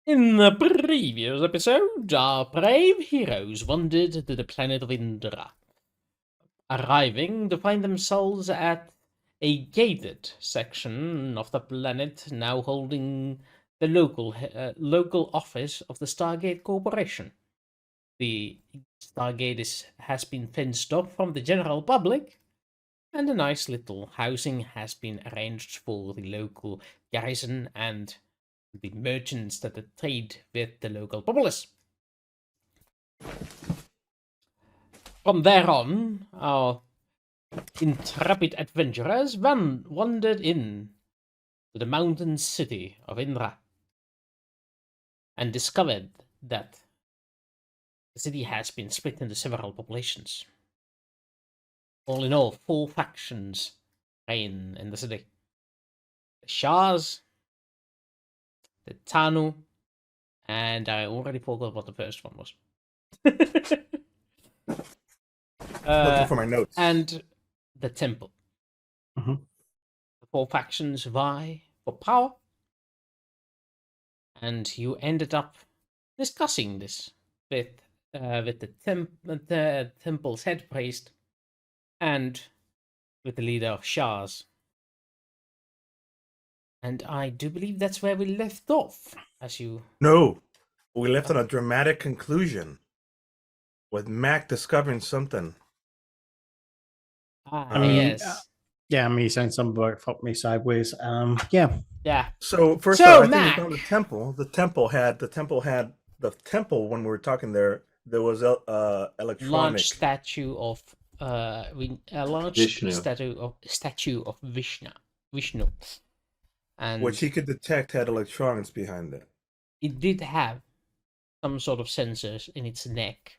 In the previous episode, our brave heroes wandered to the planet of Indra, arriving to find themselves at a gated section of the planet now holding the local office of the Stargate Corporation. The Stargate has been fenced off from the general public, and a nice little housing has been arranged for the local garrison and the merchants that trade with the local populace. From there on, our intrepid adventurers wandered in to the mountain city of Indra and discovered that the city has been split into several populations. All in all, 4 factions reign in the city. The Shahs, the Tanu, and I already forgot what the first one was. Looking for my notes. And the Temple. Mm-hmm. The 4 factions vie for power, and you ended up discussing this with the temple's head priest and with the leader of Shahs. And I do believe that's where we left off, as you... No, we left on a dramatic conclusion with Mac discovering something. Yes. Yeah, me saying something about fuck me sideways. Yeah. So first off, I think Mac, we found the temple. The temple when we were talking there was electronic large statue of statue of Vishnu, and which he could detect had electronics behind it. It did have some sort of sensors in its neck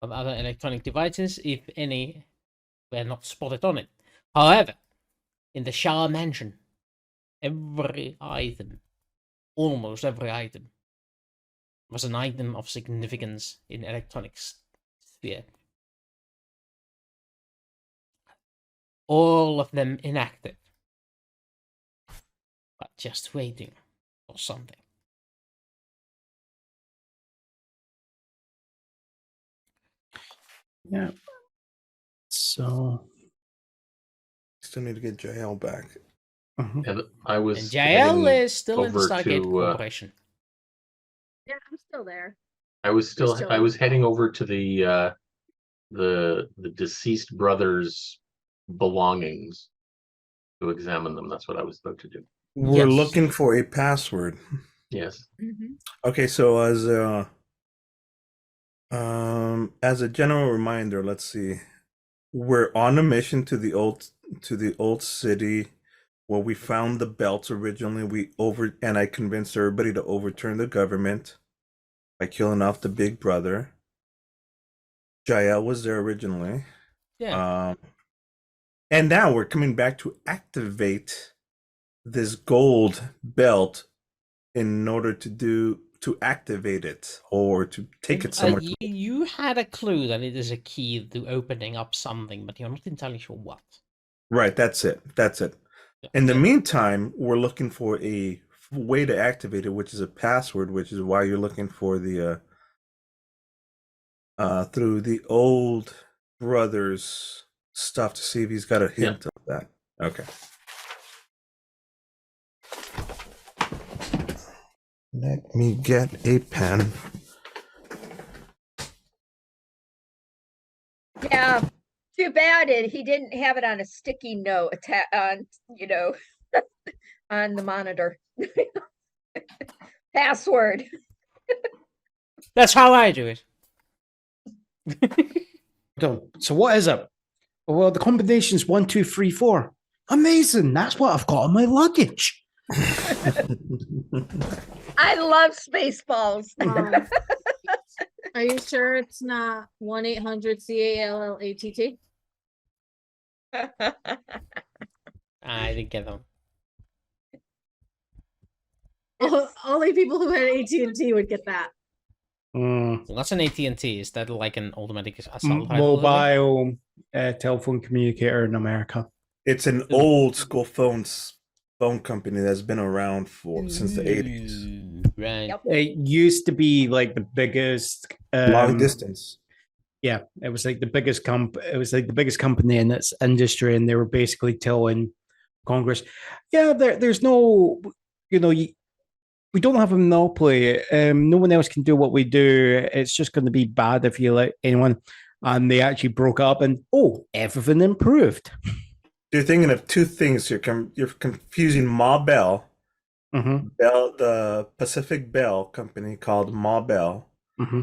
of other electronic devices, if any were not spotted on it. However, in the Shah mansion, almost every item, was an item of significance in electronics sphere. All of them inactive, but just waiting for something. Yeah. So still need to get Jaelle back. Mm-hmm. And I was. And Jaelle is still in the Stargate Corporation. Yeah, I'm still there. I was heading over to the deceased brother's belongings to examine them. That's what I was about to do. We're looking for a password. Yes. Mm-hmm. Okay, so as a general reminder, let's see. We're on a mission to the old city where we found the belts originally. And I convinced everybody to overturn the government by killing off the big brother. Jaelle was there originally. Yeah. And now we're coming back to activate this gold belt in order to activate it or to take it somewhere. You had a clue that it is a key to opening up something, but you're not entirely sure what. Right, that's it. Yeah. In the meantime, we're looking for a way to activate it, which is a password, which is why you're looking for the through the old brother's stuff to see if he's got a hint of that. Okay. Let me get a pen. Yeah, too bad he didn't have it on a sticky note on on the monitor. Password. That's how I do it. So what is it? Well, the combination's 1, 2, 3, 4. Amazing. That's what I've got on my luggage. I love Spaceballs. Are you sure it's not 1-800-CALLATT? I didn't get them. Only people who had AT&T would get that. Well, that's an AT&T. Is that like an automatic assault mobile telephone communicator in America? It's an old school phone company that's been around since the 80s. Right. Yep. It used to be like the biggest Long distance. Yeah, it was like the biggest It was like the biggest company in its industry, and they were basically telling Congress, "Yeah, there's no, we don't have a monopoly. No one else can do what we do. It's just going to be bad if you let anyone." And they actually broke up, and everything improved. You're thinking of two things. You're confusing Ma Bell, Mm-hmm. the Pacific Bell company called Ma Bell, Mm-hmm.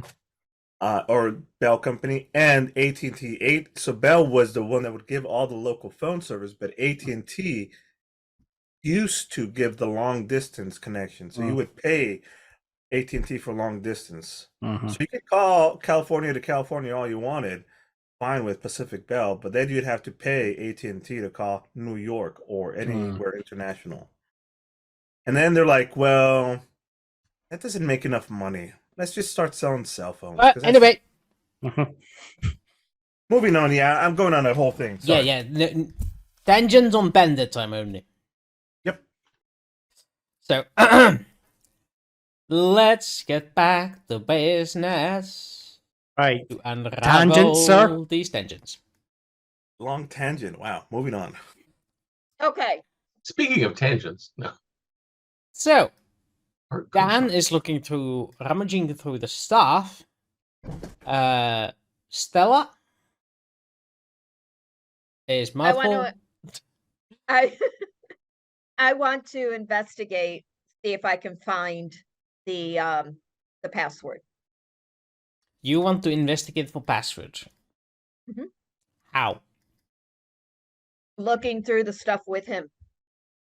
or Bell Company, and AT&T. So Bell was the one that would give all the local phone service, but AT&T used to give the long distance connection. So you would pay AT&T for long distance. Mm-hmm. So you could call California to California all you wanted, fine with Pacific Bell, but then you'd have to pay AT&T to call New York or anywhere international. And then they're like, well, that doesn't make enough money. Let's just start selling cell phones. Anyway. Moving on, yeah, I'm going on that whole thing. Sorry. Yeah. Tangents on Bandit time only. Yep. So, let's get back to business. Right. To unravel Tangents, sir? these tangents. Long tangent. Wow. Moving on. Okay. Speaking of tangents, no. So, Or- Dan is rummaging through the stuff. Stella is I mouthful. want to. I want to investigate, see if I can find the password. You want to investigate for password. Mhm. How? Looking through the stuff with him.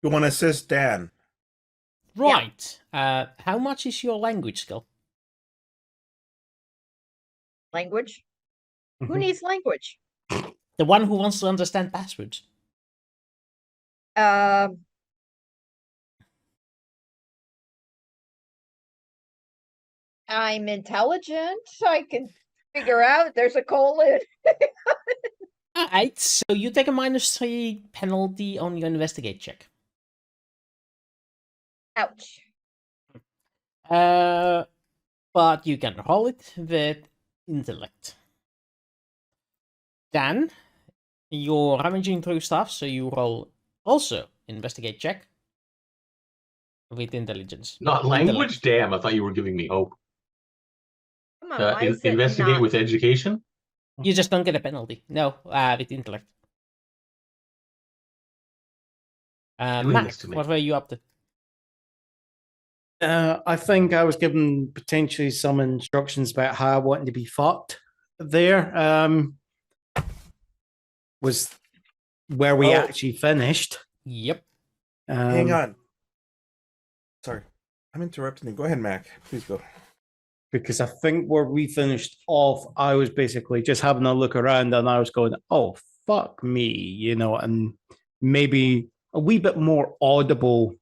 You want to assist Dan? Right. How much is your language skill? Language. Who Mhm. needs language? The one who wants to understand passwords. I'm intelligent. I can figure out there's a colon. Alright, so you take a -3 penalty on your investigate check. Ouch. But you can roll it with intellect. Dan, you're rummaging through stuff, so you roll also investigate check with intelligence. Not language? Damn, I thought you were giving me hope. Come on, why is it Investigate not? with education? You just don't get a penalty. No, with intellect. Doing Mac, this to me. what were you up to? I think I was given potentially some instructions about how I wanted to be fucked there. Was where we actually finished. Yep. Hang on. Sorry. I'm interrupting you. Go ahead, Mac. Please go. Because I think where we finished off, I was basically just having a look around and I was going, oh, fuck me, and maybe a wee bit more audible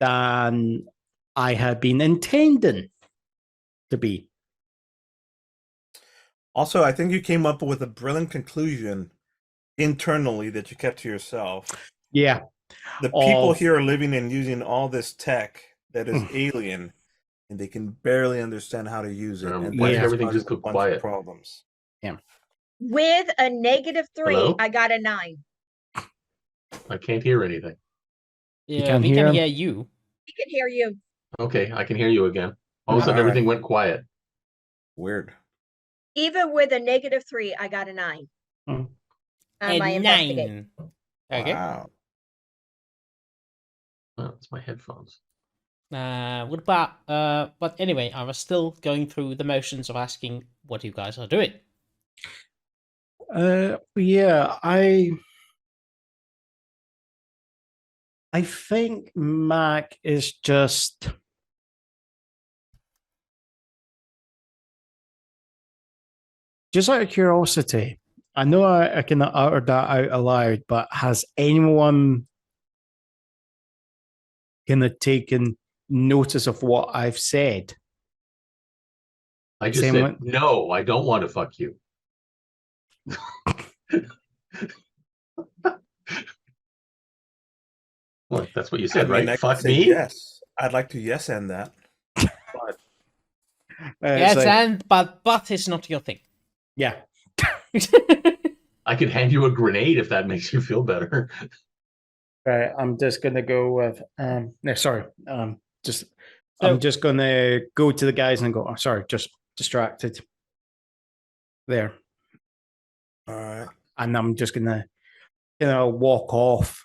than I had been intending to be. Also, I think you came up with a brilliant conclusion internally that you kept to yourself. Yeah. The people here are living and using all this tech that is alien, and they can barely understand how to use it. And Why that's did everything causing just go a bunch of quiet? problems. Yeah. With a -3, Hello? I got a 9. I can't hear anything. Yeah, can we hear can him? hear you. We can hear you. Okay, I can hear you again. All of a sudden, All right. everything went quiet. Weird. Even with a -3, I got a 9. Mm. On my investigate. 9. Okay. Wow. Oh, it's my headphones. What about, but anyway, I was still going through the motions of asking what you guys are doing. Yeah, I think Mac is just out of curiosity. I know I cannot utter that out aloud, but has anyone kind of taken notice of what I've said? I just Same said, one. no, I don't want to fuck you. What? That's what you said, I mean, right? I can Fuck say me? yes. I'd like to yes and that. Yes, It's like, but it's not your thing. yeah. I could hand you a grenade if that makes you feel better. Right. I'm just gonna go with no, sorry. Just So- I'm just gonna go to the guys and go, oh, sorry, just distracted. There. All right. And I'm just gonna, walk off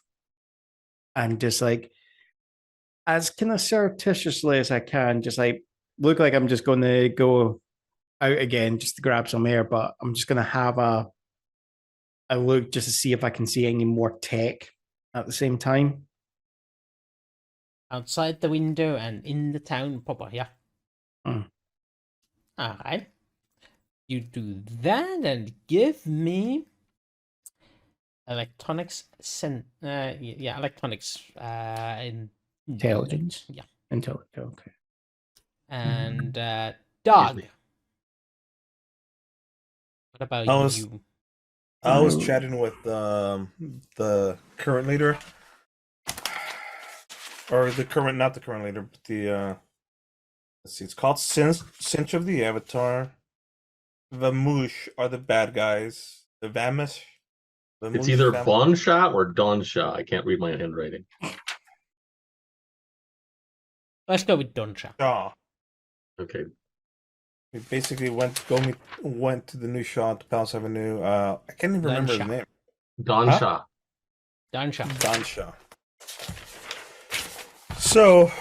and just like as kind of surreptitiously as I can, just like look like I'm just gonna go out again just to grab some air, but I'm just gonna have a look just to see if I can see any more tech at the same time. Outside the window and in the town proper, yeah. Mm. Alright. You do that and give me electronics electronics Intelligence. Yeah. Intelligence. Okay. And Dog. me. What about I was- you? I was Oh. chatting with the current leader, or the current, not the current leader, but the let's see, it's called Cinch of the Avatar. Vamoosh are the bad guys. The Vamish. It's either Bon Shah or Don Shah. I can't read my handwriting. Let's go with Donsha. Shaw. Okay. We basically went to the new Shaw to Palace Avenue. I can't even remember the Shaw. name. Don Huh? Shah. Donsha. Don Shaw. So,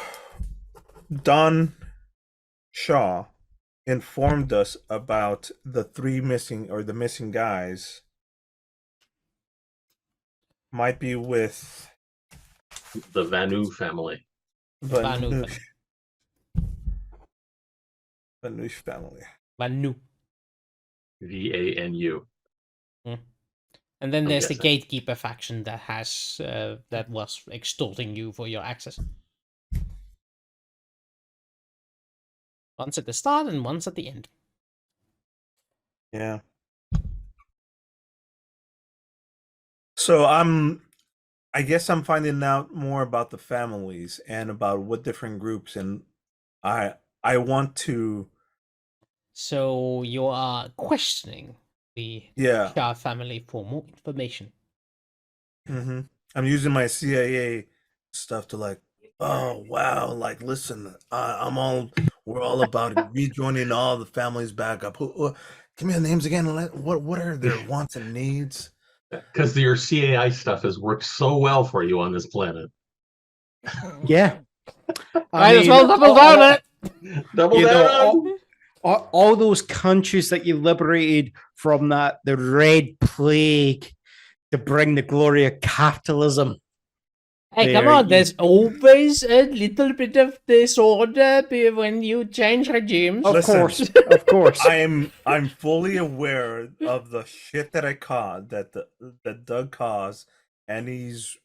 Don Shaw informed us about the missing guys might be with The Vanu family. Vamoosh. Vamoosh family. Vanu. VANU. And then I'm there's the guessing. gatekeeper faction that has that was extorting you for your access. Once at the start and once at the end. Yeah. So I guess I'm finding out more about the families and about what different groups, and I want to, So you are questioning the yeah. Shah family for more information. I'm using my CIA stuff to like, oh wow, like listen, we're all about rejoining all the families back up. Give me the names again. What are their wants and needs? Because your CAI stuff has worked so well for you on this planet. Yeah. Might as well double down on it. Double You down. know, all those countries that you liberated from the Red Plague to bring the glory of capitalism. Hey, come There on, you- there's always a little bit of disorder when you change regimes. Of Listen. course, of course. I'm fully aware of the shit that I caused, that Doug caused, and he's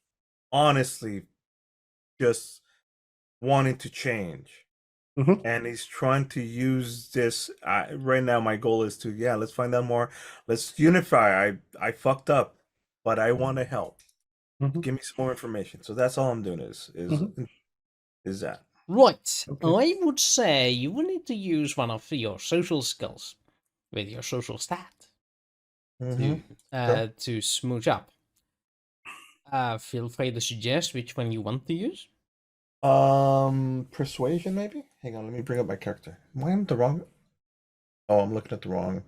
honestly just wanting to change. Mhm. And he's trying to use this. Right now, my goal is to, let's find out more. Let's unify. I fucked up, but I want to help. Mhm. Give me some more information. So that's all I'm doing is Mhm. that. Right, Okay. I would say you will need to use one of your social skills with your social stat to smooch up. Feel free to suggest which one you want to use. Persuasion maybe. Hang on, let me bring up my character. Am I on the wrong? Oh, I'm looking at the wrong.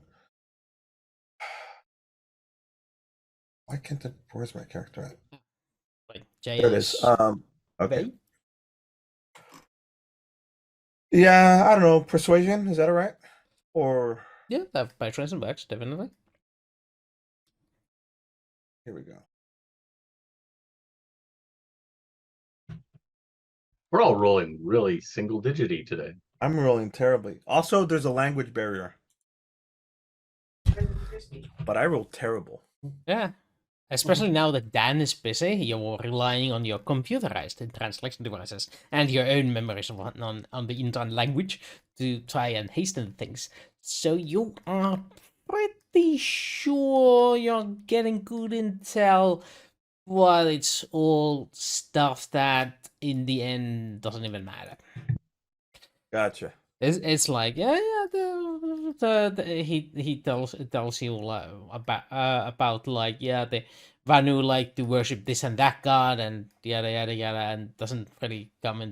Why can't I? Where's my character at? Like There it is. Jaelle's Okay. way. Yeah, I don't know. Persuasion, is that all right? Or Yeah, that by Translation works, definitely. here we go. We're all rolling really single digity today. I'm rolling terribly. Also, there's a language barrier. But I rolled terrible. Yeah. Especially now that Dan is busy, you're relying on your computerized translation devices and your own memories on the internet language to try and hasten things. So you are pretty sure you're getting good intel, but it's all stuff that in the end doesn't even matter. Gotcha. It's like he tells you about like the Vanu like to worship this and that god and yada yada yada and doesn't really come in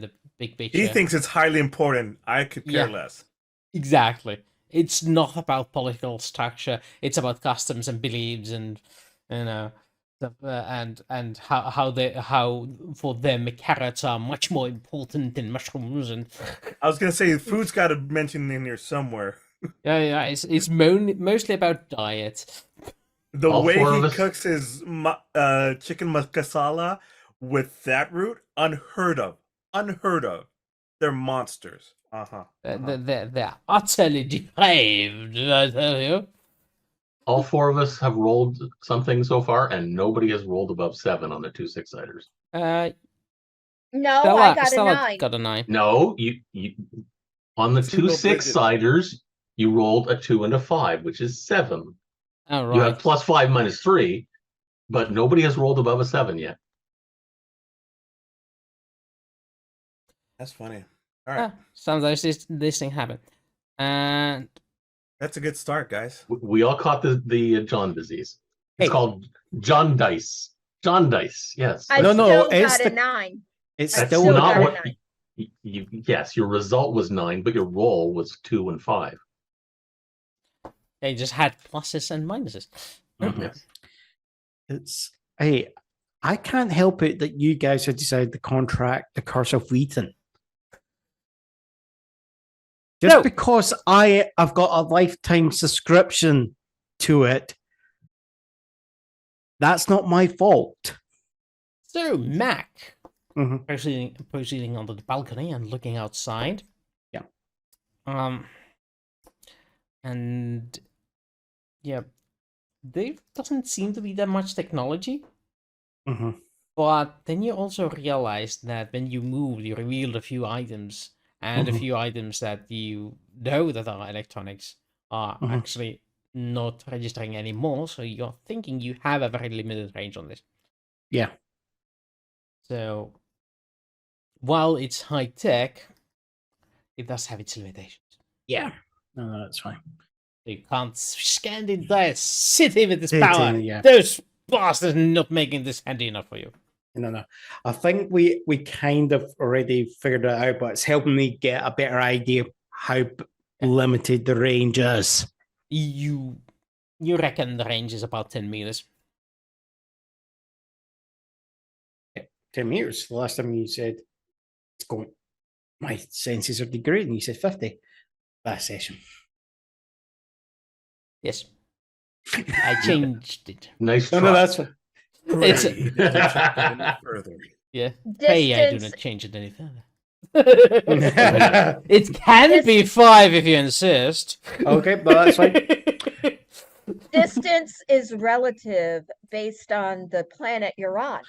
the big picture. He thinks it's highly important. I could care Yeah. less. Exactly. It's not about political structure. It's about customs and beliefs and and how for them carrots are much more important than mushrooms and I was gonna say food's got to mention in here somewhere. yeah. It's mostly about diet. The All way four he of us- cooks his chicken masala with that root, unheard of. Unheard of. They're monsters. They're utterly depraved. I tell you. All four of us have rolled something so far, and nobody has rolled above 7 on the 2 6-siders. No, Stella, I got Stella a 9. got a 9. No, you on the 2 Single digit. 6-siders, you rolled a 2 and a 5, which is 7. All right. You have plus 5 minus 3, but nobody has rolled above a 7 yet. That's funny. All right. Sounds like this thing happened. And That's a good start, guys. We all caught the John disease. It's Hey. called Jaundice. Jaundice, yes. I No, no, still it's got a the- 9. It's I That's still still not got a what 9. yes, your result was 9, but your roll was 2 and 5. they just had pluses and minuses. Yes. It's hey, I can't help it that you guys have decided to contract the Curse of Wheaton. Just No. because I've got a lifetime subscription to it, that's not my fault. So Mac, Mhm. proceeding onto the balcony and looking outside. Yeah. And yeah, there doesn't seem to be that much technology. Mhm. But then you also realize that when you move, you revealed a few items, and a Mhm. few items that you know that are electronics are Mhm. actually not registering anymore. So you're thinking you have a very limited range on this. Yeah. So while it's high tech, it does have its limitations. Yeah. No, that's fine. You can't scan the entire city with this City, power. yeah. Those bastards are not making this handy enough for you. No. I think we kind of already figured it out, but it's helping me get a better idea of how limited the range is. You reckon the range is about 10 meters. 10 meters. The last time you said it's going, my senses are degrading. You said 50 last session. Yes. I changed it. Nice try. No, that's It's Hooray, he doesn't check it any further. yeah. Hey, I do Distance, not change it any further. okay, It can be 5 if you insist. but that's fine. distance is relative based on the planet you're on.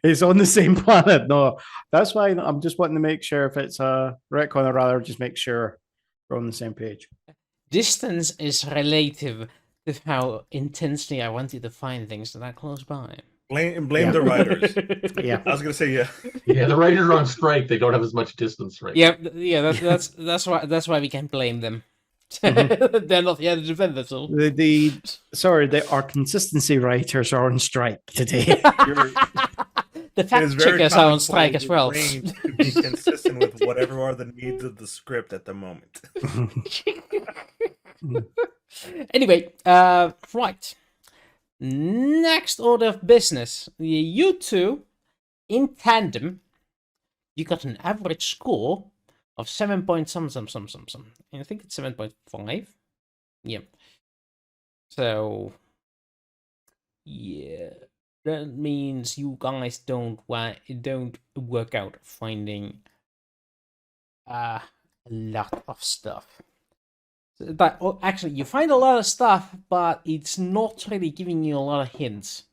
It's on the same planet. No, that's why I'm just wanting to make sure if it's a retcon, or rather just make sure we're on the same page. Distance is relative to how intensely I want you to find things that are close by. Blame Yeah. the writers. Yeah. I was gonna say yeah. Yeah, the writers are on strike. They don't have as much distance right Yeah, that's why we can blame them. They're not here to defend us all. Our consistency writers are on strike today. The It fact is very checkers are on common strike for as well. brain to be consistent with whatever are the needs of the script at the moment. Anyway, right. Next order of business. You two, in tandem, you got an average score of 7 point some. I think it's 7.5. Yeah. So, yeah, that means you guys don't work out finding a lot of stuff. But actually, you find a lot of stuff, but it's not really giving you a lot of hints.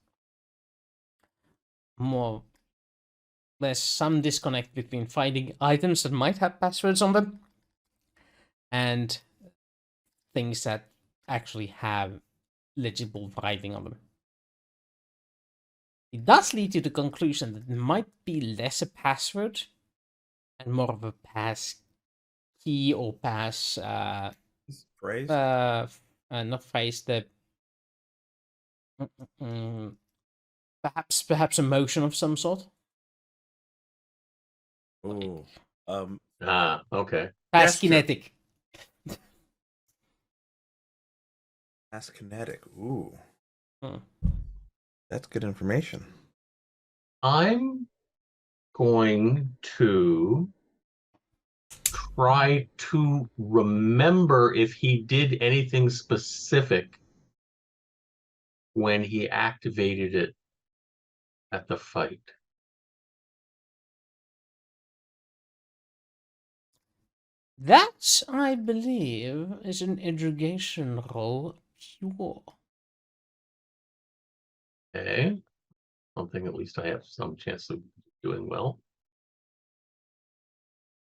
There's some disconnect between finding items that might have passwords on them and things that actually have legible writing on them. It does lead to the conclusion that it might be less a password and more of a pass key or pass Praise. not phrase the perhaps a motion of some sort. Ooh. Okay. Pass Gesture. kinetic. That's kinetic. Ooh. Hmm. That's good information. I'm going to try to remember if he did anything specific when he activated it at the fight. That, I believe, is an education roll pure. Okay. Something at least I have some chance of doing well.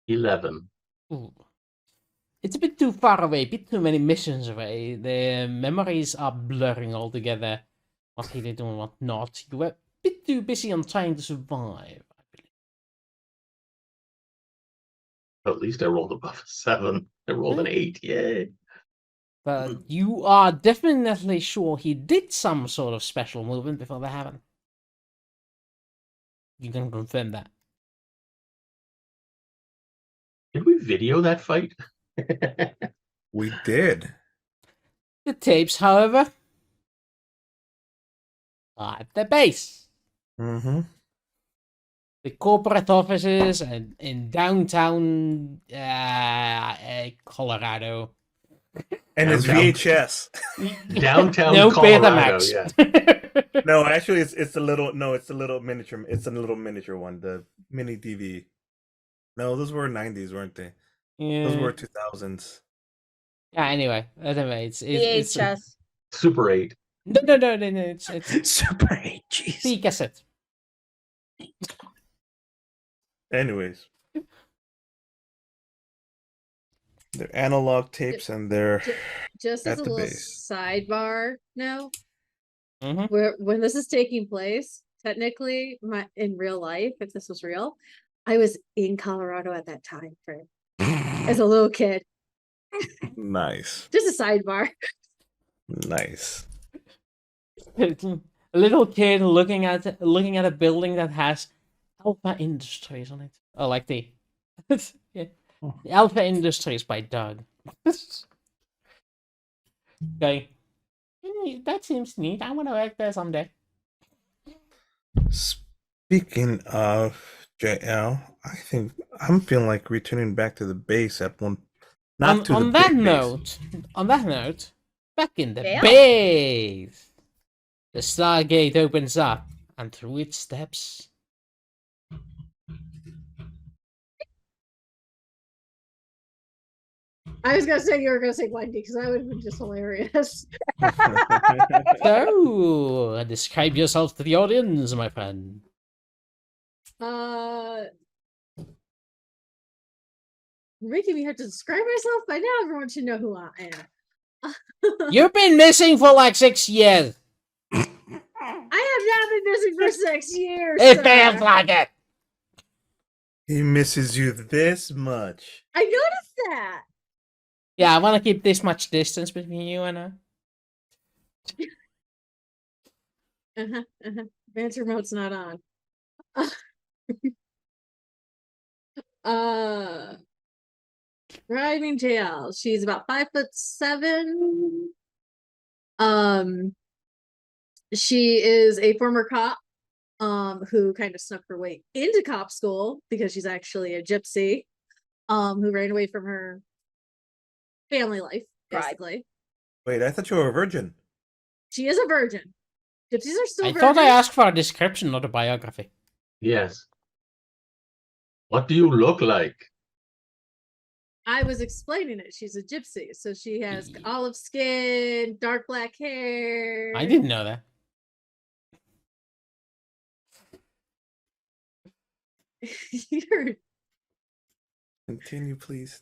11. Ooh. It's a bit too far away, a bit too many missions away. The memories are blurring altogether. What he did and what not. You were a bit too busy on trying to survive, I believe. At least I rolled above a 7. I rolled an 8. Yay. But you are definitely sure he did some sort of special movement before that happened. You can confirm that. Did we video that fight? We did. The tapes, however, are at the base. Mm-hmm. The corporate offices and in downtown Colorado. And it's Downtown. VHS. Downtown No Colorado, Betamax. yeah. No, actually, it's a little. No, it's a little miniature. It's a little miniature one. The mini DV. No, those were 90s, weren't they? Those Yeah. were 2000s. Yeah. Anyway, it's VHS. Super 8. no. It's Super 8, jeez. the cassette. Anyways, they're analog tapes, and they're Just as at a the little base. sidebar now, Mhm. where when this is taking place, technically, in real life, if this was real, I was in Colorado at that time frame as a little kid. Nice, Just a sidebar. nice. A little kid looking at a building that has Alpha Industries on it. Oh, like the yeah. The Alpha Industries by Doug. Okay. That seems neat. I want to work there someday. Speaking of Jaelle, I think I'm feeling like returning back to the base at one. Not to the On that big base. note, back in the Yeah. base, the Stargate opens up, and through it steps. I was gonna say you were gonna say Wendy because that would have been just hilarious. So, describe yourself to the audience, my friend. Making me have to describe myself. By now, everyone should know who I am. You've been missing for like 6 years. I have not been missing for 6 years. It sir. feels like it. He misses you this much. I noticed that. Yeah, I want to keep this much distance between you and her. Advance remote's not on. Driving Jaelle. She's about 5'7". She is a former cop, who kind of snuck her way into cop school because she's actually a gypsy, who ran away from her family life, basically. Wait, I thought you were a virgin. She is a virgin. Gypsies are still I virgins. thought I asked for a description, not a biography. Yes. What do you look like? I was explaining it. She's a gypsy, so she has olive skin, dark black hair. I didn't know that. You're- Continue, please.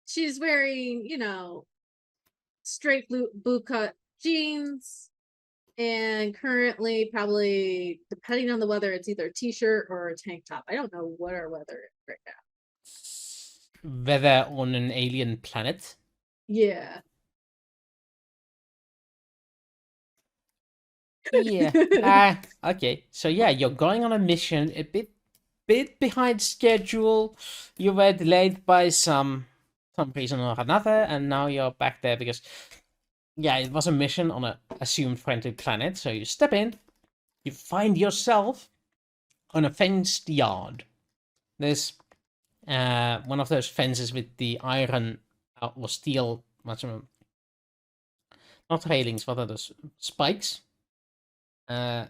She's wearing, straight boot cut jeans, and currently, probably depending on the weather, it's either a t-shirt or a tank top. I don't know what our weather is right now. weather on an alien planet. Yeah. Yeah. Okay. So yeah, you're going on a mission a bit behind schedule. You were delayed by some reason or another, and now you're back there because yeah, it was a mission on a assumed friendly planet. So you step in, you find yourself on a fenced yard. There's one of those fences with the iron or steel, not railings, what are those? Spikes. And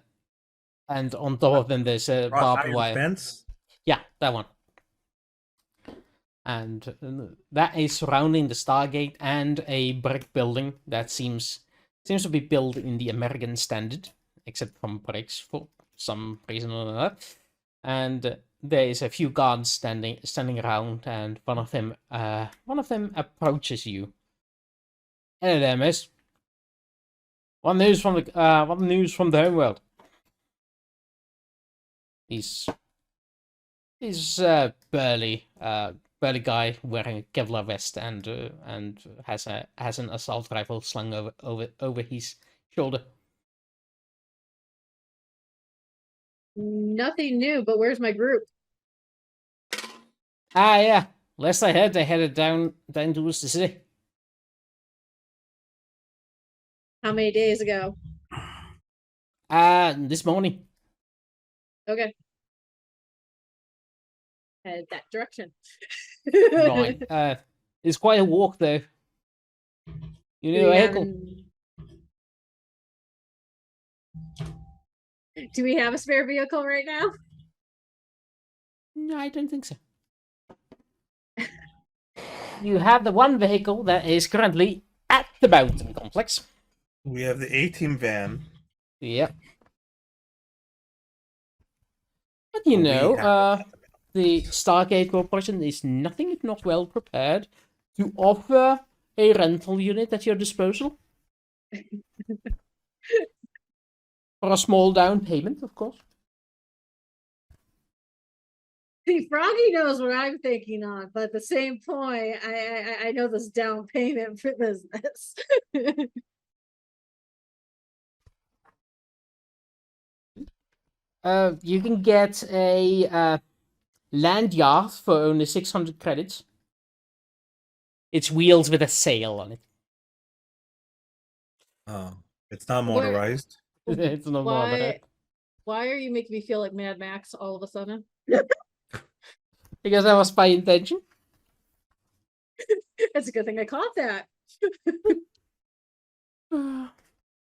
on top of them there's a barbed Iron wire. fence. Yeah, that one. And that is surrounding the Stargate and a brick building that seems to be built in the American standard, except from bricks for some reason or another. And there is a few guards standing around, and one of them approaches you. Hello there, miss. What news from the homeworld? He's burly guy wearing a Kevlar vest and has an assault rifle slung over his shoulder. Nothing new, but where's my group? Ah, yeah. Last I heard, they headed down to Wooster City. How many days ago? This morning. Okay. Head that direction. Right. It's quite a walk though. You need a vehicle. Do we have a spare vehicle right now? No, I don't think so. You have the one vehicle that is currently at the mountain complex. We have the A-team van. Yep. But you We know, have the Stargate Corporation is nothing if not well prepared to offer a rental unit at your disposal. For a small down payment, of course. See, Froggy knows what I'm thinking on, but at the same point, I know this down payment for business. You can get a land yacht for only 600 credits. It's wheels with a sail on it. Oh, it's not motorized. It's not motorized. Why are you making me feel like Mad Max all of a sudden? Because that was my intention. It's a good thing I caught that.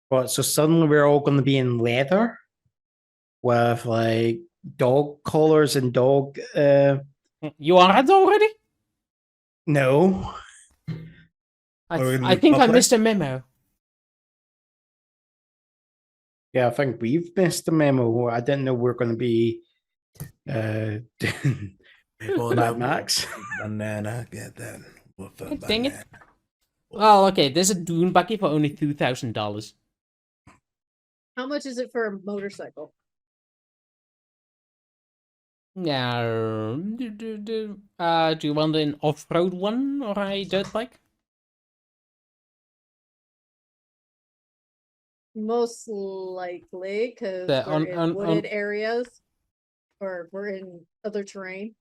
But so suddenly we're all going to be in leather with like dog collars and dog. You are it already? No. I think I missed a memo. Yeah, I think we've missed the memo. I didn't know we're going to be Mad Max. Banana, get that. Dang it. Well, okay, there's a dune buggy for only $2,000. How much is it for a motorcycle? Yeah. Do you want an off-road one or a dirt bike? Most likely, because The- we're on- in on- wooded areas, or we're in other terrain.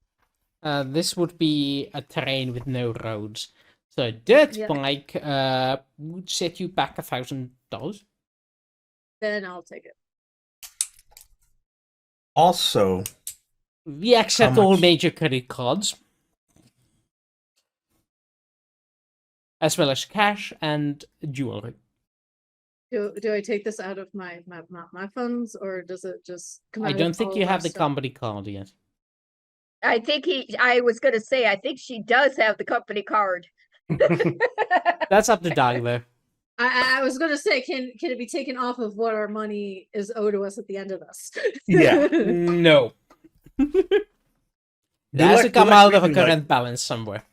This would be a terrain with no roads. So a dirt Yeah. bike would set you back $1,000. Then I'll take it. Also, We accept all much? major credit cards. As well as cash and jewelry. Do I take this out of my funds, or does it just come out? I don't of think all you of our have the stuff? company card yet. I think I was gonna say, I think she does have the company card. That's up to Doug, though. I was gonna say, can it be taken off of what our money is owed to us at the end of this? Yeah. No. It has to come out of a current balance somewhere.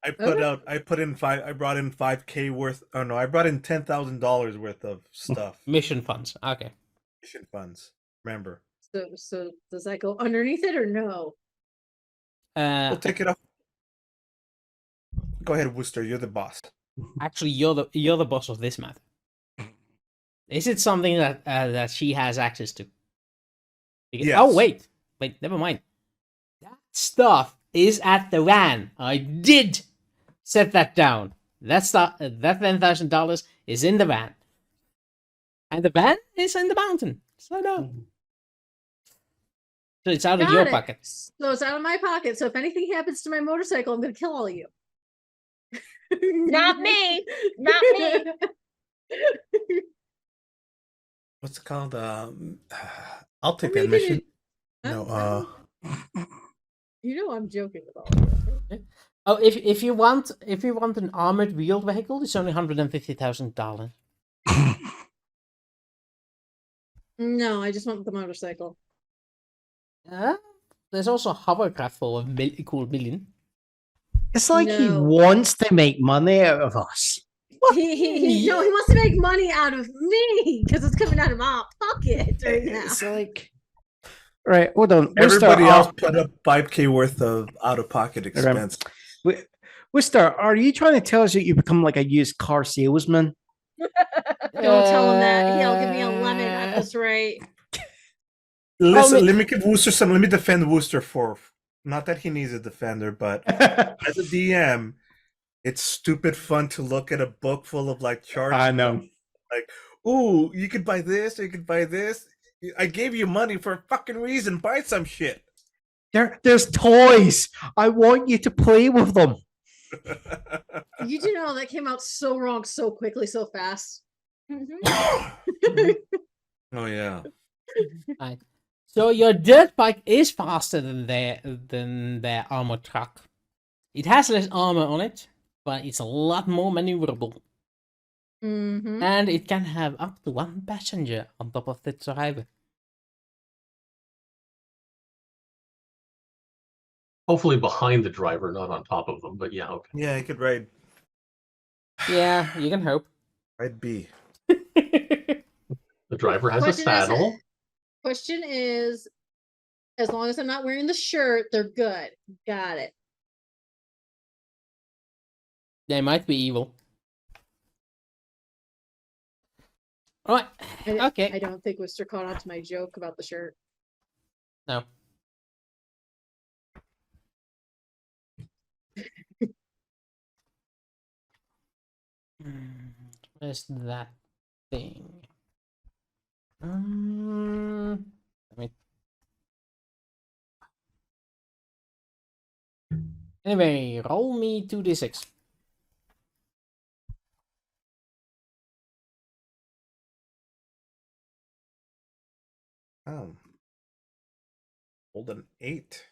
I Okay. brought in $5K worth. Oh no, I brought in $10,000 worth of stuff. Mission funds. Okay. Mission funds. Remember. So does that go underneath it or no? We'll take it off. Go ahead, Wooster. You're the boss. Actually, you're the boss of this matter. Is it something that she has access to? Yes. Oh wait, never mind. That stuff is at the van. I did set that down. That $10,000 is in the van, and the van is in the mountain. So no. So it's out of your pocket. So it's out of my pocket. So if anything happens to my motorcycle, I'm gonna kill all of you. Not me. Not me. What's it called? I'll take Or that maybe mission. they- No. You know I'm joking with all of you. Right? Oh, if you want an armored wheeled vehicle, it's only $150,000. No, I just want the motorcycle. There's also a hovercraft for a cool million. It's like he No. wants to make money out of us. He wants to make money out of me because it's coming out of my pocket right now. It's like, right, hold on. Everybody Wooster, else put up $5K worth of out-of-pocket expense. Wooster, are you trying to tell us that you become like a used car salesman? Don't tell him that. He'll give me a lemon at this rate. Listen, let me give Wooster some. Let me defend Wooster for. Not that he needs a defender, but as a DM, it's stupid fun to look at a book full of like charts. I know. Like, ooh, you could buy this, or you could buy this. I gave you money for a fucking reason. Buy some shit. There's toys. I want you to play with them. You do know that came out so wrong so quickly, so fast. Mhm. Oh yeah. Right. So your dirt bike is faster than their armored truck. It has less armor on it, but it's a lot more maneuverable. Mm-hmm. And it can have up to one passenger on top of the driver. Hopefully behind the driver, not on top of them. But yeah, okay. Yeah, I could ride Yeah, you can hope. ride B. The driver has a Question is- saddle. Question is, as long as I'm not wearing the shirt, they're good. Got it. They might be evil. Alright, okay. I don't think Wooster caught on to my joke about the shirt. No. Where's that thing? Let me... Anyway, roll me 2d6. Oh. Hold an 8.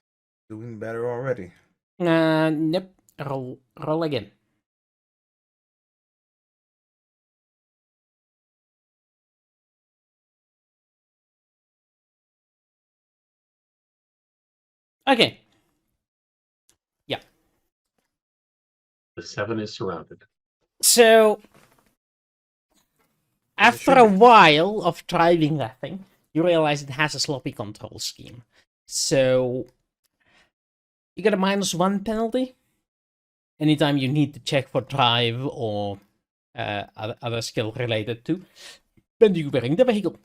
Doing better already. Nope. Roll again. Okay. Yeah. The 7 is surrounded. So, after a while of driving that thing, you realize it has a sloppy control scheme. So, you get a -1 penalty anytime you need to check for drive or other skill related to maneuvering the vehicle.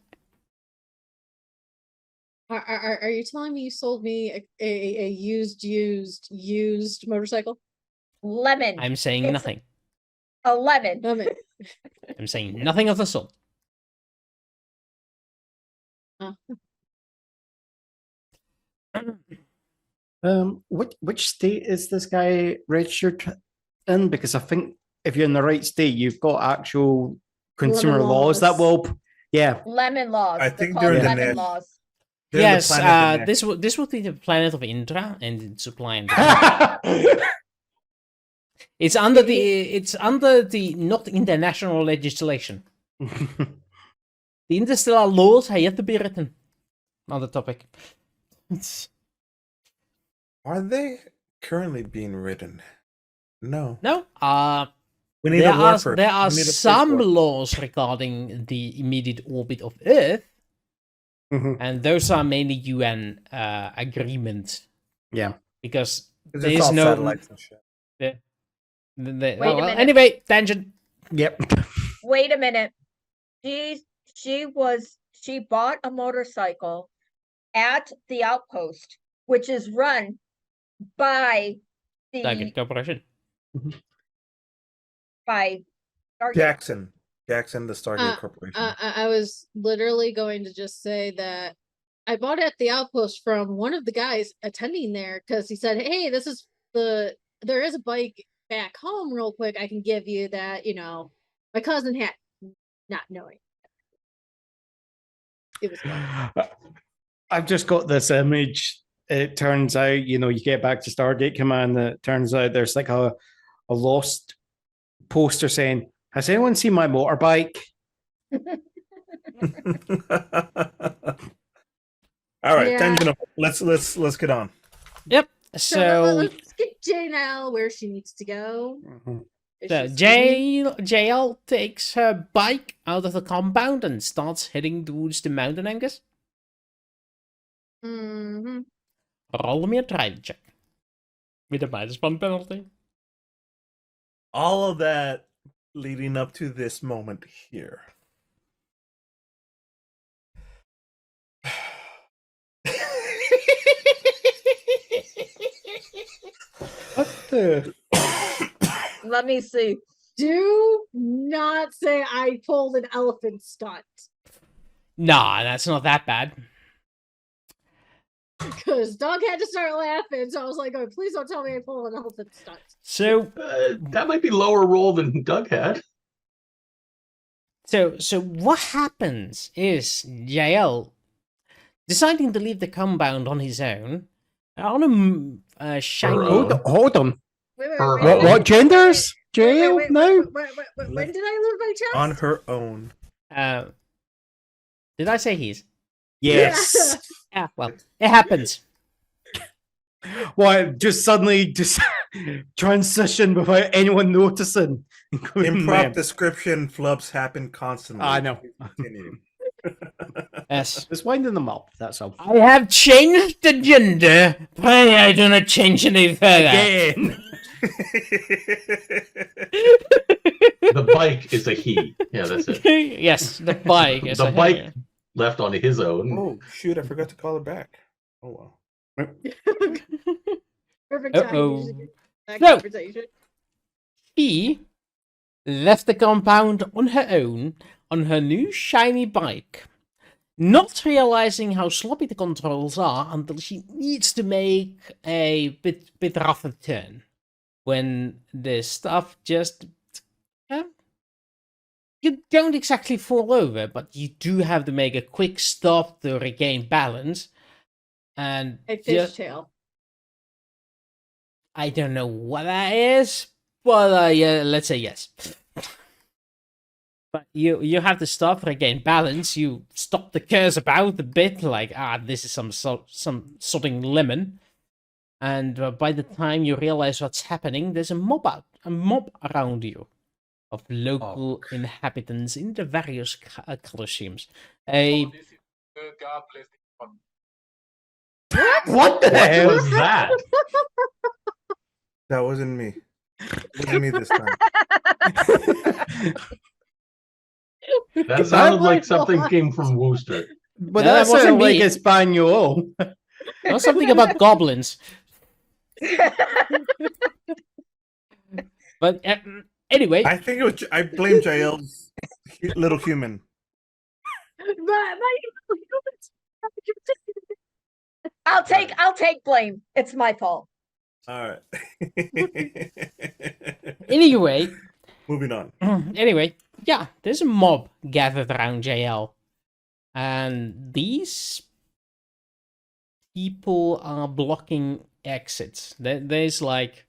Are you telling me you sold me a used motorcycle? Lemon. I'm saying It's- nothing. A lemon. Lemon. I'm saying nothing of the sort. Which state is this guy registered in? Because I think if you're in the right state, you've got actual consumer Lemon laws that laws. will, yeah. Lemon laws. I They're think called they're the lemon net. laws. They're the Yes, planet of the net. this would be the planet of Indra and supply and demand. It's under the not international legislation. The interstellar laws are yet to be written on the topic. Are they currently being written? No. No, We need there a war are first. there are We need a first some war. laws regarding the immediate orbit of Earth, Mhm. and those are mainly UN agreements. Yeah. because 'Cause there it's is all no. satellites and shit. The, Wait a minute. Anyway, tangent. Yep. Wait a minute. She bought a motorcycle at the outpost, which is run by Stargate the Corporation. by Stargate. Jackson, the Stargate Corporation. I was literally going to just say that I bought it at the outpost from one of the guys attending there because he said, "Hey, there is a bike back home real quick. I can give you that." My cousin had not knowing. It was fun. I've just got this image. It turns out, you get back to Stargate Command. It turns out there's like a lost poster saying, "Has anyone seen my motorbike?" All right, Yeah. tangent. Let's get on. Yep. So So let's get Jaelle where she needs to go. Is she Jaelle takes her bike out of the compound and starts heading towards the mountain, Angus. Mhm. Roll me a drive check. With a -1 penalty. All of that leading up to this moment here. What the? Let me see. Do not say I pulled an elephant stunt. Nah, that's not that bad. Because Doug had to start laughing, so I was like, "Oh, please don't tell me I pulled an elephant stunt." So That might be lower roll than Doug had. So what happens is Jaelle, deciding to leave the compound on his own, on a shiny. Hold on. Wait, Her wait, own. wait, What genders? wait, Jail? wait, No. when did I lose my chest? On her own. Did I say he's? Yes. Yeah, well, it happens. Why? Just suddenly just transition without anyone noticing. including Improv them. description flubs happen constantly. I know. Continue. Yes. Just winding them up. That's all. I have changed the gender. Pray I do not change any further. Again. The bike is a he. Yeah, that's it. Yes, the bike. Is The a bike left on his own. Oh shoot! I forgot to call her back. Oh well. Perfect time. Uh-oh. That No. conversation. She left the compound on her own on her new shiny bike, not realizing how sloppy the controls are until she needs to make a bit rougher turn. When the stuff just you don't exactly fall over, but you do have to make a quick stop to regain balance. And A just, fishtail. I don't know what that is, but let's say yes. But you have to stop, regain balance. You stop the curse about a bit, like this is some sodding lemon. And by the time you realize what's happening, there's a mob around you of local inhabitants in the various color schemes. What the What hell? was that? That wasn't me. It wasn't me this time. That sounded like something came from Wooster. But No, that that wasn't sounded like me. Espanol. Or something about goblins. But anyway, I think it was. I blame Jaelle's little human. I'll take blame. It's my fault. All right. anyway, Moving on. anyway, yeah, there's a mob gathered around Jaelle, and these people are blocking exits. There's like,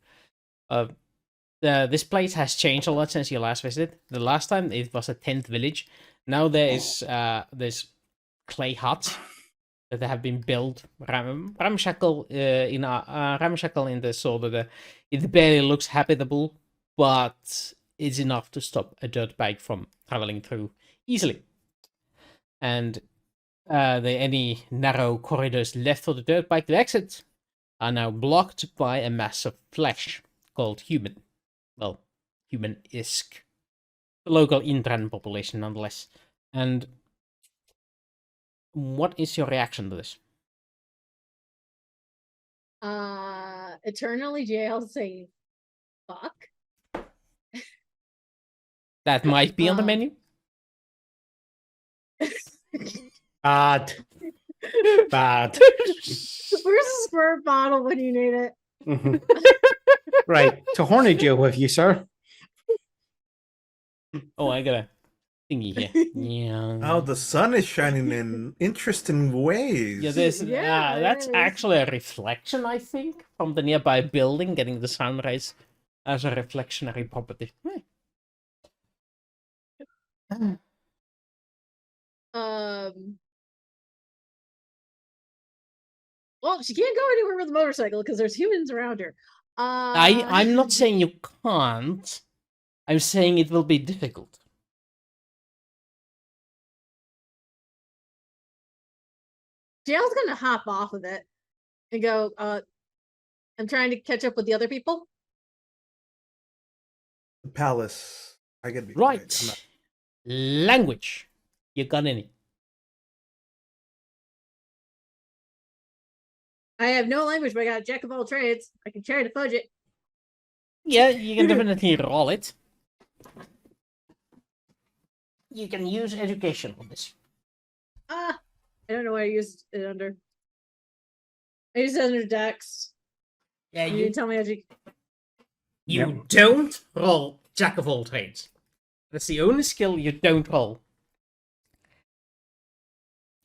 this place has changed a lot since you last visited. The last time it was a tent village. Now there's clay huts that have been built ramshackle in the sort of it barely looks habitable, but it's enough to stop a dirt bike from traveling through easily. And any narrow corridors left for the dirt bike to exit are now blocked by a mass of flesh called human. Well, human-isk. The local Indran population, nonetheless. And what is your reaction to this? Eternally Jaelle saying fuck. That might be on the Um, menu. Bad. Bad. Where's the squirt bottle when you need it? Mhm. Right. To horny deal with you, sir. Oh, I got a thingy here. Yeah. Oh, the sun is shining in interesting ways. Yeah, there's Yeah, it that's is. actually a reflection, I think, from the nearby building, getting the sun rays as a reflectionary property. Well, she can't go anywhere with a motorcycle because there's humans around her. I'm not saying you can't. I'm saying it will be difficult. Jael's gonna hop off of it and go, I'm trying to catch up with the other people. The palace. I gotta be Right. quiet. I'm not- Language. You got any? I have no language, but I got a jack of all trades. I can try to fudge it. Yeah, you can definitely roll it. You can use education on this. I don't know what I used it under. I used it under Dex. Yeah, You didn't tell me You don't roll Jack of all trades. That's the only skill you don't roll.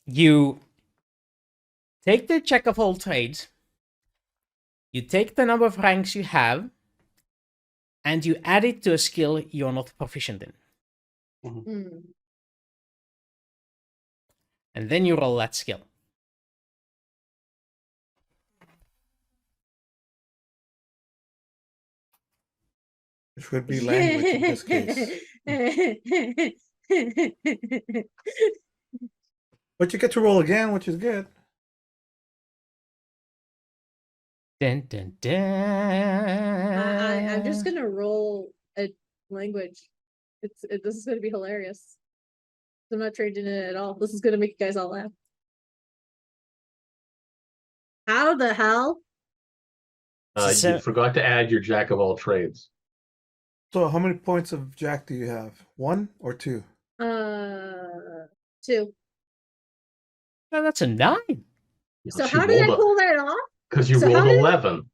You take the Jack of all trades, you take the number of ranks you have, and you add it to a skill you're not proficient in. And then you roll that skill. Which would be language in this case. But you get to roll again, which is good. Dun, dun, dun. I'm just gonna roll a language. This is gonna be hilarious. I'm not trained in it at all. This is gonna make you guys all laugh. How the hell? So- You forgot to add your jack of all trades. So how many points of Jack do you have? 1 or 2? 2. Oh, that's a 9. So how did I pull that off? Because you so how rolled did- 11.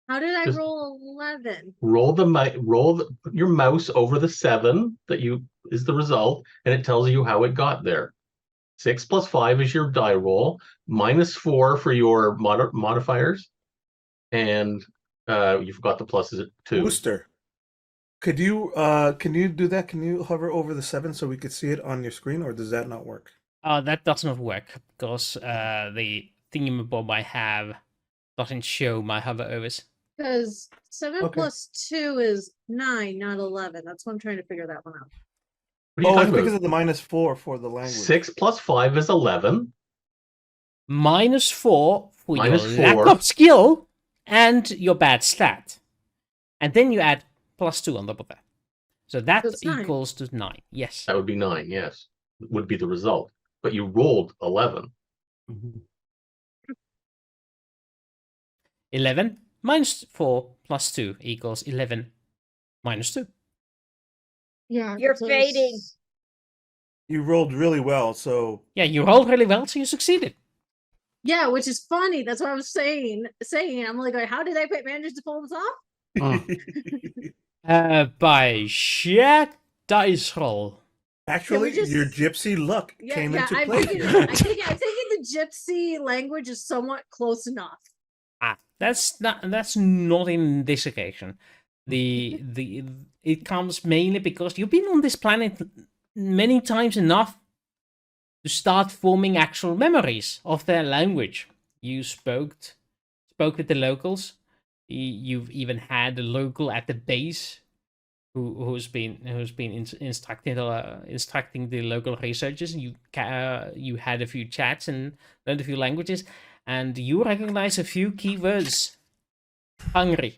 How did I Just- roll 11? Put your mouse over the 7 that is the result, and it tells you how it got there. 6 plus 5 is your die roll, -4 for your modifiers, and you forgot the pluses at 2. Wooster. Can you do that? Can you hover over the 7 so we could see it on your screen, or does that not work? That does not work because the thingamabob I have doesn't show my hover overs. Because 7 Okay. plus 2 is 9, not 11. That's why I'm trying to figure that one out. What are you Oh, it's talking because about? of the -4 for the language. 6 plus 5 is 11. -4 for Minus your lack 4. of skill and your bad stat. And then you add +2 on top of that. So that So it's 9. equals to 9. Yes. That would be 9, yes. Would be the result. But you rolled 11. 11 -4 + 2 equals 11 -2. Yeah. You're so fading. it's- You rolled really well, so Yeah, you rolled really well, so you succeeded. Yeah, which is funny. That's what I was saying. I'm like, how did I manage to pull this off? By sheer dice roll. actually, just- your gypsy luck Yeah, came yeah. into I'm play. thinking, here. I'm thinking the gypsy language is somewhat close enough. That's not in this occasion. It comes mainly because you've been on this planet many times enough to start forming actual memories of their language. You spoke with the locals. You've even had a local at the base who's been instructing the local researchers. You had a few chats and learned a few languages, and you recognize a few keywords: hungry,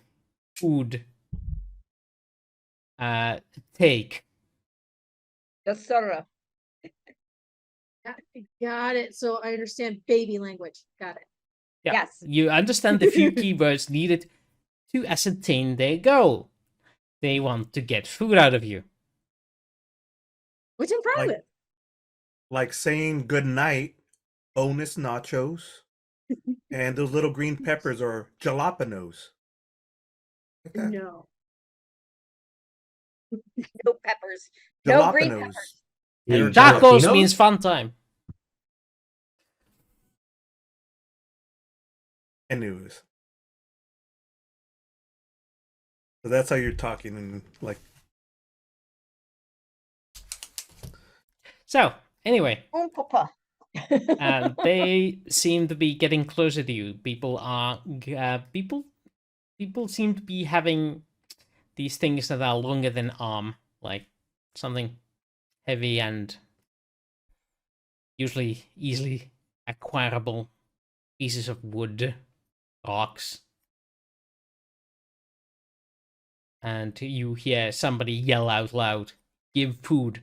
food, take. Yes, sir. Got it. So I understand baby language. Got it. Yeah. Yes. You understand the few keywords needed to ascertain their goal. They want to get food out of you. Which I'm proud Like- of. Like saying good night, bonus nachos, and those little green peppers are jalapenos. Like that. No. No peppers. No green Jalapenos. peppers. They're And tacos jalapenos? means fun time. Anyways. So that's how you're talking, and like So, anyway, Papa. and they seem to be getting closer to you. People seem to be having these things that are longer than arm, like something heavy and usually easily acquirable pieces of wood, rocks. And you hear somebody yell out loud, "Give food."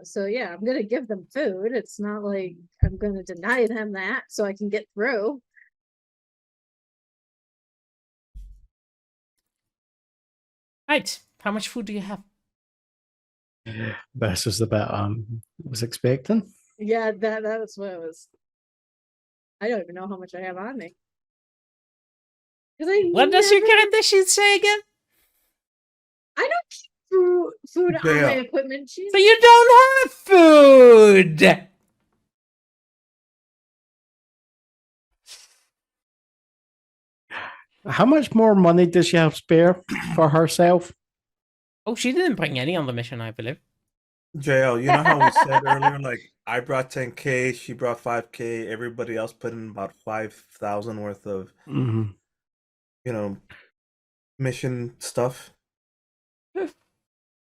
So yeah, I'm gonna give them food. It's not like I'm gonna deny them that so I can get through. Right, how much food do you have? This is the bit was expecting. Yeah, that's what it was. I don't even know how much I have on me. 'Cause I What does your never- character sheet say again? I don't keep food on my Yeah. equipment sheet. So you don't have food! How much more money does she have spare for herself? Oh, she didn't bring any on the mission, I believe. JL, you know how we said earlier, like I brought 10K, she brought 5K, everybody else put in about 5,000 worth of, Mhm. mission stuff.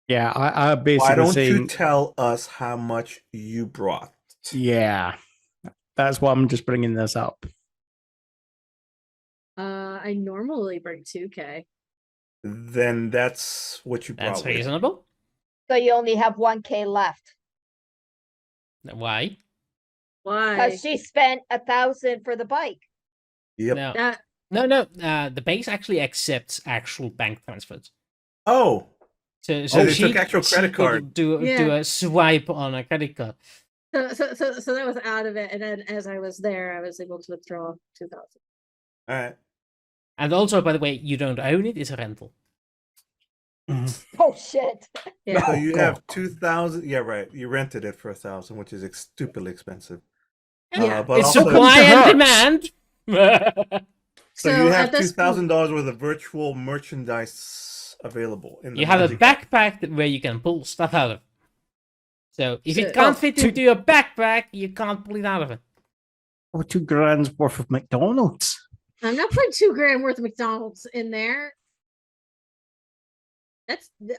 Yeah, I Why basically don't saying, you tell us how much you brought? yeah, that's why I'm just bringing this up. I normally bring 2K. Then that's what you That's brought with. reasonable. So you only have 1K left. Why? Why? Because she spent 1,000 for the bike. Yep. No, That no. The base actually accepts actual bank transfers. Oh, So they took actual credit could card. do Yeah. a swipe on a credit card. so that was out of it, and then as I was there, I was able to withdraw 2,000. all right. And also, by the way, you don't own it; it's a rental. Oh, shit. Yeah. So you God. have 2,000. Yeah, right. You rented it for 1,000, which is stupidly expensive. Yeah. But It's also, supply and hers. demand. so you have at this point- $2,000 worth of virtual merchandise available in the You have a Magic Bag. backpack where you can pull stuff out of. So if So- it can't Oh, fit two- into your backpack, you can't pull it out of it. Or $2,000 worth of McDonald's. I'm not putting $2,000 worth of McDonald's in there.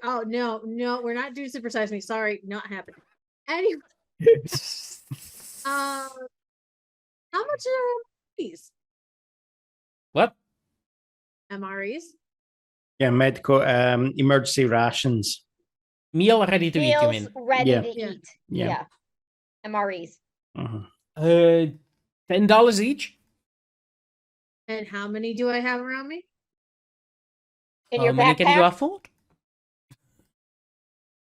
Oh no, we're not doing super size me. Sorry, not happening. Anyway, how much are these What? MREs? Yeah, medical emergency rations. Meal ready to eat, you Meals mean? ready Yeah. to Yeah. eat. Yeah. Yeah. MREs. Mhm. $10 each? And how many do I have around me? In How your many can you backpack? afford?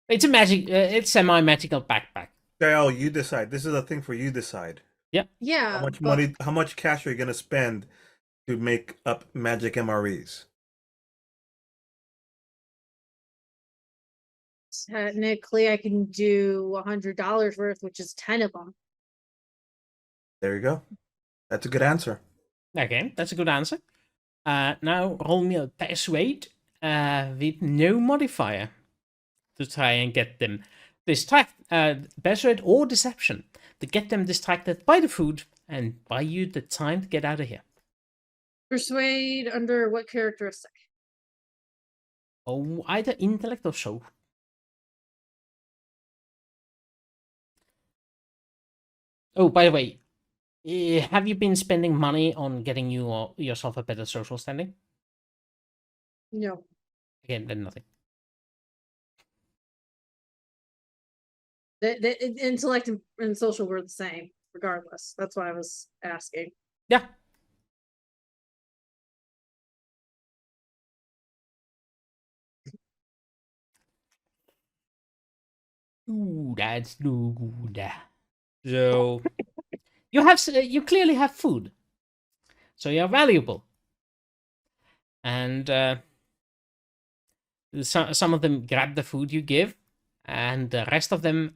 It's a magic, it's semi-magical backpack. JL, you decide. This is a thing for you decide. Yeah. How much but money? How much cash are you gonna spend to make up magic MREs? Technically, I can do $100 worth, which is 10 of them. There you go. That's a good answer. Okay, that's a good answer. Now roll me a persuade with no modifier to try and get them persuade or deception to get them distracted by the food and buy you the time to get out of here. Persuade under what characteristic? Oh, either intellect or soul. Oh, by the way, have you been spending money on getting yourself a better social standing? No. Again, then nothing. The intellect and social were the same, regardless. That's why I was asking. Yeah. Ooh, that's no good. So you clearly have food. So you're valuable. And some of them grab the food you give, and the rest of them,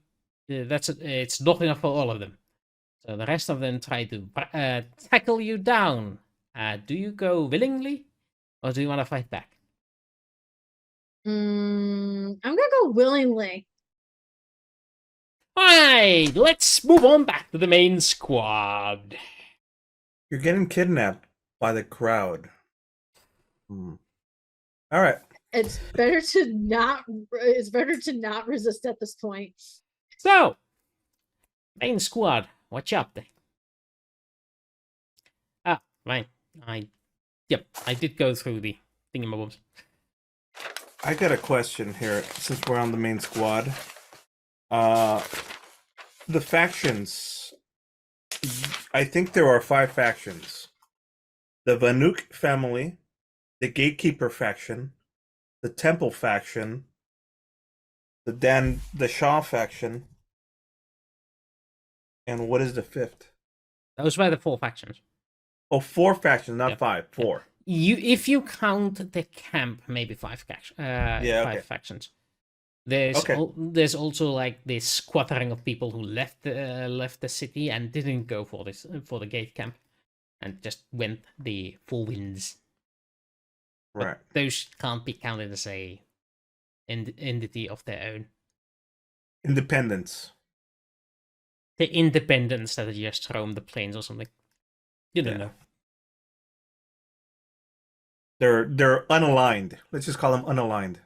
it's not enough for all of them. So the rest of them try to tackle you down. Do you go willingly, or do you want to fight back? I'm gonna go willingly. Alright, let's move on back to the main squad. You're getting kidnapped by the crowd. All right. It's better to not. It's better to not resist at this point. So, main squad, what you up to? Ah, right. I did go through the thingamabobs. I got a question here since we're on the main squad. The factions. I think there are 5 factions. The Vanook family, the Gatekeeper faction, the Temple faction, the Shah faction, and what is the 5th? Those were the 4 factions. Oh, 4 factions, not Yep. 5. 4. If you count the camp, maybe 5 factions. Yeah, okay. 5 factions. There's Okay. there's also like this squattering of people who left the city and didn't go for the gate camp, and just went the 4 winds. But Right. those can't be counted as a entity of their own. Independence. The independents that just roam the plains or something. You don't Yeah. know. They're unaligned. Let's just call them unaligned.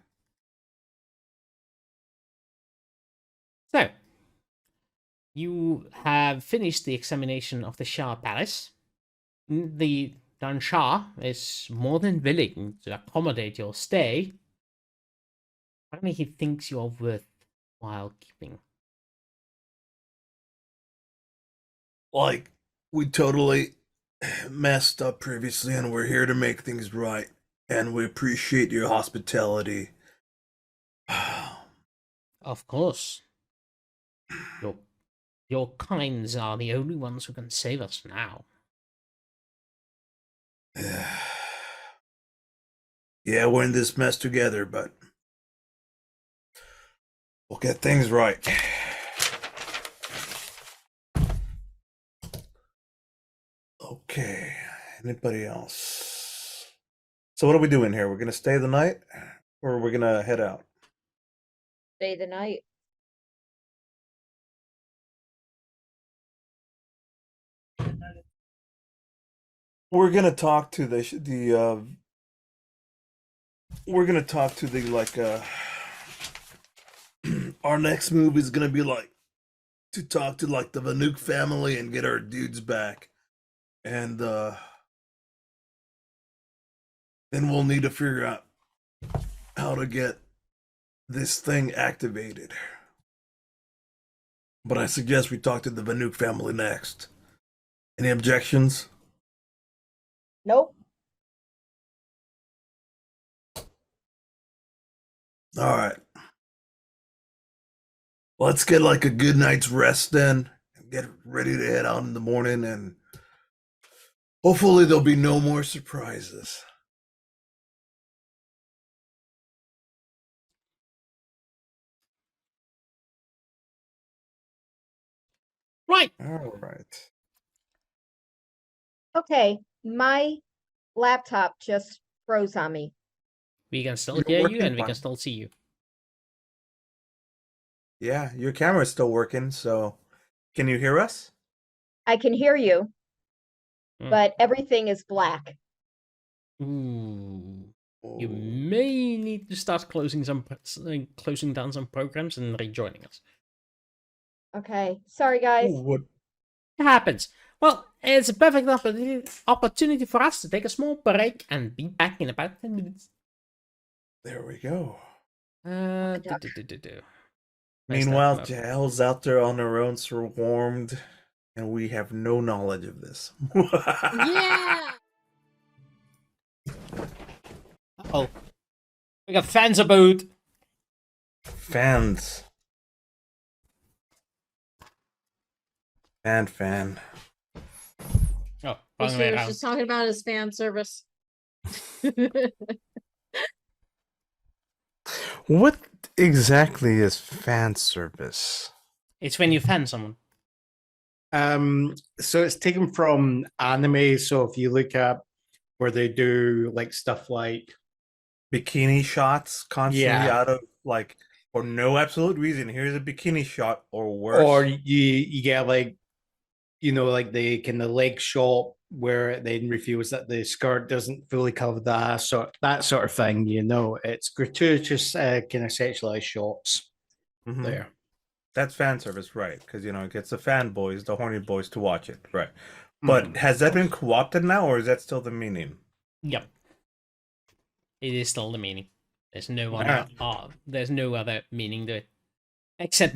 So, you have finished the examination of the Shah Palace. The Dan Shah is more than willing to accommodate your stay. Apparently, he thinks you're worthwhile keeping. Like, we totally messed up previously, and we're here to make things right. And we appreciate your hospitality. Of course. Your kinds are the only ones who can save us now. Yeah, we're in this mess together, but we'll get things right. Okay, anybody else? So what are we doing here? We're gonna stay the night, or we're gonna head out? Stay the night. We're gonna talk to we're gonna talk to our next move is gonna be like to talk to like the Vanook family and get our dudes back, and then we'll need to figure out how to get this thing activated. But I suggest we talk to the Vanook family next. Any objections? Nope. All right. Let's get like a good night's rest then, and get ready to head out in the morning, and hopefully there'll be no more surprises. Right. All right. Okay, my laptop just froze on me. We can still You're hear you, working and we fine. can still see you. Yeah, your camera's still working, so can you hear us? I can hear you, Hmm. but everything is black. Ooh. You Oh. may need to start closing down some programs and rejoining us. Okay, sorry guys. What happens. Well, it's a perfect opportunity for us to take a small break and be back in about 10 minutes. There we go. Uh, do, do, do, do, do. Nice Meanwhile, stuff, Mo. Jaelle's out there on her own, swarmed, and we have no knowledge of this. Yeah. Oh, we got fans about. Fans. Fan. Oh, He wrong way was around. just talking about his fan service. What exactly is fan service? It's when you fan someone. So it's taken from anime. So if you look at where they do like stuff like Bikini shots constantly Yeah. out of like for no absolute reason. Here's a bikini shot, or worse. or you get like like the kind of leg shot where it then reveals that the skirt doesn't fully cover the ass, or that sort of thing. It's gratuitous kind of sexualized shots Mhm. there. That's fan service, right? Because it gets the fanboys, the horny boys, to watch it, right? But Mhm. has that been co-opted now, or is that still the meaning? Yep. It is still the meaning. There's no Wow. other. There's no other meaning to it, except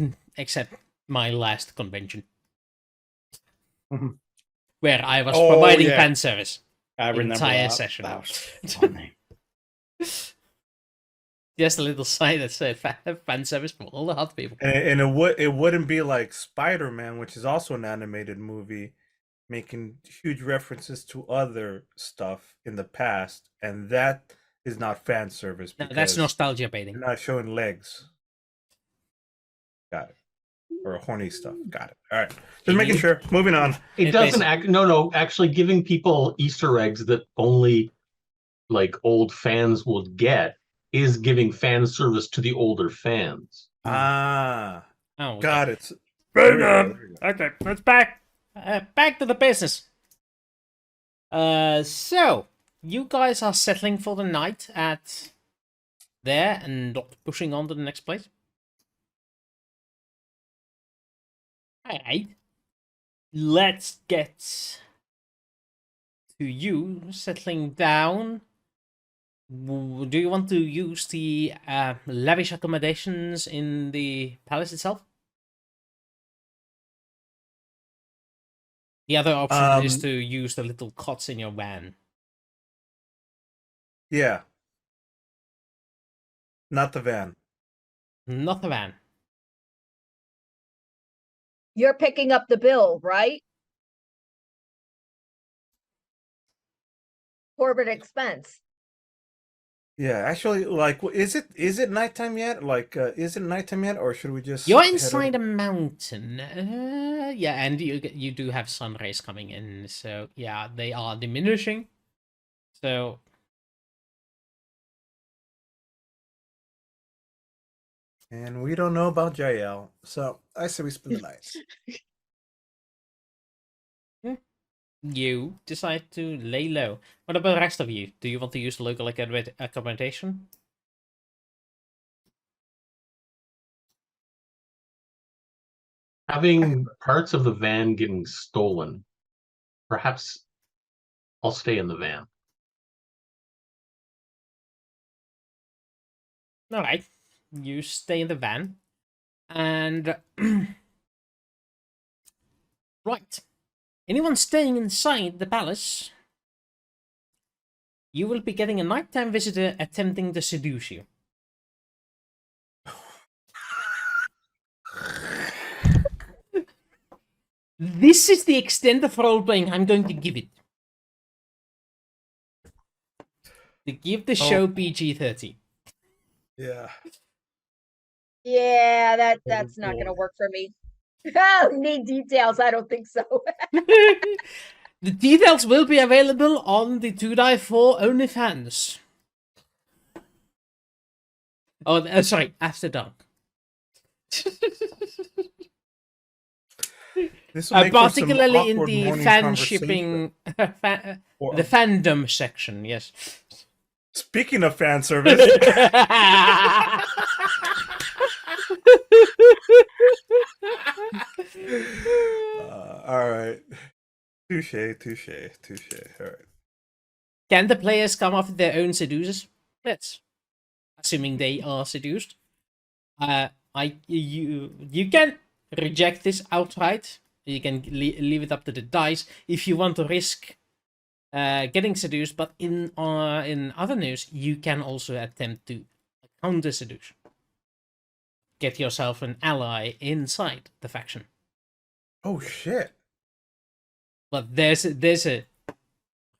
my last convention, Mhm. where I was Oh, providing yeah. fan service. I remember Entire that. session. That was funny. Just a little sign that said fan service for all the hot people. And it wouldn't be like Spider-Man, which is also an animated movie, making huge references to other stuff in the past, and that is not fan service No, because that's nostalgia you're baiting. not showing legs. Got it. Or horny stuff. Got it. All right. Just making sure. Moving on. It It doesn't basically- actually giving people Easter eggs that only like old fans would get is giving fan service to the older fans. Ah, Oh, okay. got it. There we go, there we go. Okay, let's back to the business. So you guys are settling for the night at there and not pushing on to the next place. Alright. Let's get to you settling down. Do you want to use the lavish accommodations in the palace itself? The other option is to use the little cots in your van. Yeah. Not the van. Not the van. You're picking up the bill, right? Corporate expense. Yeah, actually, like, is it nighttime yet? Like, is it nighttime yet, or should we just? You're head inside a over- mountain. Yeah, and you do have sun rays coming in, so yeah, they are diminishing. So And we don't know about Jaelle, so I say we spend the night. you decide to lay low. What about the rest of you? Do you want to use the local accommodation? Having parts of the van getting stolen, perhaps I'll stay in the van. All right, you stay in the van, and right. Anyone staying inside the palace, you will be getting a nighttime visitor attempting to seduce you. This is the extent of role-playing I'm going to give it. To give the show PG-13. Yeah. Yeah, that's not gonna boy. work for me. Oh, need details. I don't think so. The details will be available on the 2Die4 OnlyFans. Oh, sorry, After Dark. This will make for some Particularly in awkward the morning fan conversation. shipping, Or- the fandom section, yes. Speaking of fan service, All right. Touche. All right. Can the players come up with their own seducers? Yes. Assuming they are seduced. You can reject this outright. You can leave it up to the dice if you want to risk getting seduced. But in other news, you can also attempt to counter seduce. Get yourself an ally inside the faction. Oh shit. But there's a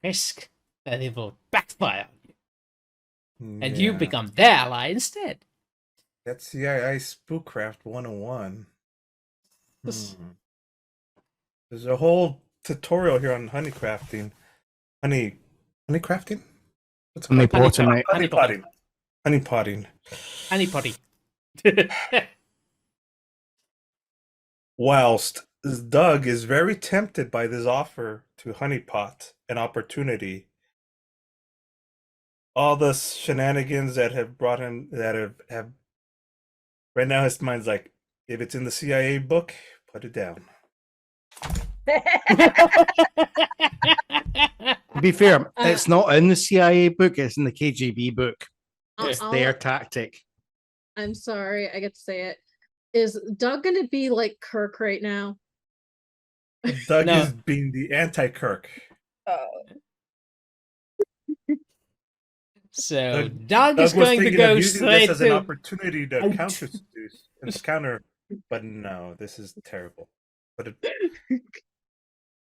risk that it will backfire on you, and you Yeah. become their ally instead. That's CII Spookcraft 101. Yes. There's a whole tutorial here on honeycrafting. Honeycrafting? What's it Honey called? potting, mate. Honey potting. Honey potting. Honey potty. Whilst Doug is very tempted by this offer to honeypot an opportunity, all the shenanigans that have brought him that have right now his mind's like, if it's in the CIA book, put it down. To be fair, it's not in the CIA book, it's in the KGB book. It's I'll- their tactic. I'm sorry, I get to say it. Is Doug gonna be like Kirk right now? Doug No. is being the anti-Kirk. Oh, So Doug- Doug is Doug was going to thinking go of using straight this as an to. opportunity to counter, but no, this is terrible. But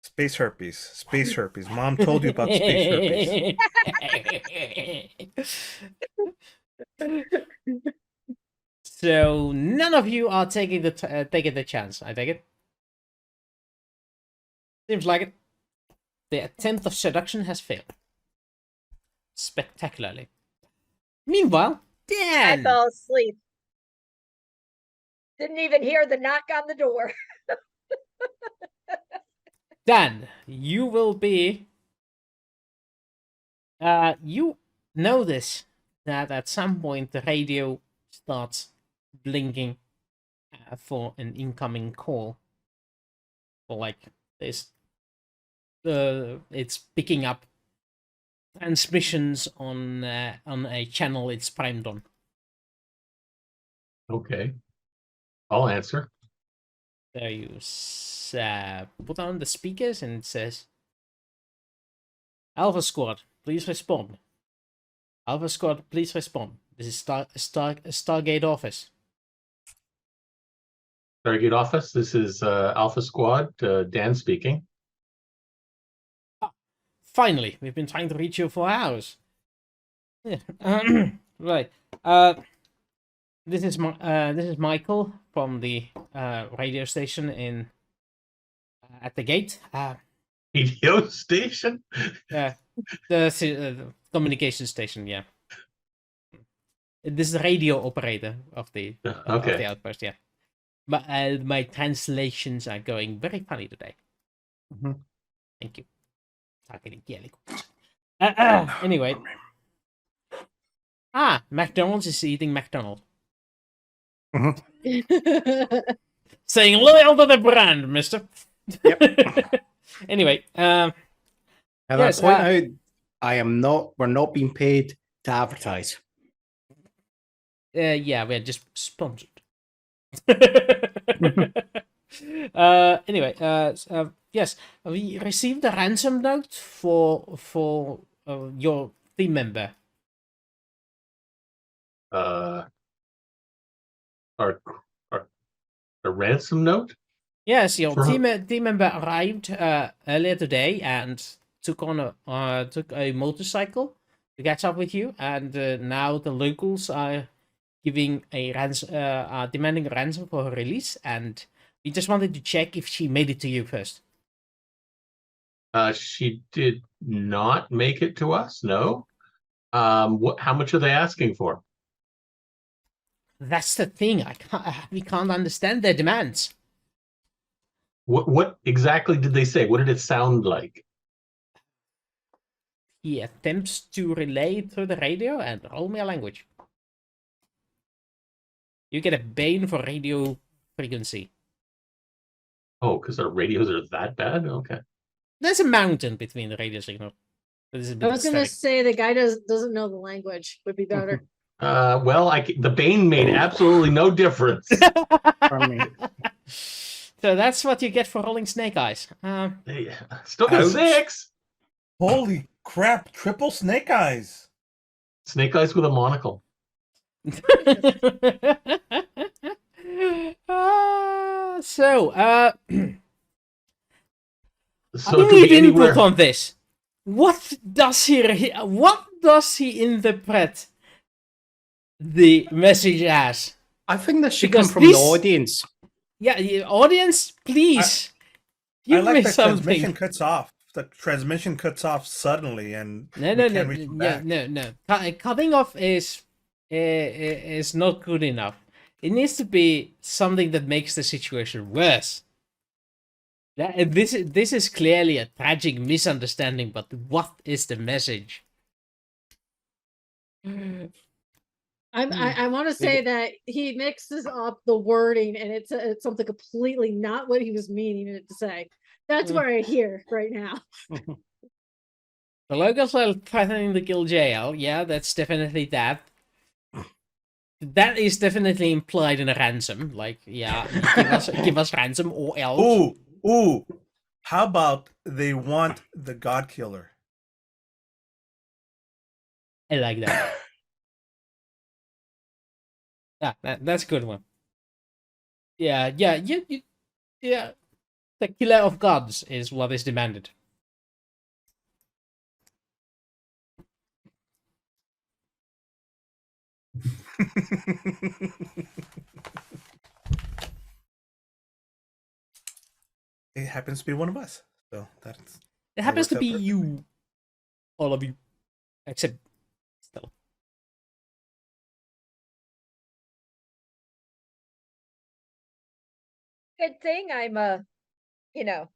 space herpes. Mom told you about space herpes. So none of you are taking the chance. I take it. Seems like it. The attempt of seduction has failed spectacularly. Meanwhile, I Dan. fell asleep. Didn't even hear the knock on the door. Dan, you will be. You notice that at some point the radio starts blinking for an incoming call. Or like this, it's picking up transmissions on a channel it's primed on. Okay. I'll answer. So you put on the speakers and it says, Alpha Squad, please respond. Alpha Squad, please respond. This is Stargate office. Stargate office. This is Alpha Squad. Dan speaking. Finally, we've been trying to reach you for hours. Yeah. Right. This is Michael from the radio station in at the gate. Radio station. The communication station. Yeah. This is the radio operator of the outpost. Yeah. But my translations are going very funny today. Mhm. Thank you. Anyway. McDonald's is eating MacDonald. Saying loyal to the brand, mister. Yep. Anyway, And Yes, I point out, we're not being paid to advertise. yeah, we're just sponsored. Anyway, yes, we received a ransom note for your team member. Our a ransom note. Yes, your For who? team member arrived earlier today and took a motorcycle to catch up with you, and now the locals are giving a demanding a ransom for her release, and we just wanted to check if she made it to you first. She did not make it to us. No. How much are they asking for? That's the thing. We can't understand their demands. What exactly did they say? What did it sound like? He attempts to relay through the radio and roll me a language. You get a bane for radio frequency. Oh, because our radios are that bad? Okay. There's a mountain between the radio signal. That is a I bit was gonna aesthetic. say the guy doesn't know the language would be better. Well, the Bane made absolutely no difference. For me. So that's what you get for rolling snake eyes. Hey, still got Ouch. 6. Holy crap! Triple snake eyes. Snake eyes with a monocle. So, So I it could need be input anywhere. on this. What does he interpret the message as? I think this should Because come from the this- audience. Yeah, the audience, please I give like me that something. transmission cuts off. The transmission cuts off suddenly, and No, we no, can't no, reach him yeah, back. no. Cutting off is not good enough. It needs to be something that makes the situation worse. This is clearly a tragic misunderstanding, but what is the message? I want to say that he mixes up the wording and it's something completely not what he was meaning it to say. That's Mm. where I hear right now. The locals are threatening to kill Jaelle. Yeah, that's definitely that. That is definitely implied in a ransom. Like, yeah, give us ransom or else. Ooh! How about they want the God Killer? I like that. Yeah, that's a good one. Yeah. The killer of gods is what is demanded. It happens to be one of us, so that's. It happens works to out be perfectly. you. All of you. Except Stella. Good thing I'm a You're,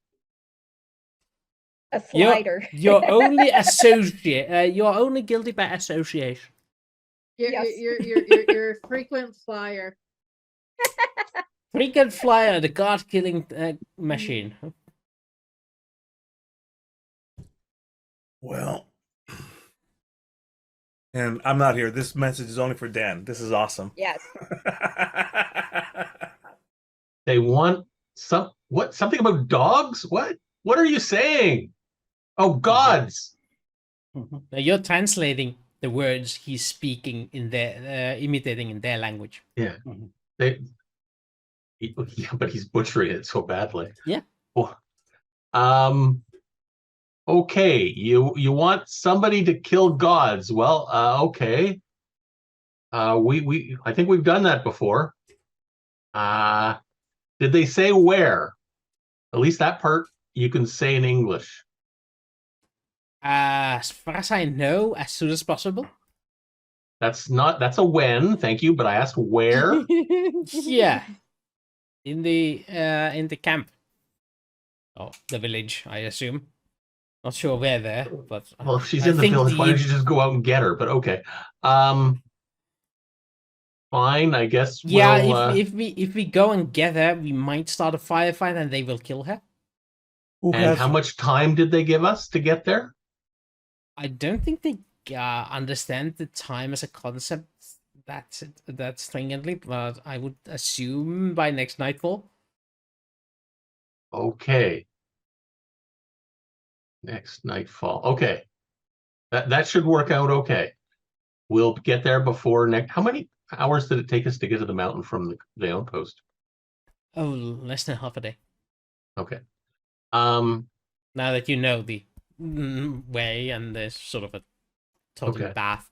slider. you're only associate. You're only guilty by association. You're Yes. you're a frequent flyer. Frequent flyer, the god killing machine. Well, and I'm not here. This message is only for Dan. This is awesome. Yes. They want something about dogs? What are you saying? Oh, gods. Now you're translating the words he's speaking in their, imitating in their language. Yeah. Mhm. Yeah, but he's butchering it so badly. Yeah. Oh. Okay, you want somebody to kill gods. Well, okay. I think we've done that before. Did they say where? At least that part you can say in English. As far as I know, as soon as possible. That's a when, thank you, but I asked where. Yeah. In the camp. Oh, the village, I assume. Not sure where there, but Well, if she's I in the think village, why don't you just go out and get her? But okay. Fine, I guess yeah, we'll, if we go and get her, we might start a firefight and they will kill her. Who and has how much time did they give us to get there? I don't think they understand the time as a concept that's stringently, but I would assume by next nightfall. Okay. Next nightfall. Okay. That should work out okay. We'll get there before next. How many hours did it take us to get to the mountain from the outpost? Oh, less than half a day. Okay. Now that you know the way and there's sort of a total Okay. bath.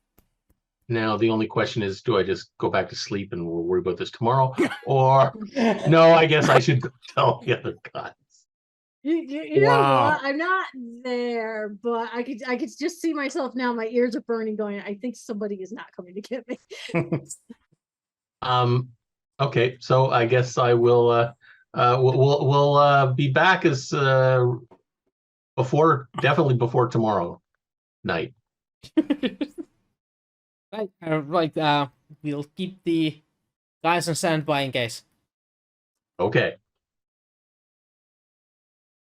Now the only question is, do I just go back to sleep and we'll worry about this tomorrow? Or no, I guess I should go tell the other guys. You know Wow. what? I'm not there, but I could just see myself now. My ears are burning. Going, I think somebody is not coming to get me. Okay, so I guess I will. We'll be back as definitely before tomorrow night. Right. We'll keep the guys on standby in case. Okay.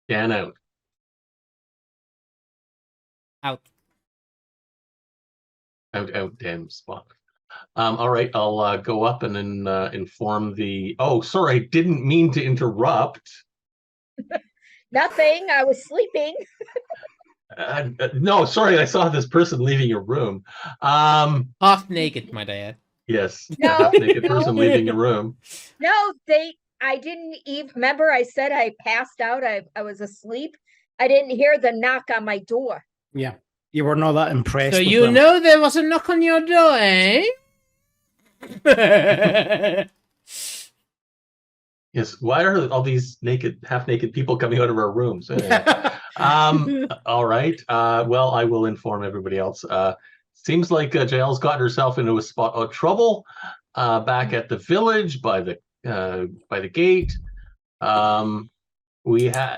Dan out. Out. Out, Dan spot. All right, I'll go up and then inform the. Oh, sorry, I didn't mean to interrupt. Nothing. I was sleeping. No, sorry, I saw this person leaving your room. Half naked, my dad. Yes, a No, half-naked no. person leaving your room. No, I didn't even remember. I said I passed out. I was asleep. I didn't hear the knock on my door. Yeah, you were not that impressed. So with you them. know there was a knock on your door, eh? Yes, why are all these half-naked people coming out of our rooms? All right. Well, I will inform everybody else. Seems like Jaelle's gotten herself into a spot of trouble back at the village by the gate. We had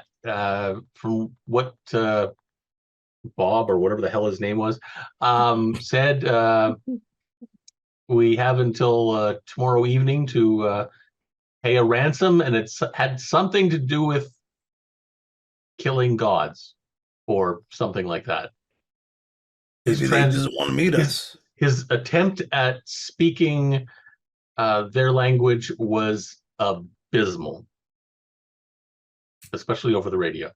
from what Bob or whatever the hell his name was said. We have until tomorrow evening to pay a ransom, and it's had something to do with killing gods or something like that. Maybe they just want to meet us. His attempt at speaking their language was abysmal, especially over the radio.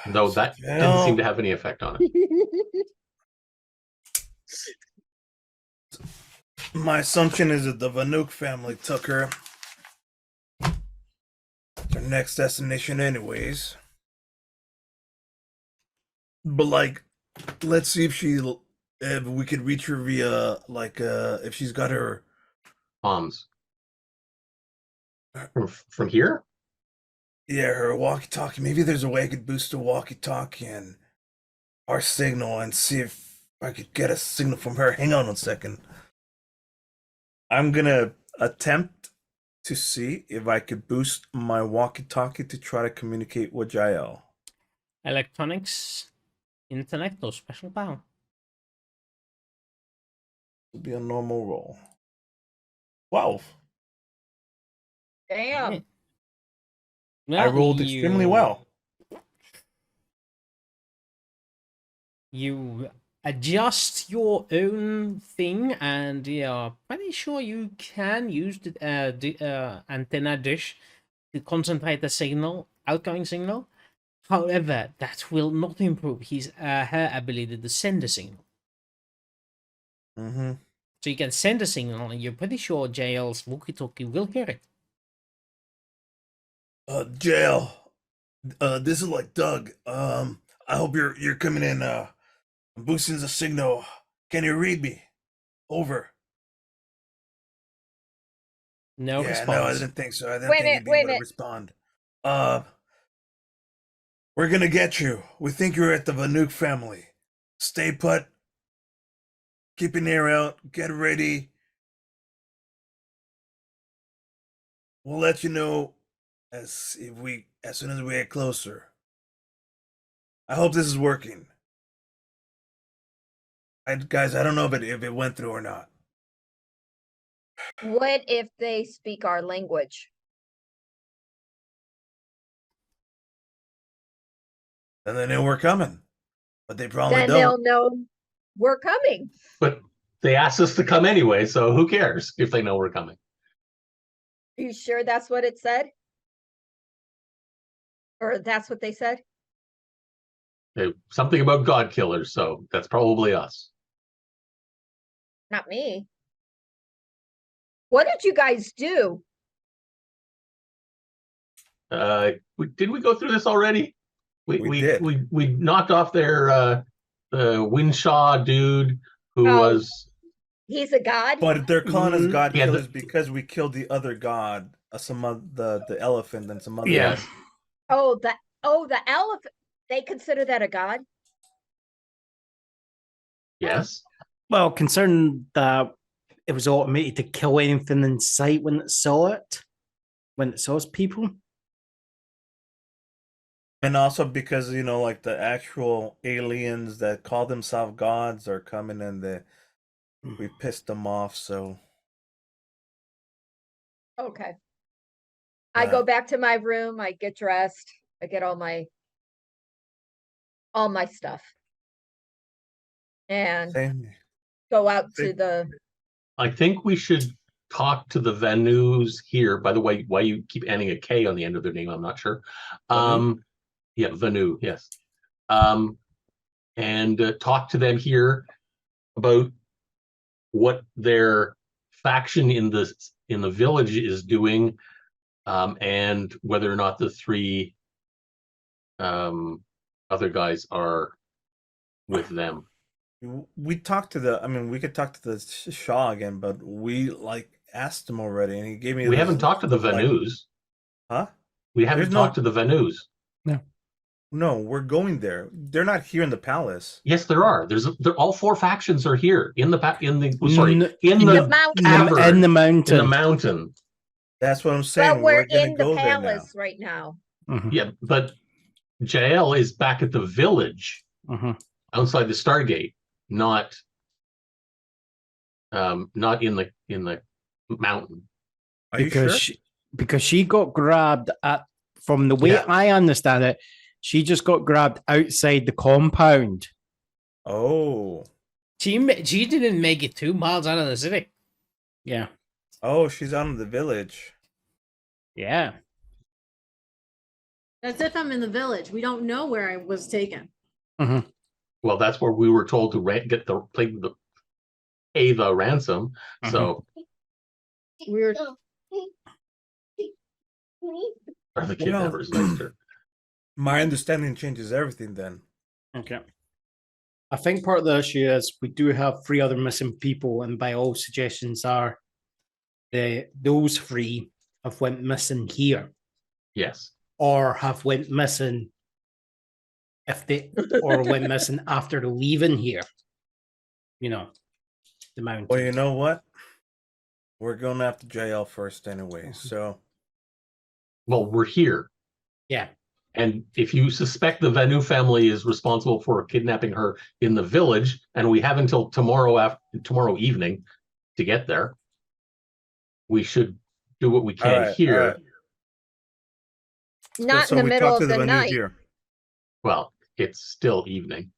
Though that didn't seem to have any effect on it. My assumption is that the Vanook family took her. Their next destination anyways. But like, let's see if we could reach her via if she's got her Comms. From here? Yeah, her walkie-talkie. Maybe there's a way I could boost the walkie-talkie and our signal and see if I could get a signal from her. Hang on 1 second. I'm gonna attempt to see if I could boost my walkie-talkie to try to communicate with Jaelle. Electronics, internet, or special power. It'll be a normal roll. 12. Damn. Yeah. I rolled extremely well. You adjust your own thing, and you're pretty sure you can use the antenna dish to concentrate the signal, outgoing signal. However, that will not improve her ability to send a signal. Mm-hmm. So you can send a signal, and you're pretty sure Jaelle's walkie-talkie will hear it. Jaelle, this is like Doug. I hope you're coming in. I'm boosting the signal. Can you read me? Over. No yeah, response. no, I didn't think so. I didn't Wait a think minute, you'd be wait a able to minute. respond. We're gonna get you. We think you're at the Vanook family. Stay put. Keep an ear out. Get ready. We'll let you know as soon as we get closer. I hope this is working. Guys, I don't know if it went through or not. What if they speak our language? And they know we're coming, but they probably Then don't. they'll know we're coming. But they asked us to come anyway, so who cares if they know we're coming? Are you sure that's what it said? Or that's what they said? Something about God killers, so that's probably us. Not me. What did you guys do? Did we go through this already? We did. We knocked off their the Winshaw dude who Oh. was. He's a god? But they're calling us God Yeah, killers because we killed the other god, the elephant, and some other. Yes. Oh, the elephant. They consider that a god? Yes. Well, concerned that it was automated to kill anything in sight when it saw its people. And also because, like the actual aliens that call themselves gods are coming and we pissed them off, so. Okay. I go Right. back to my room, I get dressed, I get all my stuff. And Same. go out to Same. the, I think we should talk to the Venus here. By the way, why you keep adding a K on the end of their name, I'm not sure. Vanu? Yeah, Venu, yes. And talk to them here about what their faction in the village is doing, and whether or not the three other guys are with them. We talked to the. I mean, we could talk to the Shaw again, but we like asked him already, and he gave me. We this haven't talked to the look like- Venus. Huh? We haven't There's no- talked to the Venus. No, we're going there. They're not here in the palace. Yes, there are. They're all four factions are here in the in the N- in in the the mountain. cavern, in the in mountain. the mountain. That's what I'm saying. well, we're gonna in the go there now. palace right now. Mhm, Yeah, but Jaelle is back at the village mhm. outside the Stargate, not in the mountain. Are you because sure? because she got grabbed at, from the way Yeah. I understand it, she just got grabbed outside the compound. Oh, She didn't make it 2 miles out of the city. Yeah. oh, she's out in the village. Yeah. That's if I'm in the village. We don't know where I was taken. Well, that's where we were told to pay the ransom. So We were are the Well, kidnappers next to. My understanding changes everything then. Okay. I think part of the issue is we do have 3 other missing people, and by all suggestions are those 3 have went missing here, Yes. or have went missing or went missing after leaving here. You know, the mountain. Well, you know what? We're going after Jaelle first anyway. So Well, we're here. Yeah. And if you suspect the Venu family is responsible for kidnapping her in the village, and we have until tomorrow evening to get there, we should do what we can All right, here. all right. Not so in the we middle talked of to the Vanu night. here. Well, it's still evening.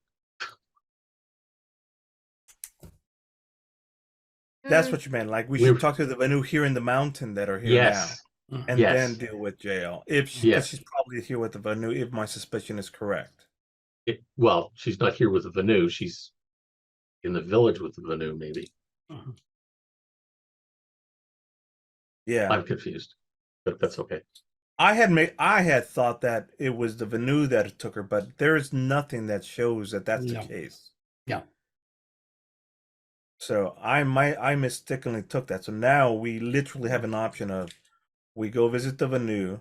That's what you meant. Like we We're- should talk to the Vanu here in the mountain that are here Yes. now, and Yes. then deal with Jaelle. If she, 'cause Yes. she's probably here with the Vanu, if my suspicion is correct. Well, she's not here with the Venu. She's in the village with the Venu, maybe. Yeah, I'm confused, but that's okay. I had thought that it was the Vanu that took her, but there is nothing that shows that that's No. the case. Yeah. So I mistakenly took that. So now we literally have an option of we go visit the Vanu,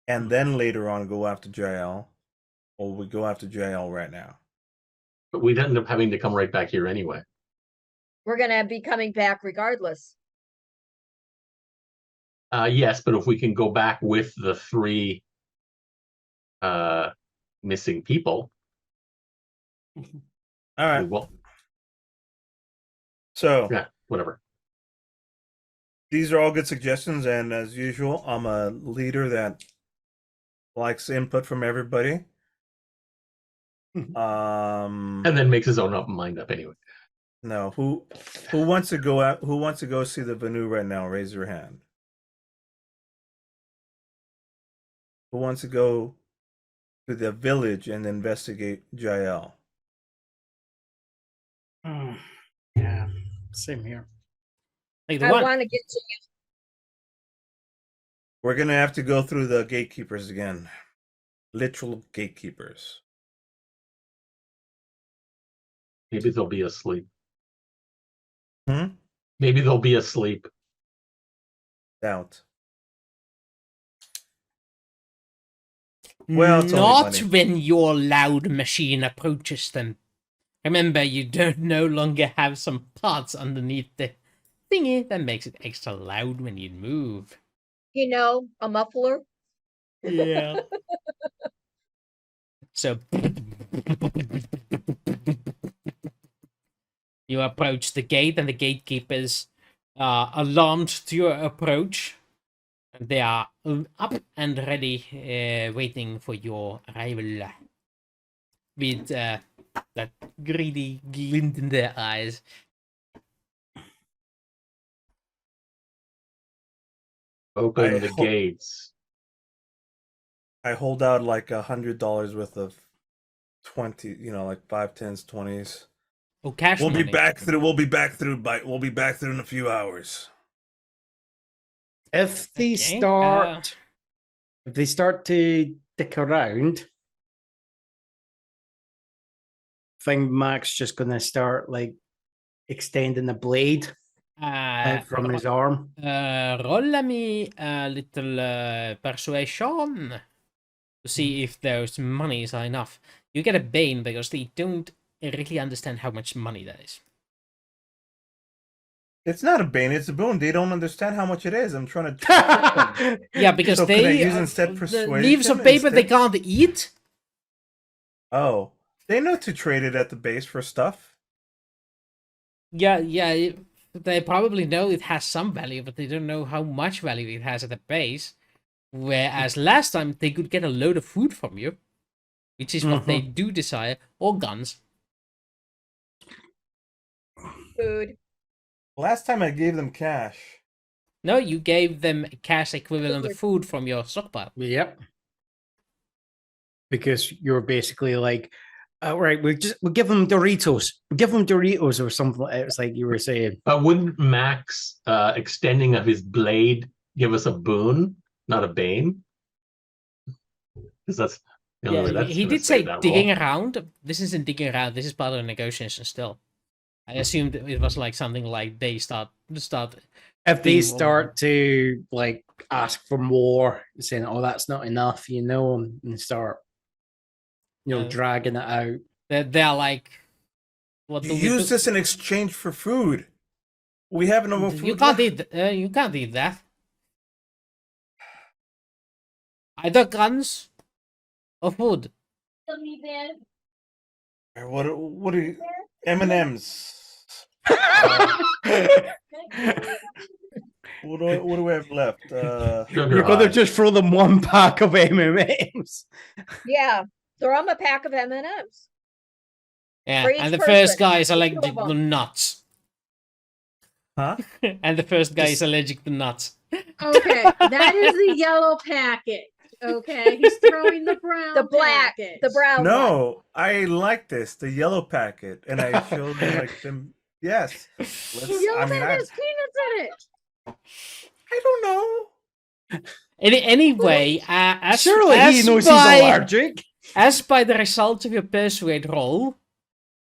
and then later on go after Jaelle, or we go after Jaelle right now. But we'd end up having to come right back here anyway. We're gonna be coming back regardless. Yes, but if we can go back with the 3 missing people, All we right. will. So Yeah, whatever. these are all good suggestions, and as usual, I'm a leader that likes input from everybody. And then makes his own mind up anyway. No, who wants to go out? Who wants to go see the Vanu right now? Raise your hand. Who wants to go to the village and investigate Jaelle? Yeah. Same here. Like the I one. want to get to We're gonna have to go through the gatekeepers again. Literal gatekeepers. Maybe they'll be asleep. Hmm? Maybe they'll be asleep. Doubt. Well, it's only Not funny. when your loud machine approaches them. Remember, you don't no longer have some parts underneath the thingy that makes it extra loud when you move. a muffler. Yeah. So you approach the gate, and the gatekeepers are alarmed to your approach. They are up and ready, waiting for your arrival. With that greedy glint in their eyes. Open I the ho- gates. I hold out like $100 worth of 20, like 5, 10s, 20s. Oh, cash We'll be money. back through. We'll be back through. We'll be back through in a few hours. If they Okay, if they start to dick around, I think Mac's just gonna start like extending the blade out from his arm. Roll me a little persuasion to see if those monies are enough. You get a bane because they don't really understand how much money that is. It's not a bane. It's a boon. They don't understand how much it is. I'm trying to. Yeah, because So could I they use instead the persuasion leaves of paper they instead? can't eat. Oh, they know to trade it at the base for stuff. Yeah, they probably know it has some value, but they don't know how much value it has at the base. Whereas last time they could get a load of food from you, which is what they do desire, or guns. Food. Last time I gave them cash. No, you gave them cash equivalent of food from your stockpile. Yep. Because you're basically like, right, we'll give them Doritos. We'll give them Doritos or something. It's like you were saying. Wouldn't Max extending of his blade give us a boon, not a bane? Because that's the only way that's he gonna did save say that digging roll. around. This isn't digging around. This is part of the negotiation still. I assumed it was like something like they start. If they start to like ask for more, saying, "Oh, that's not enough," and start, dragging it out. They're like, what do we Use do? this in exchange for food. We have no more food. You can't eat. You can't eat that. Either guns or food. What are you? M&Ms. What do we have left? You're gonna just throw them one pack of M&Ms. Yeah, throw them a pack of M&Ms. Yeah, For each and the person. first guy is Two of allergic to them. nuts. Huh? And the first guy is allergic to nuts. Okay, that is the yellow packet. Okay, he's throwing the brown, The black, packet. the brown one. No, I like this, the yellow packet, and I showed them like them. Yes, The yellow packet has peanuts in it. I don't know. Anyway, as Surely he knows he's allergic. As by the result of your persuade roll,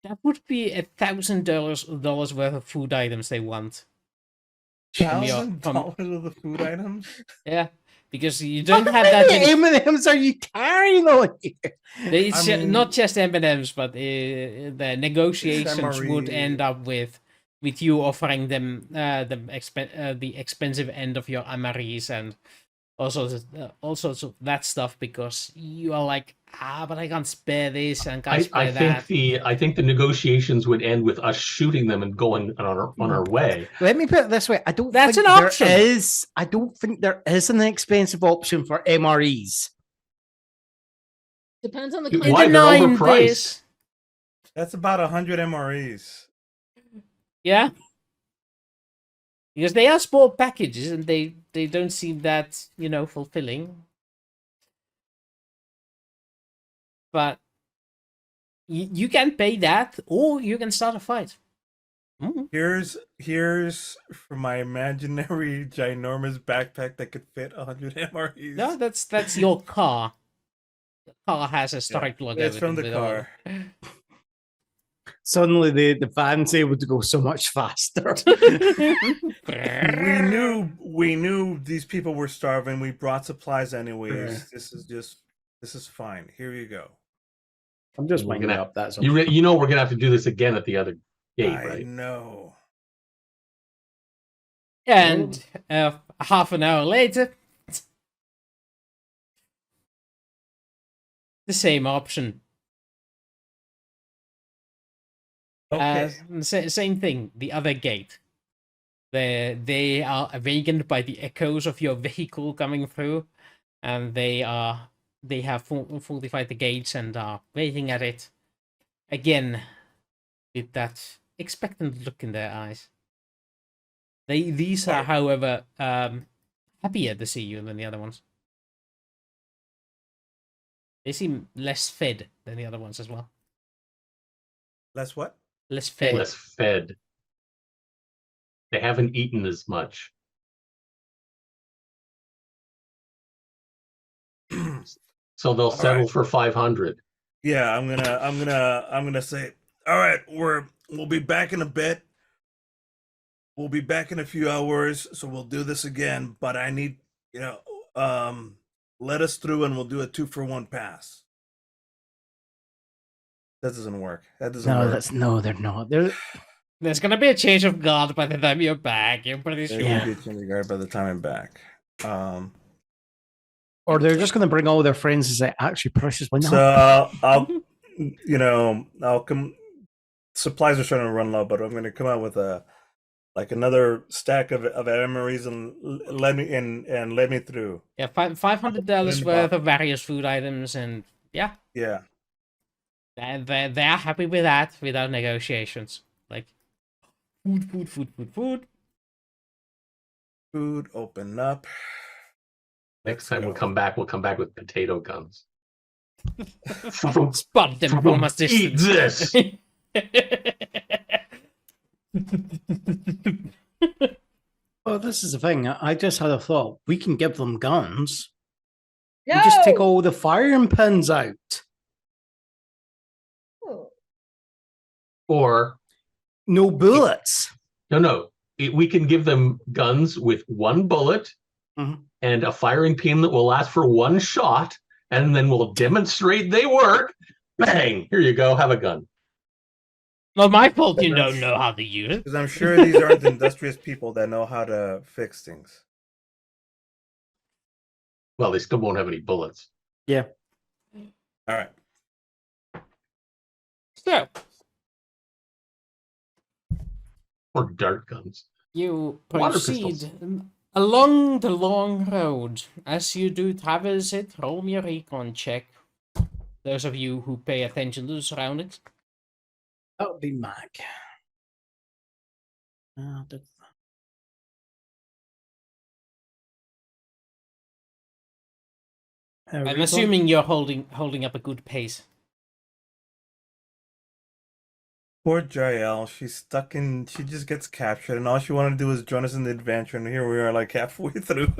that would be $1,000 worth of food items they want. $1,000 of the food items. Yeah, because you don't have that many M&Ms are you carrying on here? It's not just M&Ms, but the negotiations would end up with you offering them the expensive end of your MREs and all sorts of that stuff, because you are like, but I can't spare this and can't spare that. I think the negotiations would end with us shooting them and going on our way. Let me put it this way: I don't That's think an option. I don't think there is an expensive option for MREs. Depends on the Why they're overpriced? That's about 100 MREs. Yeah, because they are small packages and they don't seem that fulfilling. But you can pay that, or you can start a fight. Here's for my imaginary ginormous backpack that could fit 100 MREs. No, that's your car. The car has a storage plug. It's from the car. Suddenly, the van's able to go so much faster. we knew these people were starving. We brought supplies anyways. This is fine. Here you go. I'm just winding up. That's all. We're gonna have to do this again at the other gate, right? I know. And half an hour later, the same option. Okay. Same thing. The other gate. They are awakened by the echoes of your vehicle coming through, and they have fortified the gates and are waiting at it again with that expectant look in their eyes. These are, however, happier to see you than the other ones. They seem less fed than the other ones as well. Less what? Less fed. Less fed. They haven't eaten as much. So they'll settle for 500. Yeah, I'm gonna say, all right, we'll be back in a bit. We'll be back in a few hours, so we'll do this again. But I need, let us through, and we'll do a 2-for-1 pass. That doesn't work. That doesn't work. No, they're not. There's gonna be a change of guard by the time you're back. You're pretty sure. There will be a change of guard by the time I'm back. Or they're just going to bring all their friends and say, actually, Precious, why not? So I'll come. Supplies are starting to run low, but I'm going to come out with another stack of emeries and let me through. Yeah, $500 worth of various food items, and yeah, they're happy with that without negotiations. Like food. Food, open up. Next time we'll come back with potato guns. Spot them from a Eat distance. this! Well, this is the thing. I just had a thought. We can give them guns. No! We just take all the firing pins out. Oh, Or, No bullets. no. We can give them guns with 1 bullet Mhm. and a firing pin that will last for 1 shot, and then we'll demonstrate they work. Bang! Here you go. Have a gun. Not my fault you don't know how to use it. Because I'm sure these aren't industrious people that know how to fix things. Well, they still won't have any bullets. Yeah. All right. So Or dart guns. you Water proceed pistols. along the long road. As you do traverse it, roll me a recon check. Those of you who pay attention to the surroundings. That would be Mac. I'm assuming you're holding up a good pace. Poor Jaelle, she just gets captured, and all she wanted to do was join us in the adventure, and here we are, like halfway through.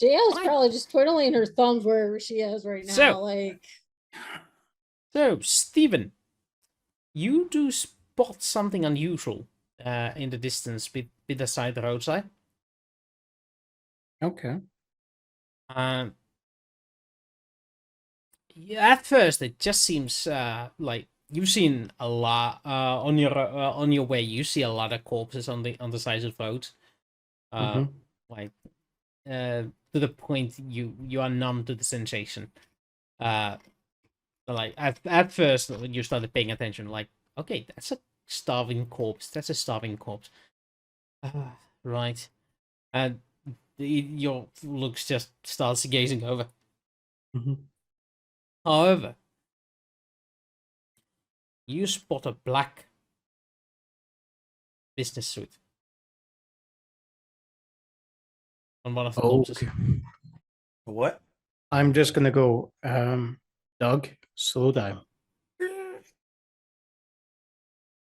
Jaelle's probably just twiddling her thumbs wherever she is right now. So- So, Stephen, you do spot something unusual in the distance beside the roadside. Okay. Yeah, at first, it just seems like you've seen a lot on your way. You see a lot of corpses on the sides of roads, like to the point you are numb to the sensation. Like at first, when you started paying attention, like, okay, that's a starving corpse. That's a starving corpse. Right, and your looks just starts gazing over. However, you spot a black business suit on one of the corpses. Okay. What? I'm just gonna go, Doug, slow down.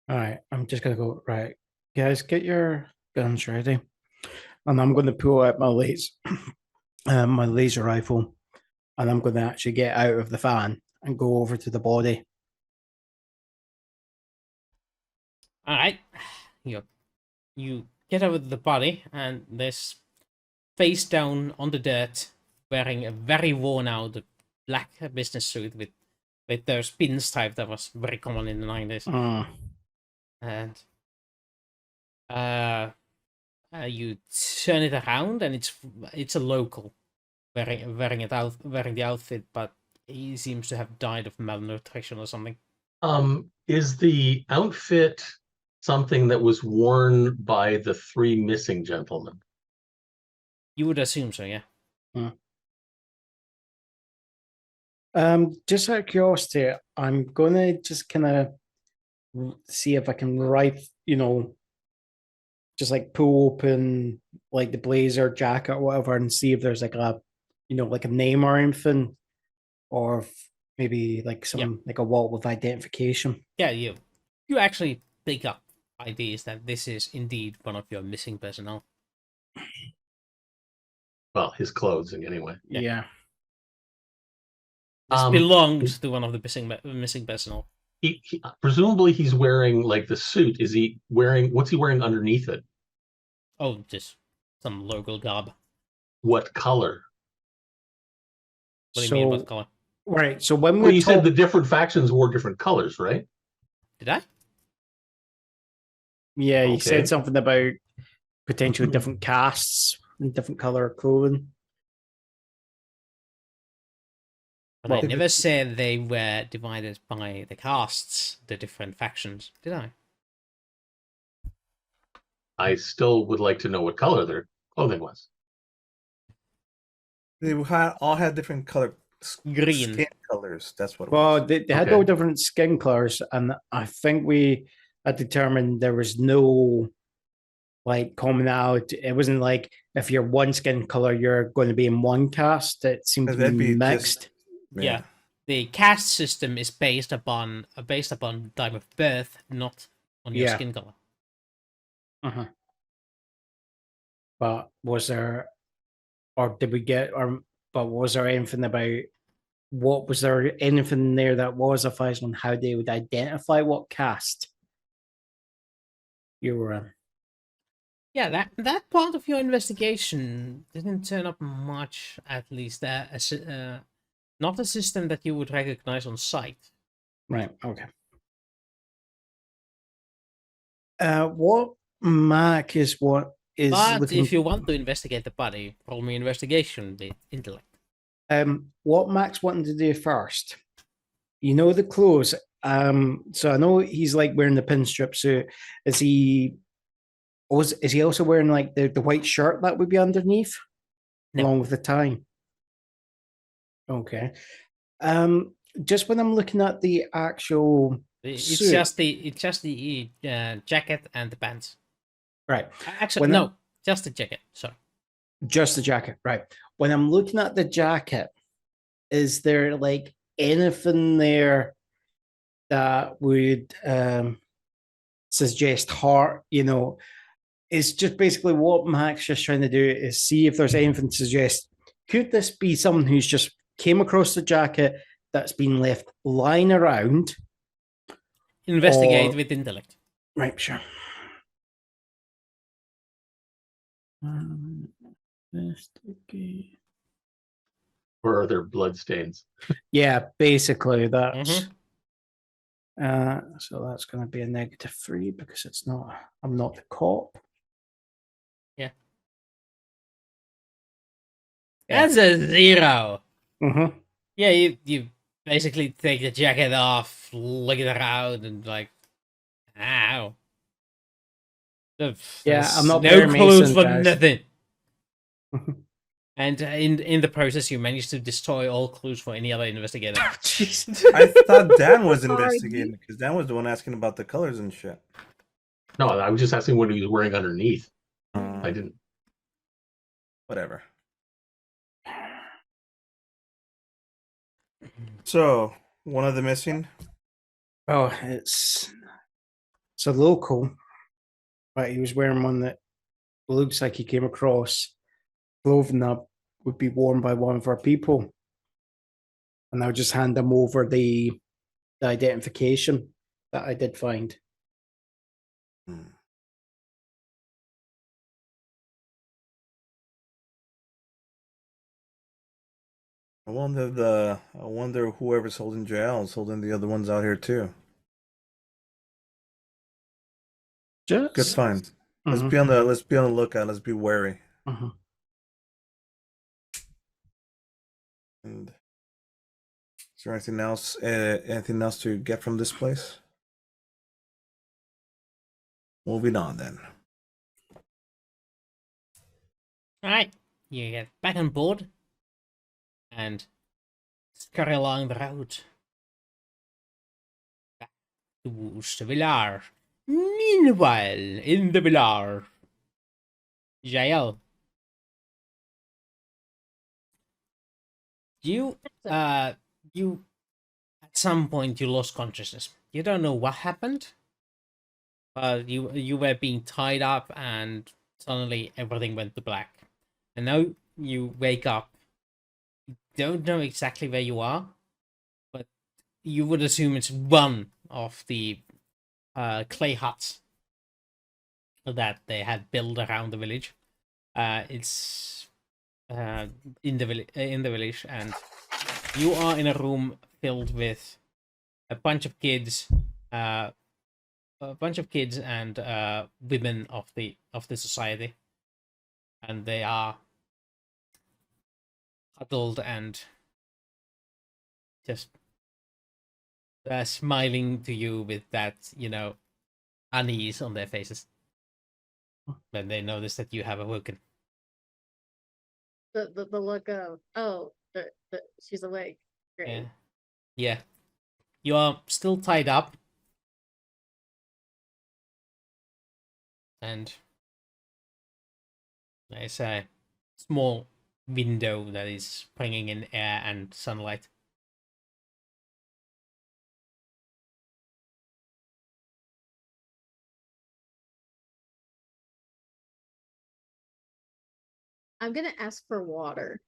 All right, I'm just gonna go, right, guys, get your guns ready. And I'm gonna pull out my my laser rifle, and I'm gonna actually get out of the fan and go over to the body. All right, you get over the body, and there's face down on the dirt, wearing a very worn out black business suit with those pinstripe that was very common in the 90s. And you turn it around, and it's a local wearing the outfit, but he seems to have died of malnutrition or something. Is the outfit something that was worn by the three missing gentlemen? You would assume so, yeah. Just out of curiosity, I'm gonna just kind of see if I can write, just like pull open like the blazer jacket or whatever, and see if there's like like a name or anything, or maybe like some like a wall with identification. Yeah, you actually pick up ideas that this is indeed one of your missing personnel. Well, his clothing anyway. Yeah. This belongs to one of the missing personnel. He presumably he's wearing like the suit. Is he wearing? What's he wearing underneath it? Oh, just some local garb. What color? What do you mean, what color? Right. So when Well, we you said the different factions wore different colors, right? Did I? Yeah, you Okay. said something about potentially different casts and different color clothing. But I never said they were divided by the castes, the different factions, did I? I still would like to know what color their clothing was. They all had different color Green. skin colors. That's what it Well, was. they had all different skin colors, and I think we had determined there was no like commonality. It wasn't like if you're one skin color, you're going to be in one cast. It seemed to That'd be be mixed. Yeah. The caste system is based upon time of birth, not on your skin color. But was there, or did we get, but was there anything about was there anything there that was advised on how they would identify what caste you were in? Yeah, that part of your investigation didn't turn up much, at least. Not a system that you would recognize on sight. Right, okay. What Mac is what is But looking... if you want to investigate the body, roll me investigation with intellect. What Mac's wanting to do first, the clothes. So I know he's like wearing the pinstrip suit. Is he also wearing like the white shirt that would be underneath, along with the tie? Okay. Just when I'm looking at the actual It's just the jacket and the pants. Right. Actually, no, just the jacket. Sorry. Just the jacket, right. When I'm looking at the jacket, is there like anything there that would suggest heart? It's just basically what Mac's just trying to do is see if there's anything to suggest. Could this be someone who's just came across the jacket that's been left lying around? Investigate with intellect. Right, sure. Investigate. Or are there bloodstains? Yeah, basically that's. So that's going to be a -3 because I'm not the cop. Yeah. That's a 0. Mm-hmm. Yeah, you basically take the jacket off, look it around, and like, ow. Yeah, I'm not no clues Mason, for guys. nothing. And in the process, you managed to destroy all clues for any other investigator. I thought Dan was investigating because Dan was the one asking about the colors and shit. No, I was just asking what he was wearing underneath. I didn't. Whatever. So, one of the missing? Oh, it's a local, but he was wearing one that looks like he came across clothing that would be worn by one of our people. And I'll just hand him over the identification that I did find. I wonder whoever's holding Jaelle is holding the other ones out here too. Just good find. Let's be on the lookout. Let's be wary. And Is there anything else? Anything else to get from this place? Moving on then. Alright, you get back on board and scurry along the road. Back towards the Villar. Meanwhile, in the Villar, Jaelle, you at some point you lost consciousness. You don't know what happened, but you were being tied up and suddenly everything went to black. And now you wake up. You don't know exactly where you are, but you would assume it's one of the clay huts that they had built around the village. It's in the village, and you are in a room filled with a bunch of kids, and women of the society, and they are huddled and just smiling to you with that, unease on their faces when they notice that you have awoken. The look of, oh, she's awake. Great. Yeah. You are still tied up. And there's a small window that is bringing in air and sunlight. I'm gonna ask for water.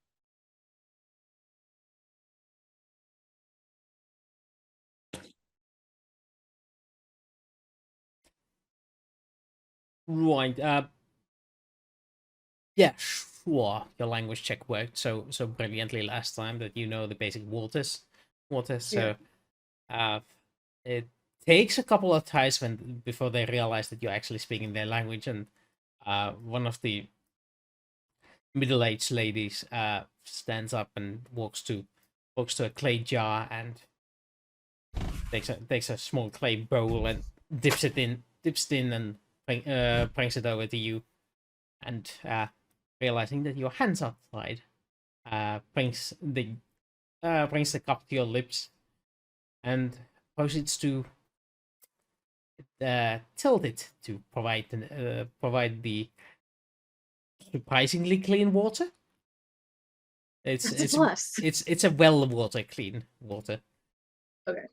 Right. Yeah, sure. Your language check worked so brilliantly last time that you know the basic waters. So, it takes a couple of tries before they realize that you're actually speaking their language, and one of the middle-aged ladies stands up and walks to a clay jar and takes a small clay bowl and dips it in and brings it over to you, and realizing that your hands are tied, brings the cup to your lips and proceeds to tilt it to provide the surprisingly clean water. That's a plus. It's a well water, clean water. Okay.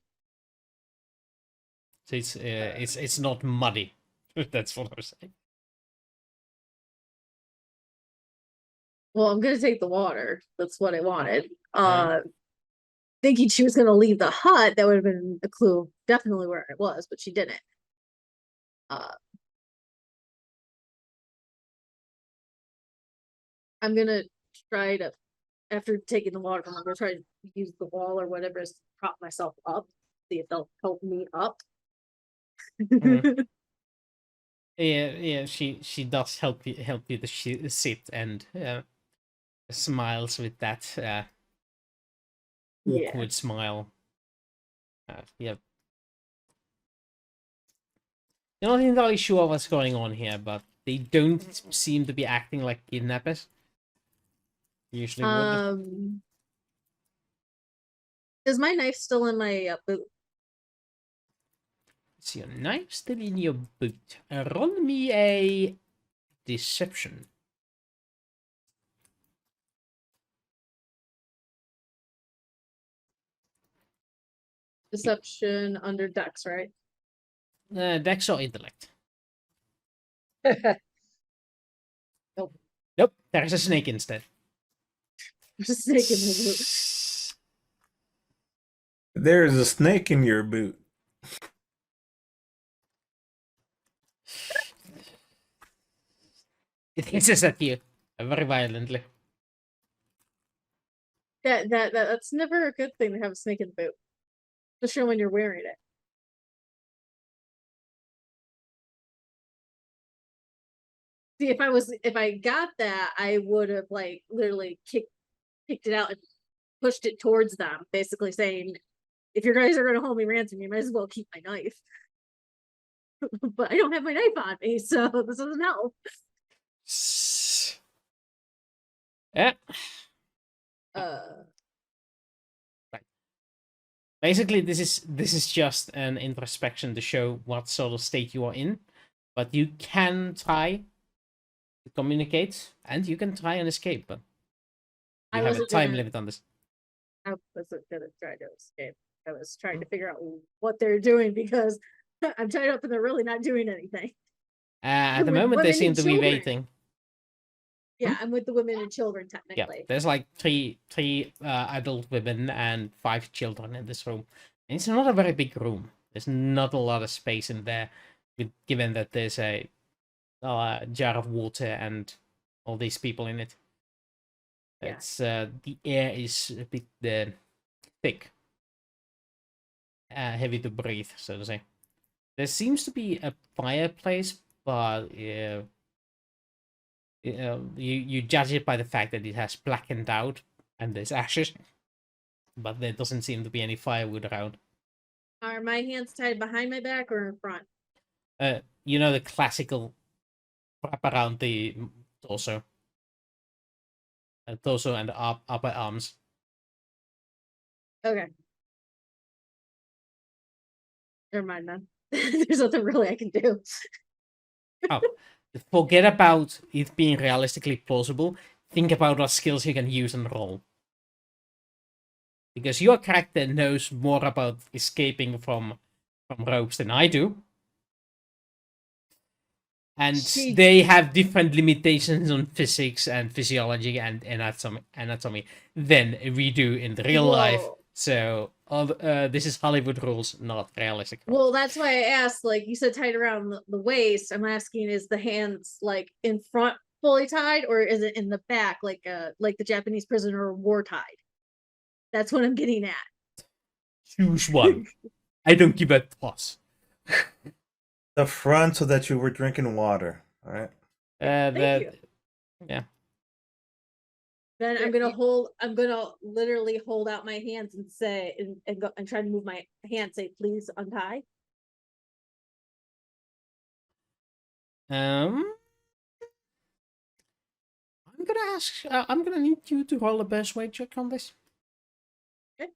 So it's not muddy. That's what I'm saying. Well, I'm gonna take the water. That's what I wanted. Right. Thinking she was gonna leave the hut, that would have been a clue definitely where it was, but she didn't. I'm gonna try to, after taking the water, I'm gonna try to use the wall or whatever to prop myself up, see if they'll help me up. Yeah. She does help you to sit and smiles with that awkward smile. Yeah. You're not entirely sure what's going on here, but they don't seem to be acting like kidnappers. Usually would. Is my knife still in my boot? Is your knife still in your boot? Roll me a deception. Deception under Dex, right? Dex or intellect? Nope. Nope. There's a snake instead. There's a snake in my boot. There is a snake in your boot. It hisses at you very violently. That's never a good thing to have a snake in the boot. Especially when you're wearing it. See, if I got that, I would have like literally kicked it out and pushed it towards them, basically saying, if you guys are going to hold me ransom, you might as well keep my knife. But I don't have my knife on me, so this doesn't help. Yeah. Uh, Basically, this is just an introspection to show what sort of state you are in, but you can try to communicate and you can try and escape, but you I have a wasn't time gonna- limit on this. I wasn't gonna try to escape. I was trying to figure out what they're doing because I'm tied up and they're really not doing anything. At the with moment, they women seem and to be children. waiting. Yeah, I'm with the women and children Yeah, technically. there's like three adult women and 5 children in this room. And it's not a very big room. There's not a lot of space in there, given that there's a jar of water and all these people in it. Yeah. It's the air is a bit thick, heavy to breathe, so to say. There seems to be a fireplace, but you judge it by the fact that it has blackened out and there's ashes, but there doesn't seem to be any firewood around. Are my hands tied behind my back or in front? You know, the classical wrap around the torso. Torso and upper arms. Okay. Never mind then. There's nothing really I can do. Oh, forget about it being realistically plausible. Think about what skills you can use and roll. Because your character knows more about escaping from ropes than I do. And they have different limitations on physics and physiology and anatomy than we do in the real life. So this is Hollywood rules, not realistic rules. Well, that's why I asked, like you said, tied around the waist. I'm asking, is the hands like in front fully tied, or is it in the back, like the Japanese prisoner of war tied? That's what I'm getting at. Choose one. I don't give a toss. The front, so that you were drinking water. All right. Thank you. Yeah. Then I'm gonna literally hold out my hands and say, and go and try to move my hand, say, please untie. I'm gonna ask. I'm gonna need you to roll a persuade check on this. Okay.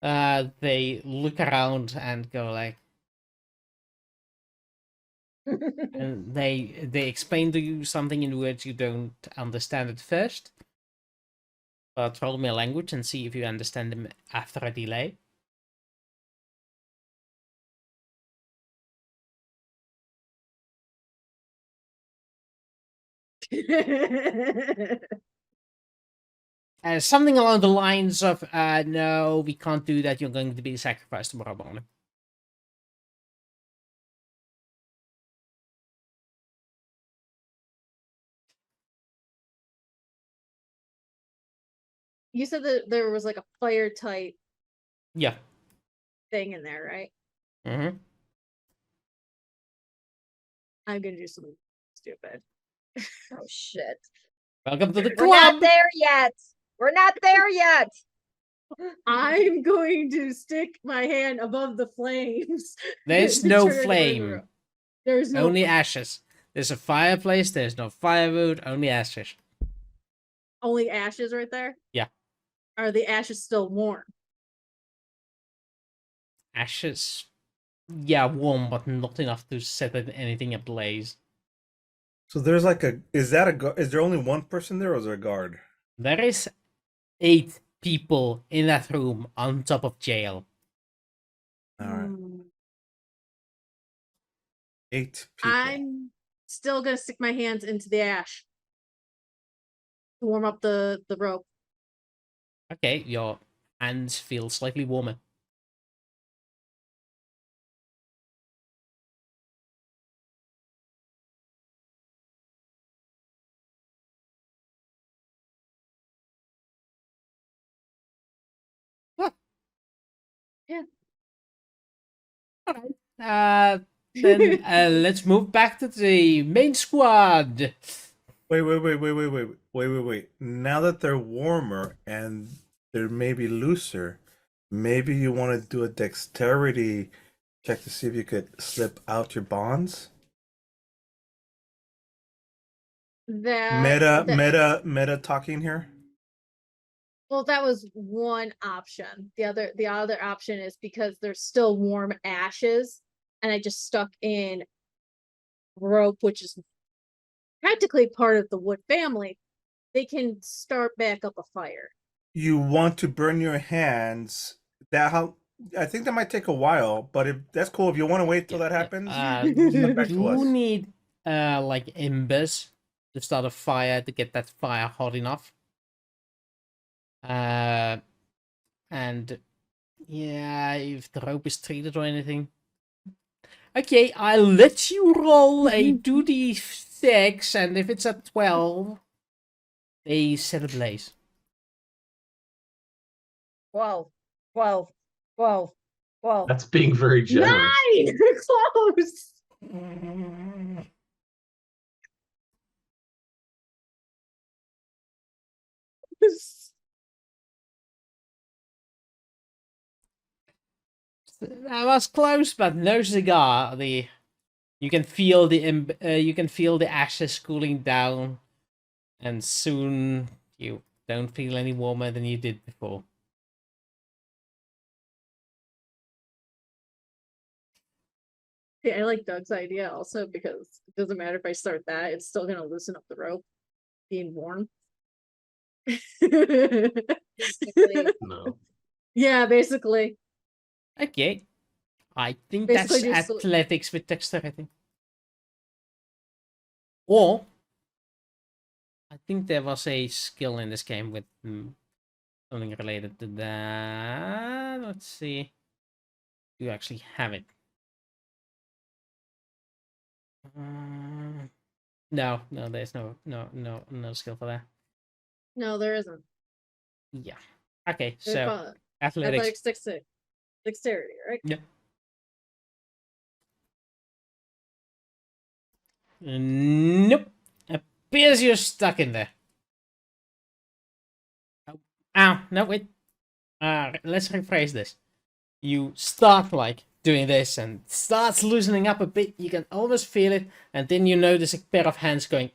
They look around and go like, and they explain to you something in words you don't understand at first. But roll me a language and see if you understand them after a delay. Something along the lines of, no, we can't do that. You're going to be sacrificed tomorrow morning. You said that there was like a fire type Yeah. thing in there, right? Mm-hmm. I'm gonna do something stupid. Oh shit. Welcome to the We're not club. there yet. We're not there yet. I'm going to stick my hand above the flames. There's to no turn it flame. over. There's no Only ashes. There's a fireplace. There's no firewood. Only ashes. only ashes right there. Yeah. Are the ashes still warm? Ashes. Yeah, warm, but not enough to set anything ablaze. So there's like a. Is there only one person there, or is there a guard? There is 8 people in that room on top of Jaelle. All right. Hmm. 8 people. I'm still gonna stick my hands into the ash to warm up the rope. Okay, your hands feel slightly warmer. Huh. Yeah. Alright. Then let's move back to the main squad. Wait. Now that they're warmer and they're maybe looser, maybe you want to do a dexterity check to see if you could slip out your bonds. That Meta talking here. well, that was one option. The other option is because there's still warm ashes, and I just stuck in rope, which is practically part of the wood family. They can start back up a fire. You want to burn your hands. I think that might take a while, but if that's cool, if you want to wait till that happens, You come back to us. do need like embers to start a fire to get that fire hot enough. And yeah, if the rope is treated or anything. Okay, I'll let you roll a 2d6, and if it's a 12, they set ablaze. 12. That's being very generous. 9! Close! That was close, but no cigar. You can feel the ashes cooling down, and soon you don't feel any warmer than you did before. Yeah, I like Doug's idea also because it doesn't matter if I start that, it's still gonna loosen up the rope being warm. Basically. No. Yeah, basically. Okay, I think Basically that's just- athletics with dexterity. Or I think there was a skill in this game with something related to that. Let's see. You actually have it. No, there's no skill for that. No, there isn't. Yeah. Okay, They're so called athletics. dexterity, right? Yep. Nope. Appears you're stuck in there. Ow, no, wait. Let's rephrase this. You start like doing this and starts loosening up a bit. You can almost feel it, and then you notice a pair of hands going,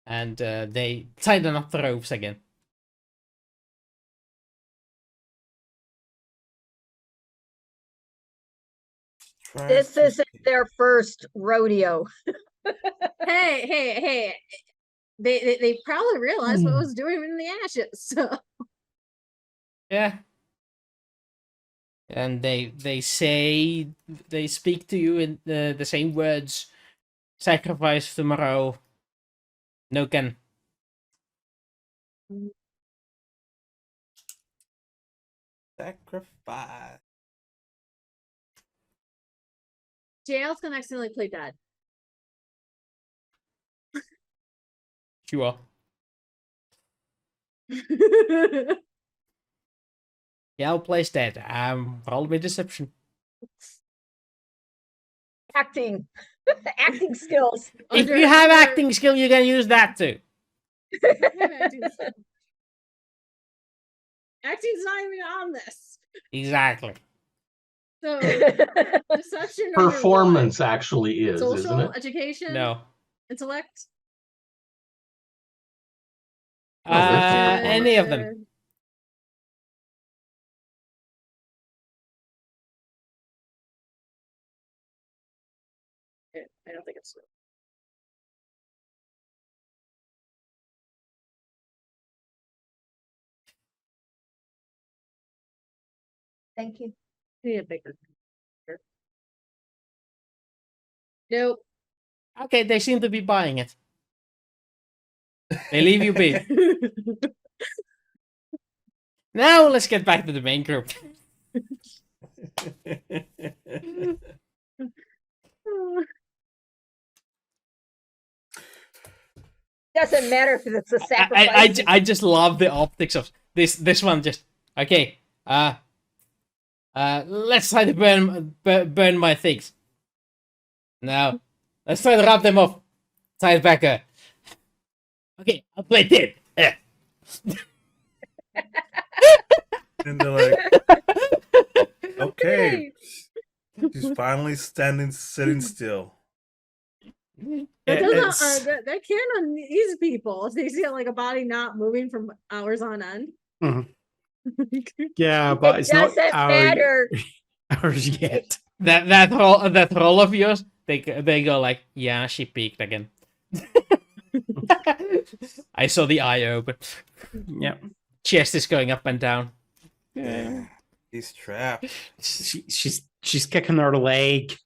and they tighten up the ropes again. This isn't their first rodeo. Hey. They probably realized what was doing in the ashes. So Yeah. And they speak to you in the same words. Sacrifice tomorrow. No can. Sacrifice. Jaelle's gonna accidentally play dead. Sure. Yeah, I'll place that. Roll me deception. Acting. Acting skills. If you have acting skill, you can use that too. Acting's not even on this. Exactly. So deception under Performance what? actually is, isn't Social, it? education, No. intellect. that's Any of them. I don't think it's. Thank you. Need a bigger. Nope. Okay, they seem to be buying it. They leave you be. Now let's get back to the main group. Doesn't matter if it's a sacrifice. I just love the optics of this one. Just okay. Let's try to burn my things. Now, let's try to wrap them up. Tie it back. Okay, I'll play dead. And they're like, okay. She's finally sitting still. That It's- doesn't. That can unease people if they see like a body not moving from hours on end. Mhm. Yeah, but It it's not doesn't matter. ours yet. that roll of yours, they go like, yeah, she peeked again. I saw the eye open. Yep. Chest is going up and down. Yeah. He's trapped. She's kicking her leg.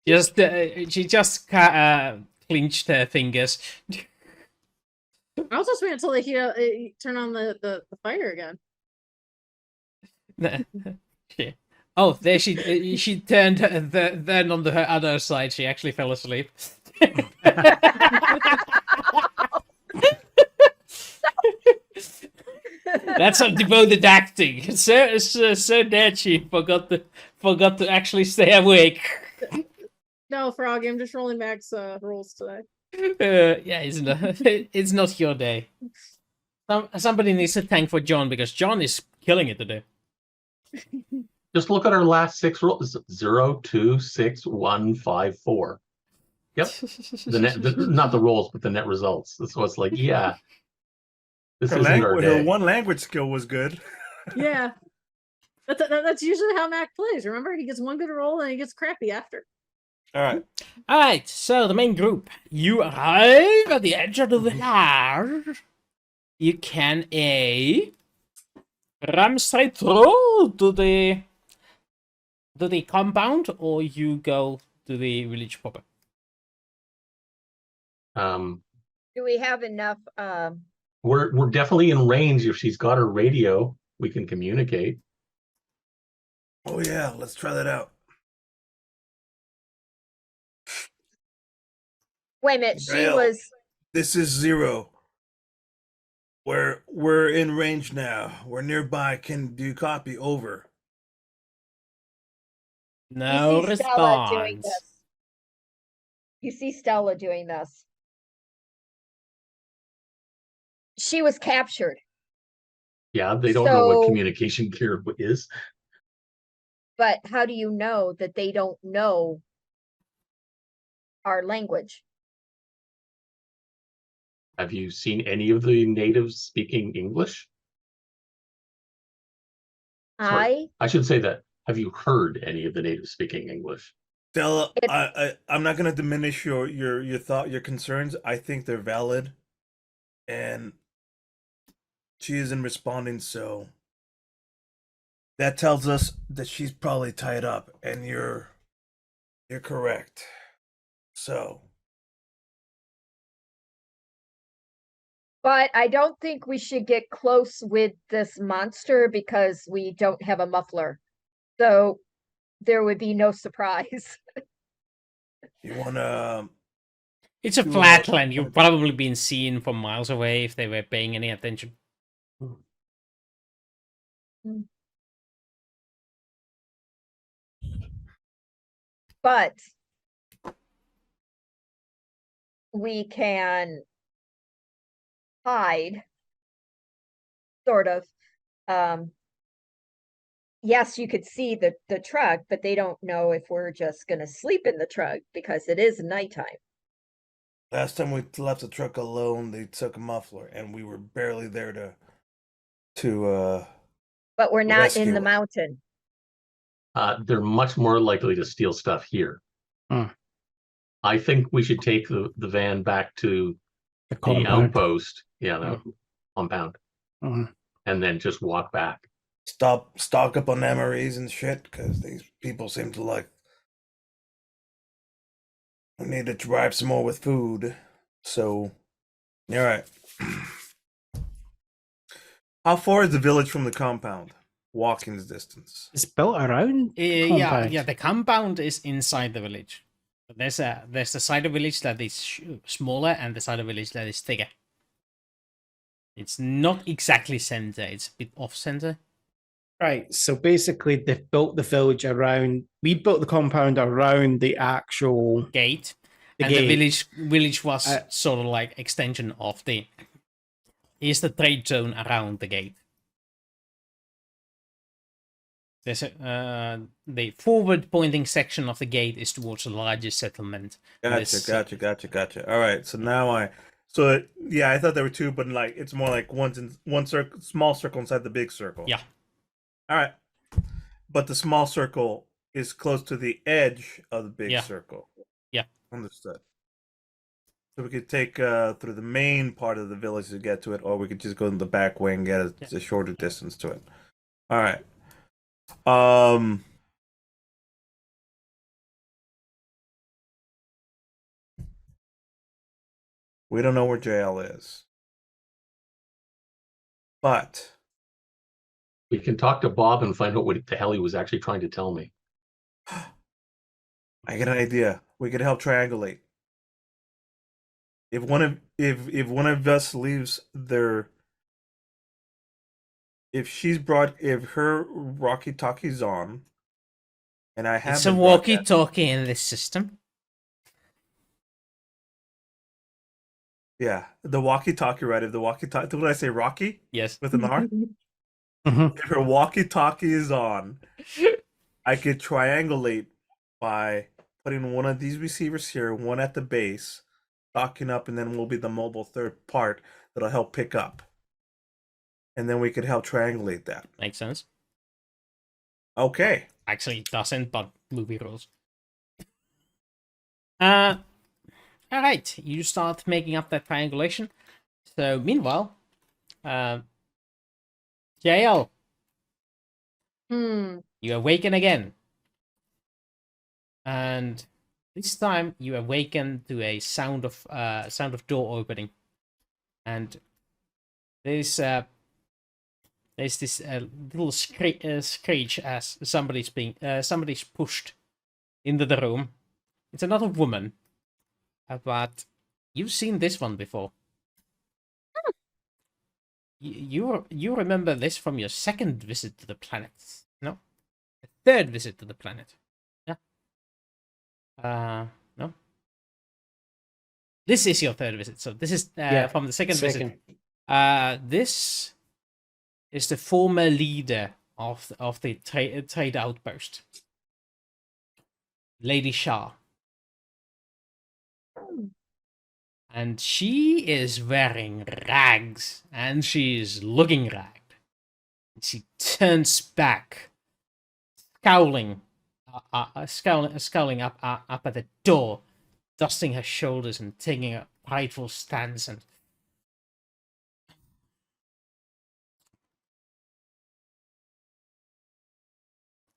She just clenched her fingers. I also just wait until they turn on the fire again. Yeah. Oh, there she turned then on her other side. She actually fell asleep. That's some devoted acting. So dead she forgot to actually stay awake. No, Froggy, I'm just rolling Mac's rolls today. Yeah, it's not your day. Somebody needs to thank for John because John is killing it today. Just look at our last 6 rolls. 0, 2, 6, 1, 5, 4. Yep. Not the rolls, but the net results. So it's like, yeah. This Her, isn't our day. one language skill was good. Yeah. That's usually how Mac plays. Remember, he gets one good roll and he gets crappy after. All right. Alright, so the main group. You arrive at the edge of the village. You can ram straight through to the compound, or you go to the village proper. Do we have enough? We're definitely in range. If she's got her radio, we can communicate. Oh yeah, let's try that out. Wait a minute. She Jaelle. was. This is 0. We're in range now. We're nearby. Do you copy? Over. No You see Stella doing response. this. You see Stella doing this. She was captured, Yeah, they don't know what So- communication gear is. but how do you know that they don't know our language? Have you seen any of the natives speaking English? Sorry. I should say that. Have you heard any of the natives speaking English? Stella, It's- I'm not gonna diminish your concerns. I think they're valid, and she isn't responding. So that tells us that she's probably tied up, and you're correct. So But I don't think we should get close with this monster because we don't have a muffler. So there would be no surprise. you wanna? It's a Do a- flatland. You've probably been seen from miles away if they were paying any attention. But we can hide, sort of. Yes, you could see the truck, but they don't know if we're just gonna sleep in the truck because it is nighttime. Last time we left the truck alone, they took a muffler, and we were barely there to But we're not in Rescue the it. mountain. They're much more likely to steal stuff here. Hmm. I think we should take the van back to The the compound. outpost. Yeah, the compound. Mhm. And then just walk back. stock up on MREs and shit, because these people seem to like. We need to drive some more with food. So, all right. How far is the village from the compound? Walking distance. It's built around. Compound. Yeah. The compound is inside the village. There's a side of the village that is smaller and the side of the village that is thicker. It's not exactly center. It's a bit off center. Right. So basically, they've built the village around. We built the compound around the actual Gate. the And gate. the village was Uh, sort of like extension of the... Is the trade zone around the gate. There's the forward-pointing section of the gate is towards the largest settlement. Gotcha. All right. So now yeah, I thought there were two, but like it's more like one circle, small circle inside the big circle. Yeah. All right. But the small circle is close to the edge of the big Yeah. circle. Yeah. Understood. So we could take through the main part of the village to get to it, or we could just go in the back way and get a shorter distance to it. All right. We don't know where Jaelle is, but We can talk to Bob and find out what the hell he was actually trying to tell me. I get an idea. We could help triangulate. If one of us leaves their, if her walkie-talkie's on, and I have It's a been broadcast- walkie-talkie in this system. Yeah, the walkie-talkie, right? If the walkie-talkie, did I say Rocky Yes. with an R? Mhm. If her walkie-talkie is on, I could triangulate by putting one of these receivers here, one at the base, docking up, and then will be the mobile third part that'll help pick up. And then we could help triangulate that. Makes sense. Okay. Actually, it doesn't, but movie rules. All right, you start making up that triangulation. So meanwhile, Jaelle, Hmm. you awaken again, and this time you awaken to a sound of door opening, and there's this little screech as somebody's pushed into the room. It's another woman, but you've seen this one before. You remember this from your second visit to the planet, no? The third visit to the planet. Yeah. No. This is your third visit, so this is from the second visit. This is the former leader of the trade outpost, Lady Shah. And she is wearing rags, and she is looking ragged. She turns back, scowling up at the door, dusting her shoulders and taking a prideful stance. And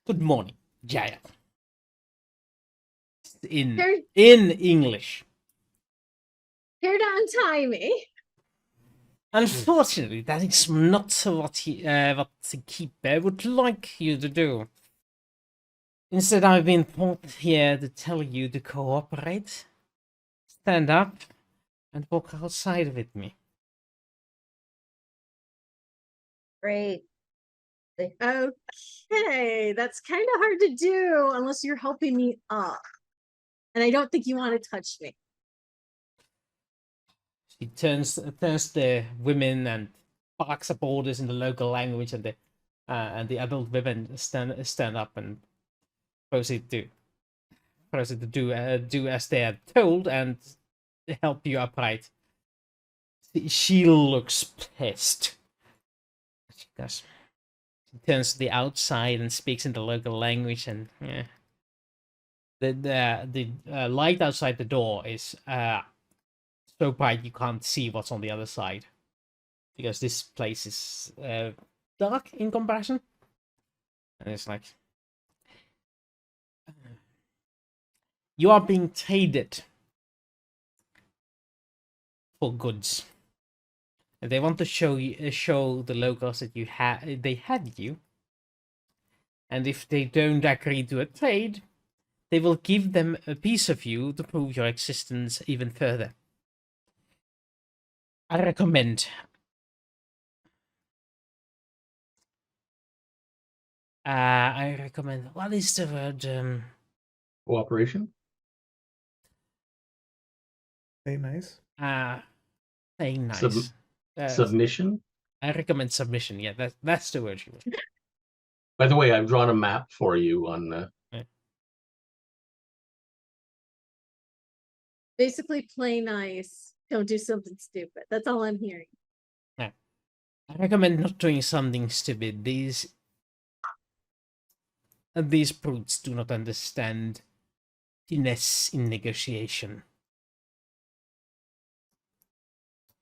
good morning, Jaelle. In English. Here to untie me. Unfortunately, that is not what the keeper would like you to do. Instead, I've been put here to tell you to cooperate. Stand up and walk outside with me. Great. Okay, that's kind of hard to do unless you're helping me up. And I don't think you want to touch me. She turns the women and barks up orders in the local language, and the adult women stand up and proceed to do as they are told and help you upright. She looks pissed. She does. She turns to the outside and speaks in the local language, and yeah. The light outside the door is so bright you can't see what's on the other side, because this place is dark in comparison. And it's like, you are being traded for goods. And they want to show the locals that they had you. And if they don't agree to a trade, they will give them a piece of you to prove your existence even further. I recommend I recommend. What is the word? Cooperation. Hey, nice. Saying nice. Submission. I recommend submission. Yeah, that's the word. By the way, I've drawn a map for you on. Basically, play nice. Don't do something stupid. That's all I'm hearing. I recommend not doing something stupid. These brutes do not understand finesse in negotiation.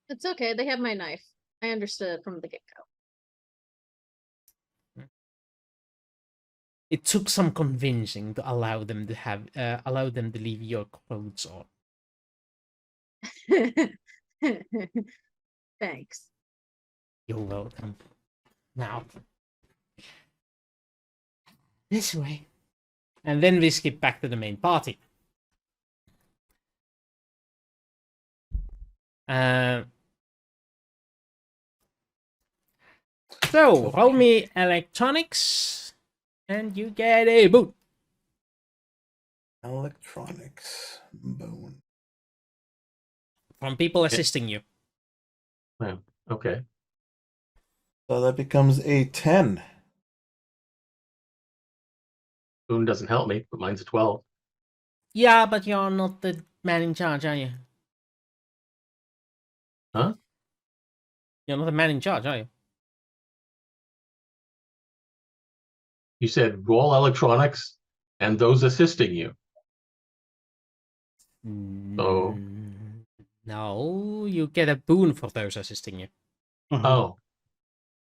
It's okay. They have my knife. I understood from the get-go. It took some convincing to allow them to leave your clothes on. Thanks. You're welcome. Now, this way. And then we skip back to the main party. So, roll me electronics, and you get a boot. Electronics. Boom. From people assisting you. Yeah, okay. So that becomes a 10. Boone doesn't help me, but mine's a 12. Yeah, but you're not the man in charge, are you? Huh? You're not the man in charge, are you? You said roll electronics and those assisting you. Oh. No, you get a boon for those assisting you. Oh.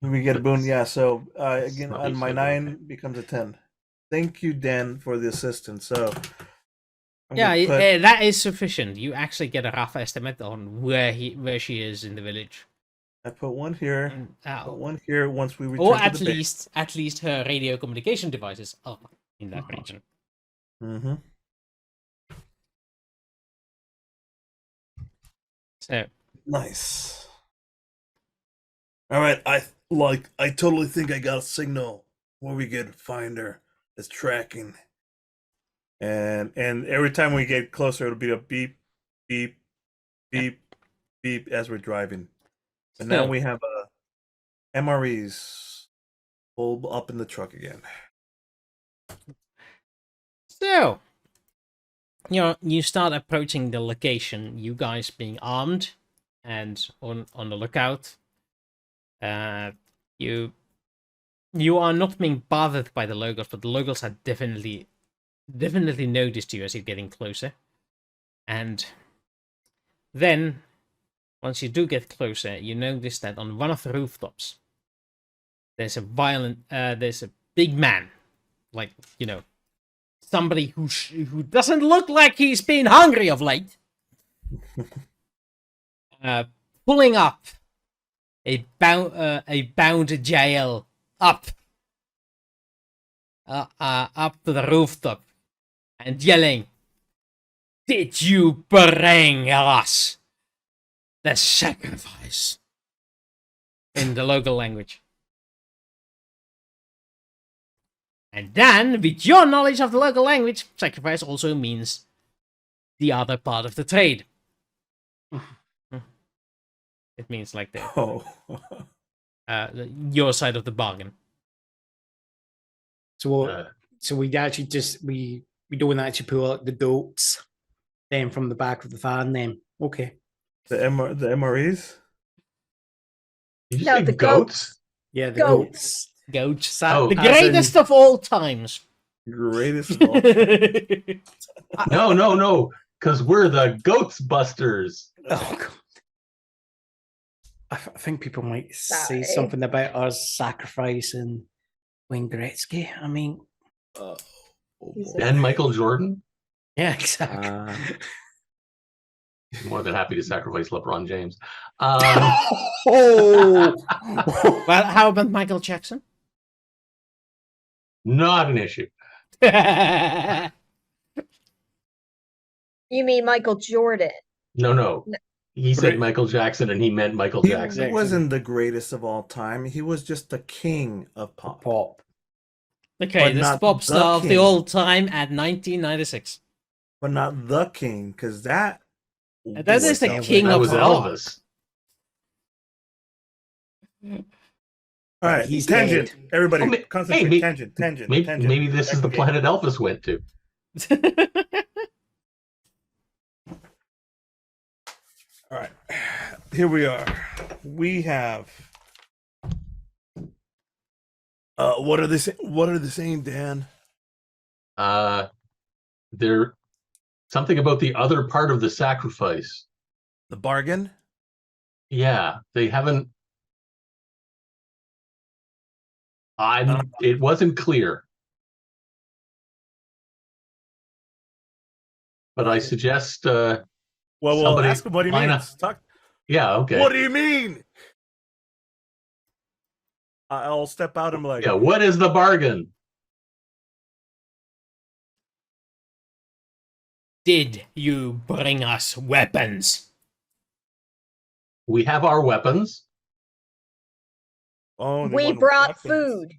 We get a boon, yeah. So again, not on my useful, 9 okay. becomes a 10. Thank you, Dan, for the assistance. So I'm Yeah, gonna put- that is sufficient. You actually get a rough estimate on where she is in the village. I put one here. And, Put one here. Once we return or to at the base. least her radio communication devices are in that region. Mm-hmm. So Nice. All right, I totally think I got a signal where we could find her. It's tracking. And every time we get closer, it'll be a beep, beep, beep, beep as we're driving. And now So- we have MREs pulled up in the truck again. So, you start approaching the location. You guys being armed and on the lookout. You are not being bothered by the locals, but the locals have definitely noticed you as you're getting closer. And then, once you do get closer, you notice that on one of the rooftops, there's a big man, like, somebody who doesn't look like he's been hungry of late, pulling up a bound Jaelle up to the rooftop and yelling, "Did you bring us the sacrifice?" in the local language. And then, with your knowledge of the local language, sacrifice also means the other part of the trade. It means like Oh. your side of the bargain. So we actually we don't actually pull out the goats then from the back of the van then. Okay. The MREs? Did you No, say the goats? Yeah, the Goats. goats. Goats. Oh, The as in- greatest of all times. Greatest of all. No, because we're the Goats Busters. Oh god. I think people might say Sorry. something about us sacrificing Wayne Gretzky. I mean, Oh, He's boy. And Michael Jordan. yeah, exactly. More than happy to sacrifice LeBron James. Oh, Well, how about Michael Jackson? Not an issue. You mean Michael Jordan? No. No. He said Right. Michael Jackson and he meant Michael He Jackson. wasn't the greatest of all time. He was just the king of pop. pop. Okay, But this not pop the star of the king. old time at 1996. But not the king, because that. That is the Elvis. king That of was rock. Elvis. All right, He's tangent. dead. Everybody, Oh, concentrate. hey, tangent. Maybe this is the Okay. planet Elvis went to. All right, here we are. We have. What are they saying? What are they saying, Dan? There something about the other part of the sacrifice. The bargain. Yeah, they haven't. It wasn't clear, but I suggest Well, somebody ask him what he line means. up. Talk. Yeah, okay. What do you mean? I'll step out and be like, Yeah, what is the bargain? Did you bring us weapons? We have our weapons. oh, they We want brought weapons. food.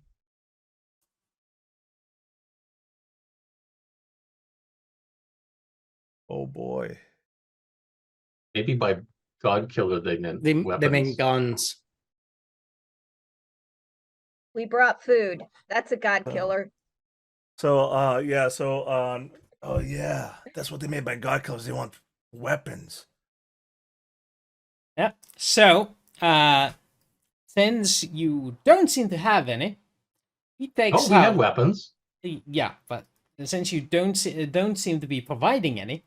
Oh boy. Maybe by God Killer they meant They weapons. mean guns. We brought food. That's a god killer. So, yeah. So, oh yeah, that's what they made by God Killers. They want weapons. Yeah. So, since you don't seem to have any, he takes Oh, we have out. weapons. Yeah, but since you don't seem to be providing any,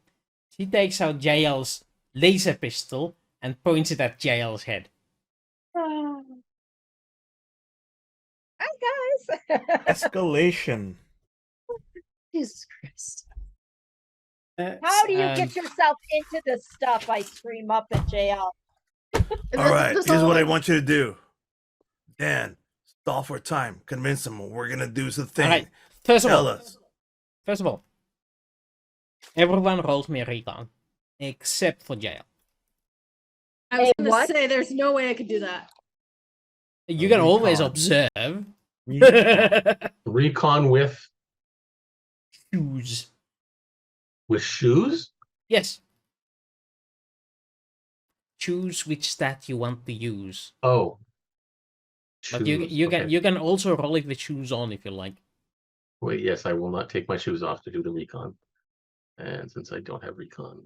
he takes out Jael's laser pistol and points it at Jael's head. Hi guys. Escalation. Jesus Christ. How do you Um, get yourself into this stuff? I scream up at Jaelle. And All that's right, just here's all what I like- want you to do. Dan, stall for time. Convince them we're gonna do the thing. All right. First of Tell all, us. everyone rolls me a recon, except for Jaelle. I was Hey, gonna what? say there's no way I could do that. You A can always recon. observe. Recon with Shoes. shoes? Yes. Choose which stat you want to use. Oh. But Shoes. you Okay. can also roll it with shoes on if you like. Wait, yes, I will not take my shoes off to do the recon. And since I don't have recon,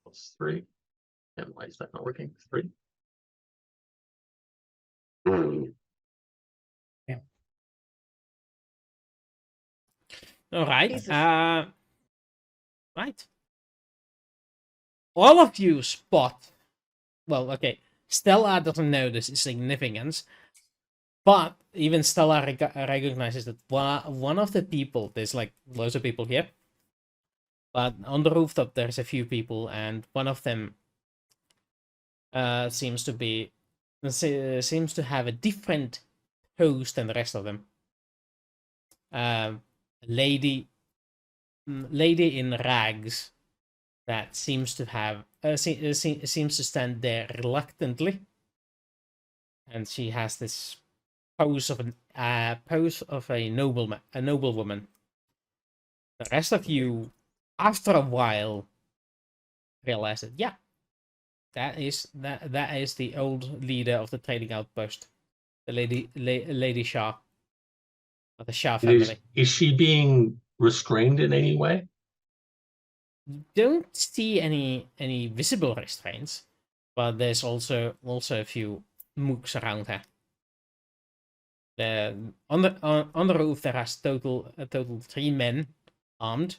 that's 3. And why is that not working? 3. All right. Jesus. Right. All of you spot. Well, okay. Stella doesn't know the significance, but even Stella recognizes that one of the people. There's like loads of people here, but on the rooftop there's a few people, and one of them seems to have a different pose than the rest of them. Lady in rags that seems to have seems to stand there reluctantly, and she has this pose of a noblewoman. The rest of you, after a while, realize that that is the old leader of the trading outpost, the Lady Shah, of the Shah family. Is she being restrained in any way? Don't see any visible restraints, but there's also a few mooks around her. On the roof there has a total 3 men armed,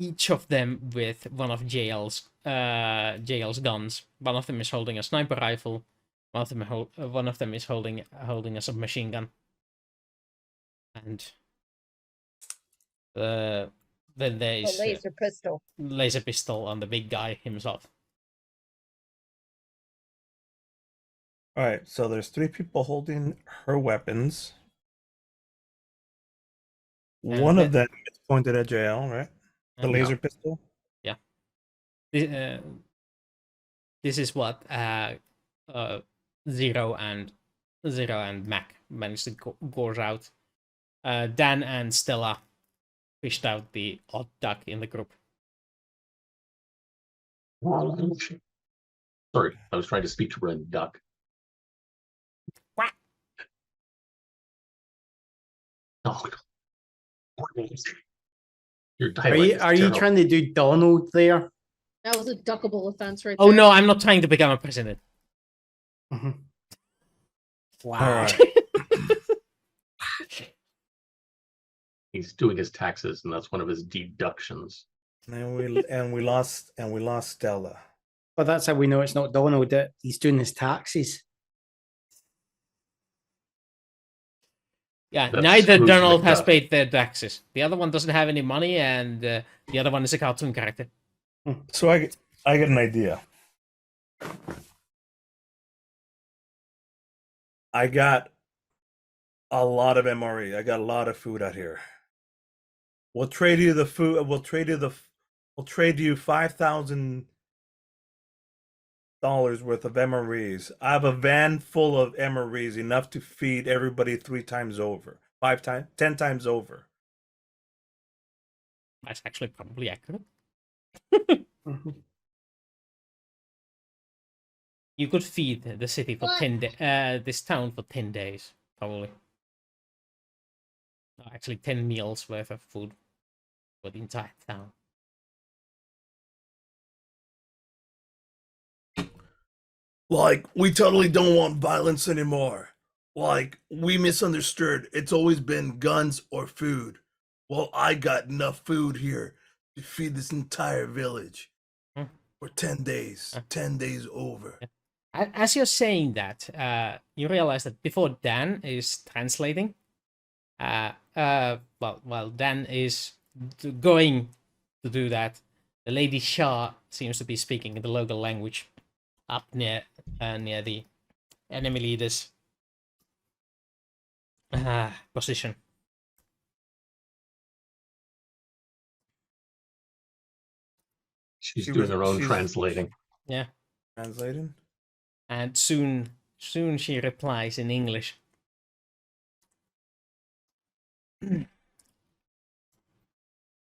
each of them with one of Jael's guns. One of them is holding a sniper rifle. One of them is holding a submachine gun. And then there A is laser pistol. laser pistol on the big guy himself. All right, so there's 3 people holding her weapons. And One of them is pointed at Jaelle, right? The And laser pistol. this is what Zero and Mac managed to gorge out. Dan and Stella fished out the odd duck in the group. Sorry, I was trying to speak to Red Duck. Quack. Oh, your Are dialect you is are you terrible. trying to do Donald there? That was a duckable offense right Oh there. no, I'm not trying to become a president. Mhm. All Wow. right. He's doing his taxes, and that's one of his deductions. And we lost Stella. But that's how we know it's not Donald. That he's doing his taxes. Yeah, That's neither Scrooge Donald has McDuck. paid their taxes. The other one doesn't have any money, and the other one is a cartoon character. So I get an idea. I got a lot of MRE. I got a lot of food out here. We'll trade you the food. We'll trade you $5,000 worth of MREs. I have a van full of MREs, enough to feed everybody 3 times over, 10 times over. That's actually probably accurate. Mhm. You could feed the city for 10 days, this town for 10 days, probably. No, actually, 10 meals worth of food for the entire town. Like, we totally don't want violence anymore. Like, we misunderstood. It's always been guns or food. Well, I got enough food here to feed this entire village Hmm. for 10 days. 10 days over. As you're saying that, you realize that before Dan is translating, while Dan is going to do that, the Lady Shah seems to be speaking in the local language up near the enemy leader's position. She's She doing was- her own she's- translating. Yeah, Translating? and soon she replies in English.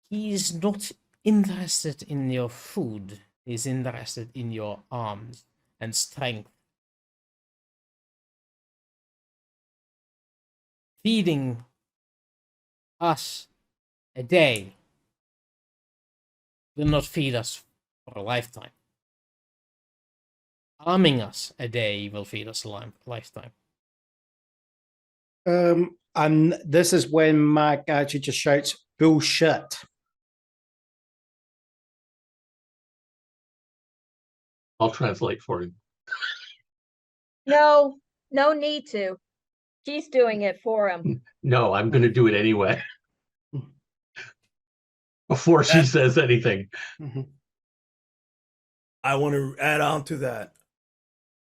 He's not interested in your food. He's interested in your arms and strength. Feeding us a day will not feed us for a lifetime. Arming us a day will feed us a lifetime. And this is when Mac actually just shouts bullshit. I'll translate for you. No, no need to. She's doing it for him. No, I'm going to do it anyway. Before she says anything. Mhm. I want to add on to that.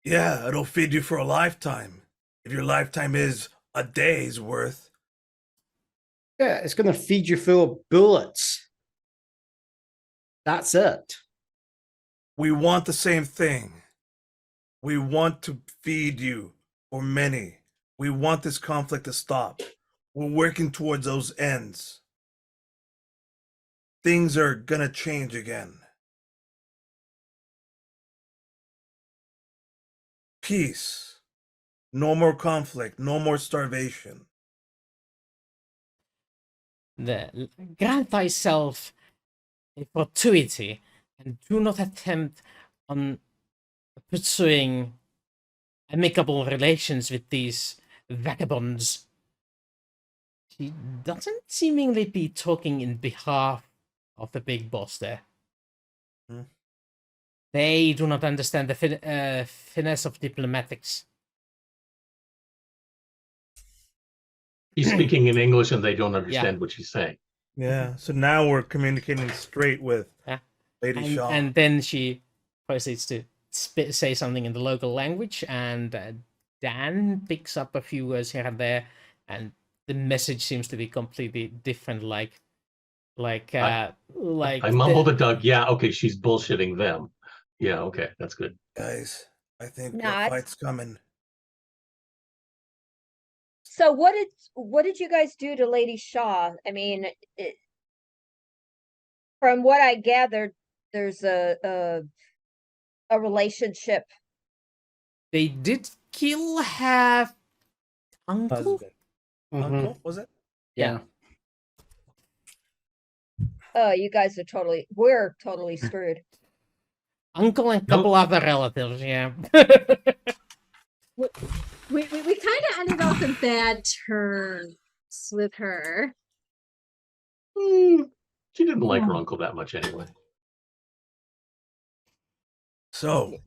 Yeah, it'll feed you for a lifetime. If your lifetime is a day's worth. Yeah, it's going to feed you full of bullets. That's it. We want the same thing. We want to feed you for many. We want this conflict to stop. We're working towards those ends. Things are gonna change again. Peace. No more conflict. No more starvation. Grant thyself a fortuity and do not attempt on pursuing amicable relations with these vagabonds. She doesn't seemingly be talking in behalf of the big boss there. Hmm. They do not understand the finesse of diplomatics. He's speaking in English and they don't understand what she's saying. Yeah. So now we're communicating straight with Yeah. Lady Shaw. And then she proceeds to say something in the local language, and Dan picks up a few words here and there, and the message seems to be completely different. I mumbled to Doug, yeah, okay, she's bullshitting them. Yeah, okay, that's good. Guys, I think Not. the fight's coming. So what did you guys do to Lady Shaw? I mean, from what I gathered, there's a relationship. They did kill her uncle. Husband. Mhm. Uncle, was it? Yeah. Oh, you guys are we're totally screwed. Uncle and a couple other relatives, yeah. We kind of ended up in bad terms with her. She didn't like her uncle that much anyway. So,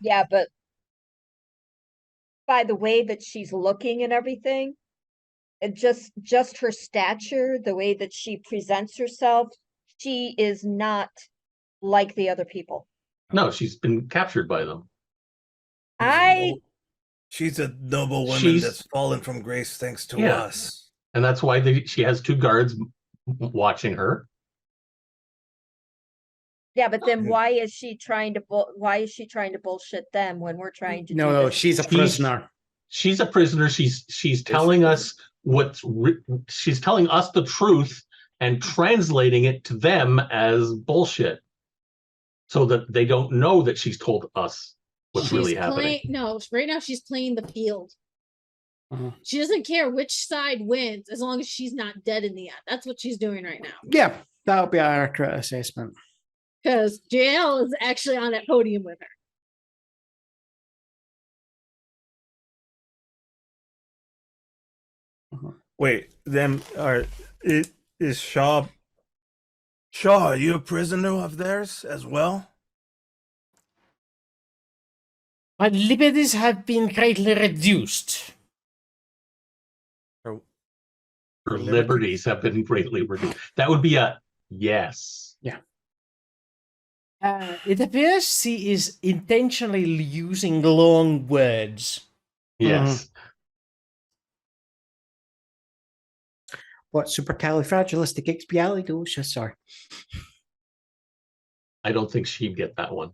Yeah, but by the way that she's looking and everything, and just her stature, the way that she presents herself, she is not like the other people. No, she's been captured by them. she's a noble woman She's- that's fallen from grace thanks to Yeah. us. And that's why she has 2 guards watching her. Yeah, but then Yeah. why is she trying to bullshit them when we're trying to do No, this? she's a prisoner. She's a prisoner. She's telling us she's telling us the truth and translating it to them as bullshit, so that they don't know that she's told us what's really happening. No, right now she's playing the field. Mhm. She doesn't care which side wins as long as she's not dead in the end. That's what she's doing right now. Yeah, that'll be an accurate assessment. Because Jaelle is actually on that podium with her. Wait, then is Shaw? Shaw, are you a prisoner of theirs as well? My liberties have been greatly reduced. Or Her liberties have been greatly reduced. That would be a yes. It appears she is intentionally using long words. Yes. What supercalifragilisticexpialidocious? Sorry. I don't think she'd get that one.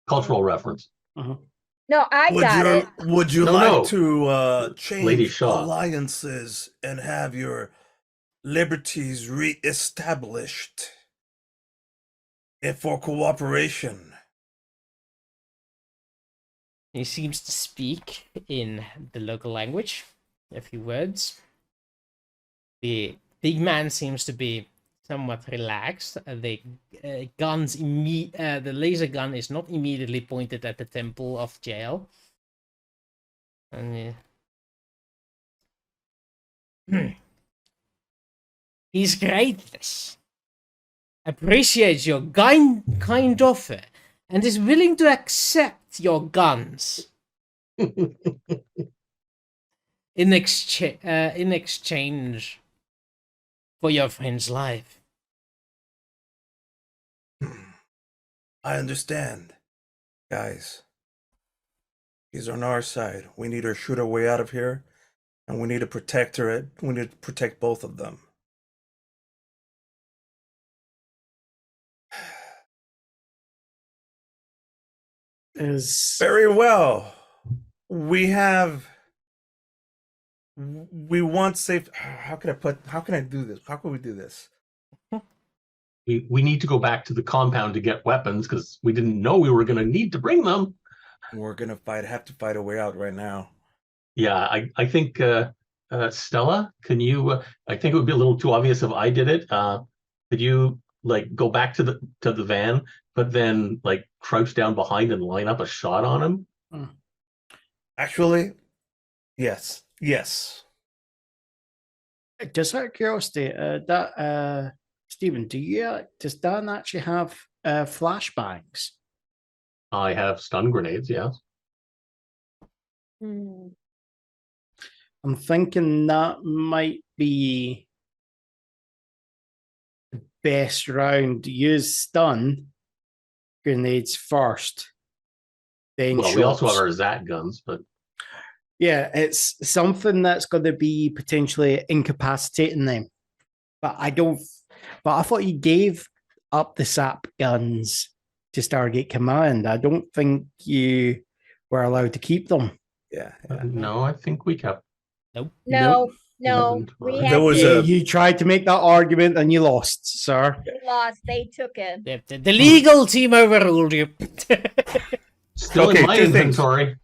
Cultural reference. No, I got it. Would you No, like no. to Lady change Shaw. alliances and have your liberties reestablished for cooperation? He seems to speak in the local language, a few words. The big man seems to be somewhat relaxed. The laser gun is not immediately pointed at the temple of Jaelle. And His Greatness appreciates your kind offer and is willing to accept your guns in exchange for your friend's life. I understand, guys. She's on our side. We need her shoot her way out of here, and we need to protect her. We need to protect both of them. Very well. We want safe. How can I do this? How can we do this? We need to go back to the compound to get weapons because we didn't know we were going to need to bring them. We're gonna have to fight a way out right now. Yeah, I think Stella, can you? I think it would be a little too obvious if I did it. Could you like go back to the van, but then like crouch down behind and line up a shot on him? Actually, yes. Just out of curiosity, Stephen, does Dan actually have flashbangs? I have stun grenades. Yes. I'm thinking that might be the best round. Use stun grenades first. Then Well, we also have shots. our Zat guns, but Yeah, it's something that's going to be potentially incapacitating them. But I thought you gave up the SAP guns to Stargate Command. I don't think you were allowed to keep them. Yeah. no, I think we kept Nope. No, Nope. we There had was to, You tried to make that argument and you lost, sir. we lost, they took it. The legal team overruled you. Still Okay, in my two things. inventory.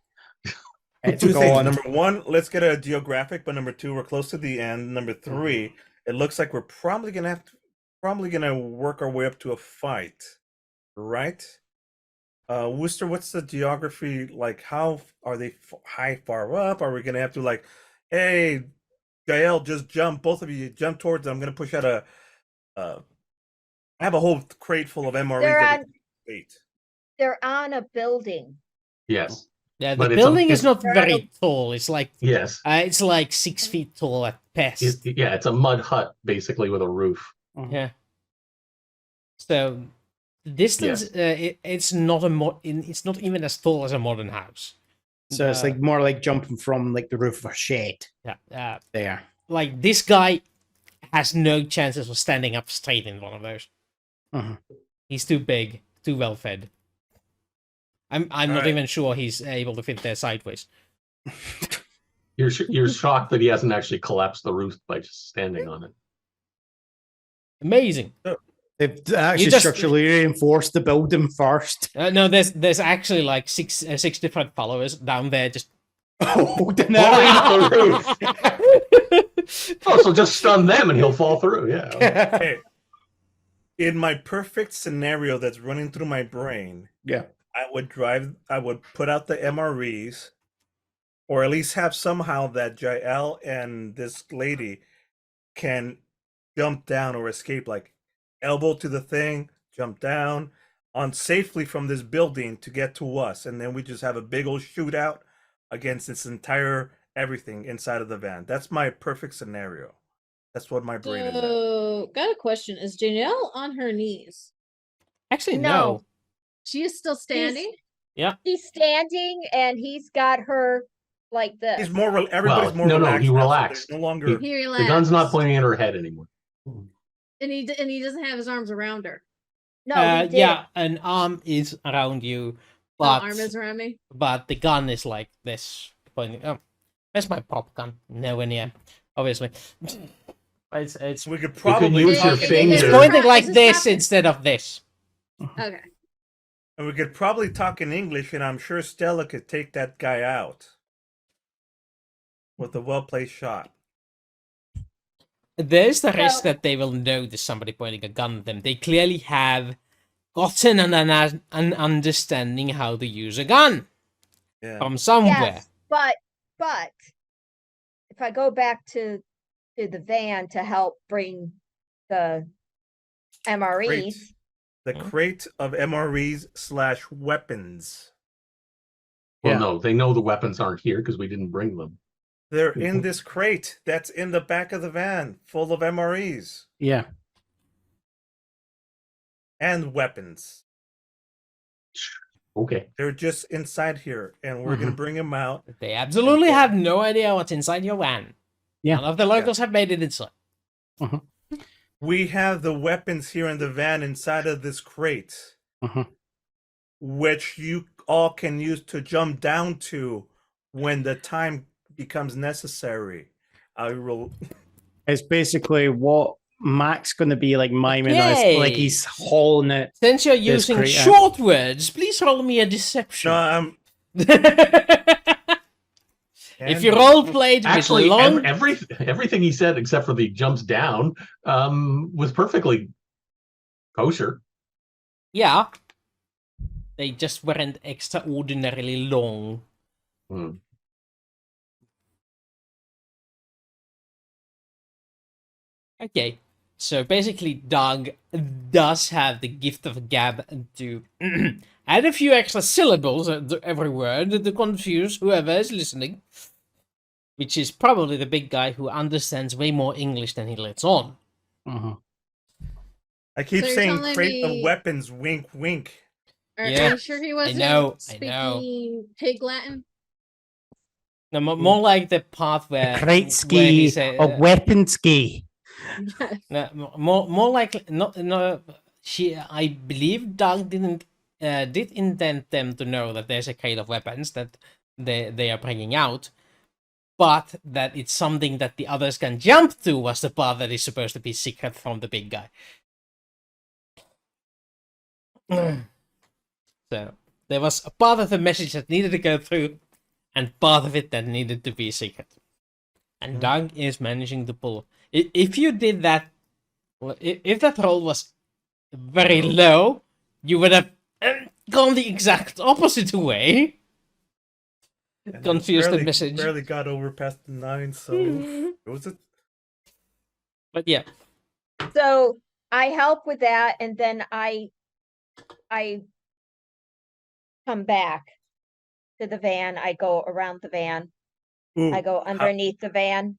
It's Two things. gone. Number one, let's get a geographic. But number two, we're close to the end. Number three, it looks like we're probably gonna work our way up to a fight, right? Wooster, what's the geography like? How are they far up? Are we gonna have to like, hey, Jaelle, just jump, both of you jump towards them. I'm gonna push out I have a whole crate full of MREs. They're on a building. Yes. Yeah, the But building is not they're very tall. It's like Yes. it's like 6 feet tall at best. Yeah, it's a mud hut basically with a roof. Yeah. So the distance, it's not it's not even as tall as a modern house. So it's like more like jumping from like the roof of a shed. Yeah. There. Like this guy has no chances of standing up straight in one of those. Mhm. He's too big, too well fed. I'm not right. even sure he's able to fit there sideways. You're shocked that he hasn't actually collapsed the roof by just standing on it. Amazing. They've actually just- structurally reinforced the building first. No, there's actually like six different followers down there just. Holding Falling it. off the roof. Oh, so just stun them and he'll fall through. Yeah. Hey, in my perfect scenario that's running through my brain, Yeah. I would put out the MREs, or at least have somehow that Jaelle and this lady can jump down or escape, like elbow to the thing, jump down on safely from this building to get to us, and then we just have a big old shootout against this entire everything inside of the van. That's my perfect scenario. That's what my brain is at. So, got a question. Is Jaelle on her knees? Actually, No. no. She is still standing? He's standing and he's got her like this. He's more. Everybody's more no, relaxed. he now, so relaxed. there's no longer. He The relaxed. gun's not pointing at her head anymore. And he doesn't have his arms around her. No, he did. Yeah, an arm is around you, Oh, but arm is around me. but the gun is like this, pointing. Oh, where's my pop gun? Nowhere near, obviously. It's We could probably use your It- it- finger. it's it's pointing pro- like it's this proper- instead of this. Okay. And we could probably talk in English, and I'm sure Stella could take that guy out with a well-placed shot. There's the risk So- that they will notice somebody pointing a gun at them. They clearly have gotten an understanding how to use a gun Yeah. from somewhere. Yes, but if I go back to the van to help bring the MREs, Crate. The crate of MREs/weapons. Well, Yeah. no, they know the weapons aren't here because we didn't bring them. They're in this crate that's in the back of the van, full of MREs Yeah. and weapons. Okay. They're just inside here, and we're gonna bring them out. They absolutely have no idea what's inside your van. Yeah. None of the locals have made it inside. We have the weapons here in the van inside of this crate, which you all can use to jump down to when the time becomes necessary. I will. It's basically what Mac's going to be like miming us, like Okay. he's hauling it. Since you're This using crate- short words, please roll me a deception. No, If you role played with Actually, long, everything he said except for the jumps down was perfectly kosher. yeah, they just weren't extraordinarily long. Hmm. Okay, so basically, Doug does have the gift of gab to add a few extra syllables to every word to confuse whoever is listening, which is probably the big guy who understands way more English than he lets on. I keep So you're saying telling crate me- of weapons. Wink, wink. Are Yeah, you sure he wasn't know, I speaking know. pig Latin? No, more like the part where Great where he ski, say- a weapon ski. no, more like no. I believe Doug did intend them to know that there's a crate of weapons that they are bringing out, but that it's something that the others can jump to was the part that is supposed to be secret from the big guy. So there was a part of the message that needed to go through, and part of it that needed to be secret. And Doug is managing to pull. If you did that, if that roll was very low, you would have gone the exact opposite way. And I Confused the message. Barely got over past the 9, so it was a But yeah. So I help with that, and then I come back to the van. I go around the van. Ooh, I go underneath the van.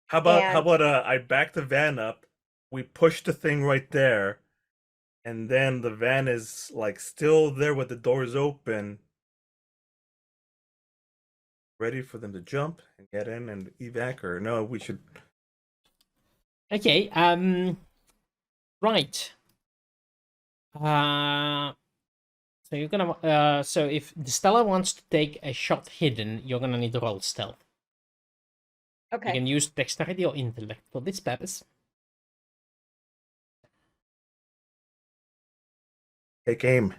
How about I back the van up, we push the thing right there, and then the van is like still there with the doors open, ready for them to jump and get in and evac, or no, we should. Okay, right. So you're gonna so if Stella wants to take a shot hidden, you're gonna need to roll stealth. You Okay. can use dexterity or intellect for this purpose. Take aim.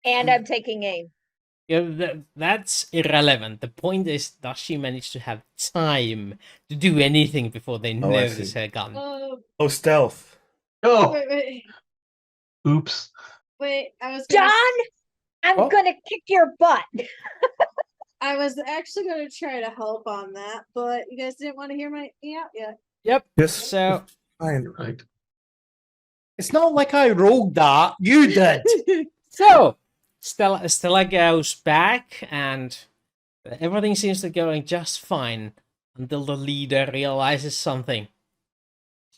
And I'm taking aim. Yeah, that's irrelevant. The point is, does she manage to have time to do anything before they Oh, I notice see. her gun? Oh, stealth. Oh, Wait. oops. I was John, gonna, I'm gonna kick your butt. I was actually going to try to help on that, but you guys didn't want to hear my yeah. Yep. Just So fine. Right. It's not like I rolled that. You did. So Stella goes back, and everything seems to be going just fine until the leader realizes something.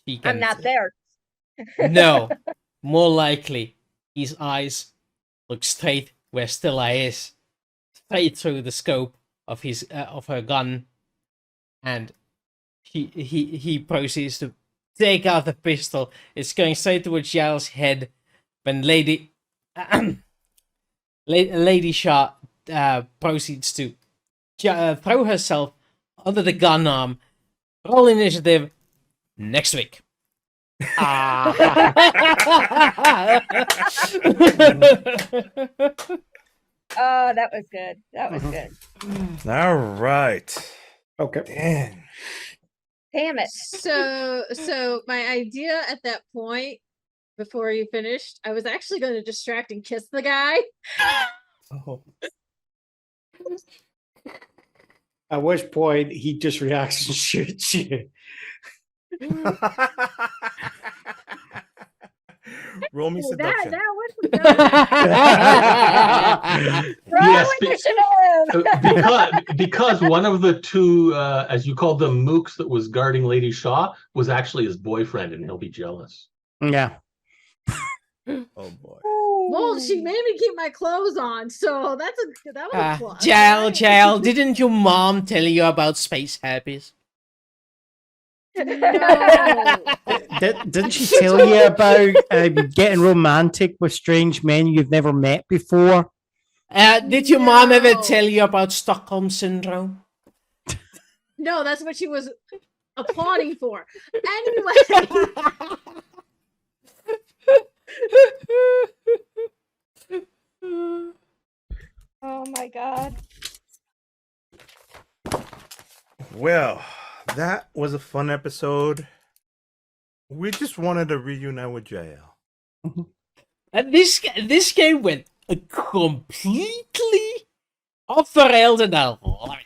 She I'm not there. No, more likely, his eyes look straight where Stella is, straight through the scope of his of her gun, and he proceeds to take out the pistol. It's going straight towards Jaelle's head when Lady Shaw proceeds to throw herself under the gun arm. Roll initiative next week. Oh, that was good. That was good. All right. Okay. Damn. Damn it. So my idea at that point, before you finished, I was actually going to distract and kiss the guy. Oh. At which point he just reacts and shoots you. Roll me seduction. That was Yes, initiative. because one of the two, as you called them, mooks that was guarding Lady Shaw was actually his boyfriend, and he'll be jealous. Yeah. Oh boy. well, she made me keep my clothes on, so that was a plus. Jaelle, didn't your mom tell you about space herpes? No. Didn't she tell you about getting romantic with strange men you've never met before? Did your mom ever No. tell you about Stockholm Syndrome? No, that's what she was applauding for. Anyway, Oh my god. Well, that was a fun episode. We just wanted to reunite with Jaelle. And this game went completely off the rails, and I love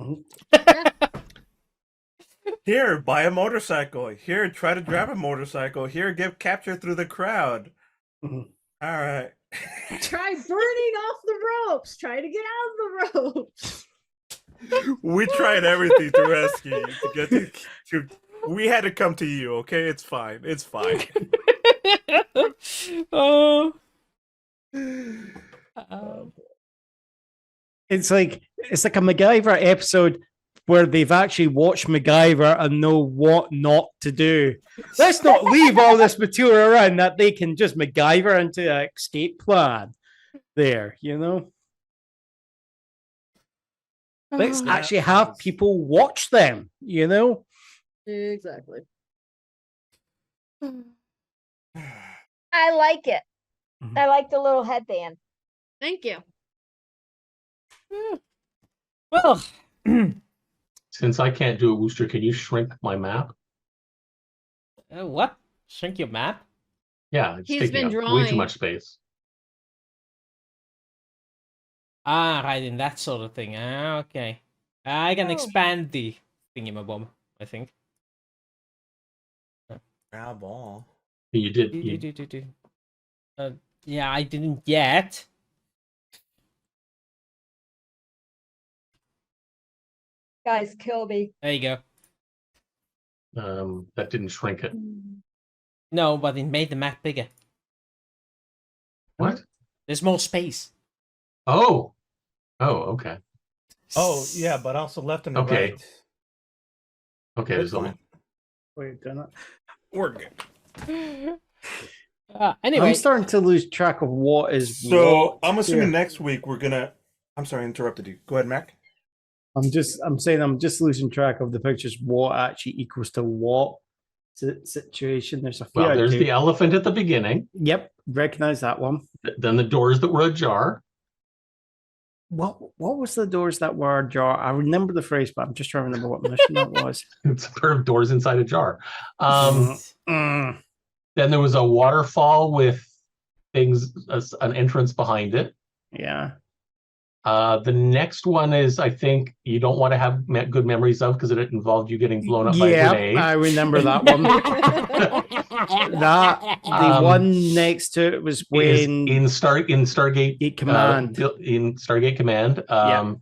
it. Here, buy a motorcycle. Here, try to drive a motorcycle. Here, get captured through the crowd. Mhm. All right. try burning off the ropes. Try to get out of the ropes. We tried everything to rescue you to get to. We had to come to you. Okay, it's fine. It's fine. Oh. It's like a MacGyver episode where they've actually watched MacGyver and know what not to do. Let's not leave all this material around that they can just MacGyver into an escape plan. There, you know. Let's Oh, actually have people watch them, you know? Exactly. I like it. Mhm. I like the little headband. Thank you. Well, Since I can't do a Wooster, can you shrink my map? what? Shrink your map? Yeah, it's He's taking been up way too drawing. much space. Ah, right, in that sort of thing. Ah, okay. I can Oh. expand the thingamabob, I think. Grab all. You did. You, Yeah, I didn't yet. Guys, kill me. There you go. that didn't shrink it. No, but it made the map bigger. What? There's more space. Oh. Oh, okay. Oh yeah, but also left and Okay. right. Okay, That's there's a fine. Wait, done it. We're good. Anyway, I'm starting to lose track of what is So what. I'm assuming here. next week we're gonna. I'm sorry, I interrupted you. Go ahead, Mac. I'm saying I'm just losing track of the pictures. What actually equals to what situation? There's a few. Well, I there's do. the elephant at the beginning, Yep, recognize that one. then the doors that were ajar. What was the doors that were ajar? I remember the phrase, but I'm just trying to remember what mission that was. It's a pair of doors inside a jar. Mm. Then there was a waterfall with things, an entrance behind it. Yeah. The next one is, I think, you don't want to have good memories of because it involved you getting blown up by a Yeah, grenade. I remember that one. That the one next to it was Is when in Stargate Gate Command. in Stargate Command. Yeah.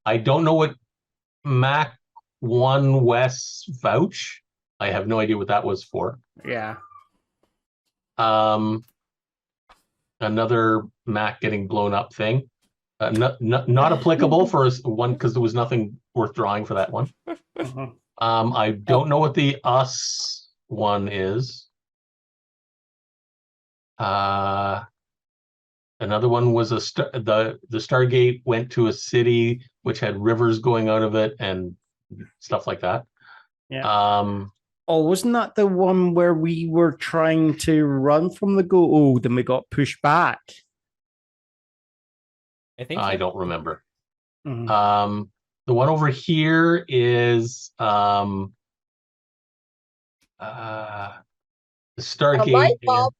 I don't know what Mac 1 West vouch. I have no idea what that was for. Yeah. Another Mac getting blown up thing. Not applicable for one because there was nothing worth drawing for that one. Uh-huh. I don't know what the us one is. Another one was the Stargate went to a city which had rivers going out of it and stuff like that. Yeah. Oh, wasn't that the one where we were trying to run from the gold and we got pushed back? I think I so. don't remember. Mhm. The one over here is the Stargate. light bulb.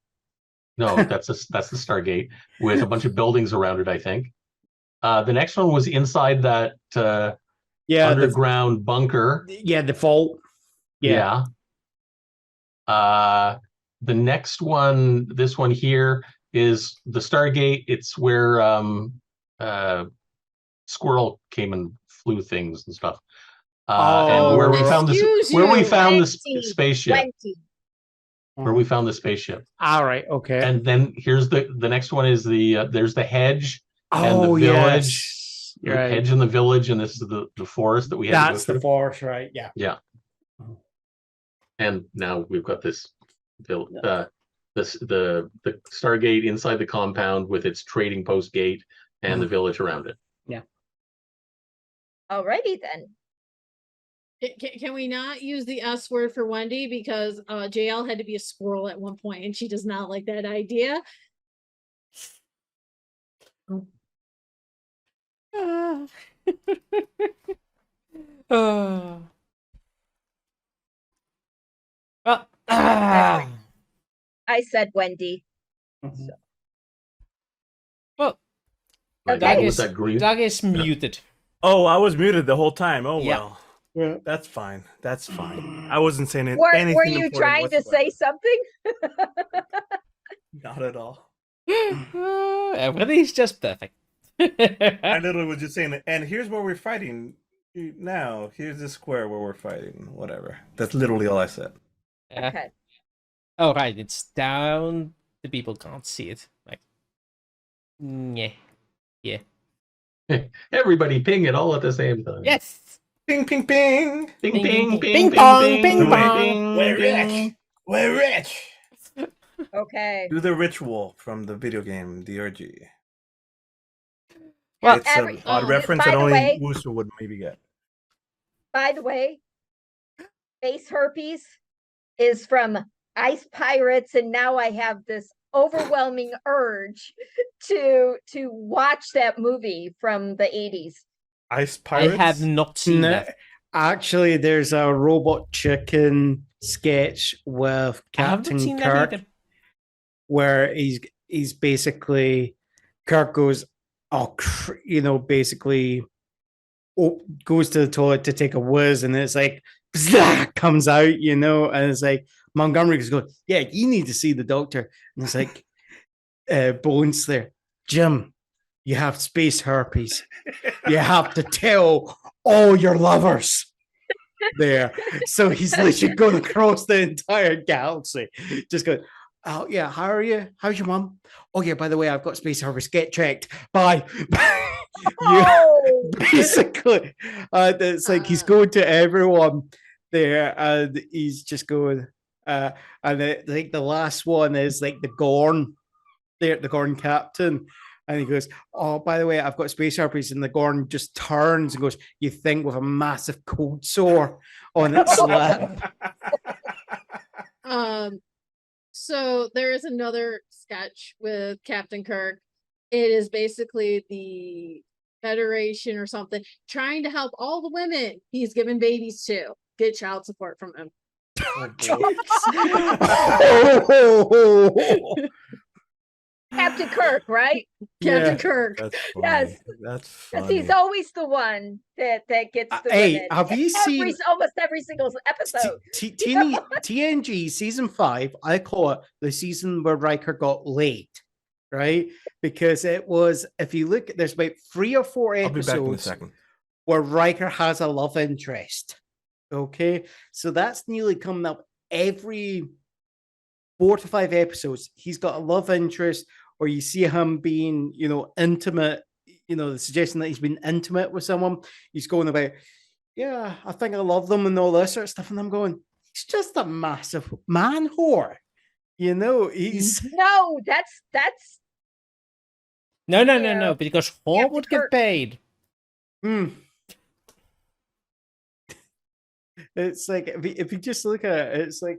No, that's the Stargate with a bunch of buildings around it, I think. The next one was inside that Yeah, underground bunker. the vault. Yeah. The next one, this one here, is the Stargate. It's where Squirrel came and flew things and stuff. And where we found this, where we found the spaceship. Where we found the spaceship. All right. Okay. And then here's the next one is there's the hedge and the village. Yes. The Right. hedge in the village, and this is the forest that we had That's to go the through. forest, right? Yeah. Yeah. And now we've got this the Stargate inside the compound with its trading post gate and the village around it. Yeah. Alrighty then. Can we not use the S word for Wendy because Jaelle had to be a squirrel at one point and she does not like that idea. Well, I said Wendy. Mhm. well, Right, Okay. what Doug was is, that green? Doug is muted. Oh, I was muted the whole time. Oh Yeah. well. Yeah. That's fine. That's fine. I wasn't saying anything. Were you important trying to whatsoever. say something? Not at all. Everything's just perfect. I literally was just saying it. And here's where we're fighting now. Here's the square where we're fighting. Whatever. That's literally all I said. Yeah. Okay. Oh, right, it's down. The people can't see it. Like, yeah. Everybody ping it all at the same time. Yes. Ping, ping, ping. Ping, Ping, ping, ping, ping, ping, ping, pong, ping, ping, ping, pong. ping, We're ping. rich. We're rich. Okay. Do the ritual from the video game DRG. Now, It's an odd oh, reference by that the only way- Wooster would maybe get. By the way, face herpes is from Ice Pirates, and now I have this overwhelming urge to watch that movie from the 80s. Ice I Pirates? have not seen No, that. actually, there's a robot chicken sketch with I have not Captain seen that Kirk, either. where he's basically Kirk goes, basically goes to the toilet to take a whiz, and it's like bzah, comes out, and it's like Montgomery is going, yeah, you need to see the doctor, and it's like Bones there, Jim, you have space herpes, you have to tell all your lovers there. So he's literally going across the entire galaxy, just going, oh yeah, how are you? How's your mom? Oh yeah, by the way, I've got space herpes. Get checked. Bye. Oh, Basically, it's like he's going to everyone there, and he's just going. Like the last one is like the Gorn, there, the Gorn captain. And he goes, oh, by the way, I've got space herpes. And the Gorn just turns and goes, you think with a massive cold sore on its lip. So there is another sketch with Captain Kirk. It is basically the Federation or something trying to help all the women he's given babies to get child support from him. Captain Kirk, right? Captain Yeah. Kirk. That's funny. Yes. That's Because funny. he's always the one that gets the Hey, women. have you seen almost every single episode? TNG season 5? I call it the season where Riker got laid, right? Because it was, if you look, there's about 3 or 4 I'll be back in a episodes second. where Riker has a love interest. Okay, so that's nearly coming up every 4 to 5 episodes. He's got a love interest, or you see him being, intimate. The suggestion that he's been intimate with someone. He's going about, yeah, I think I love them and all this sort of stuff. And I'm going, he's just a massive man whore. He's No, that's No, Yeah. because Hall Captain would get Kirk. paid. It's like if you just look at it, it's like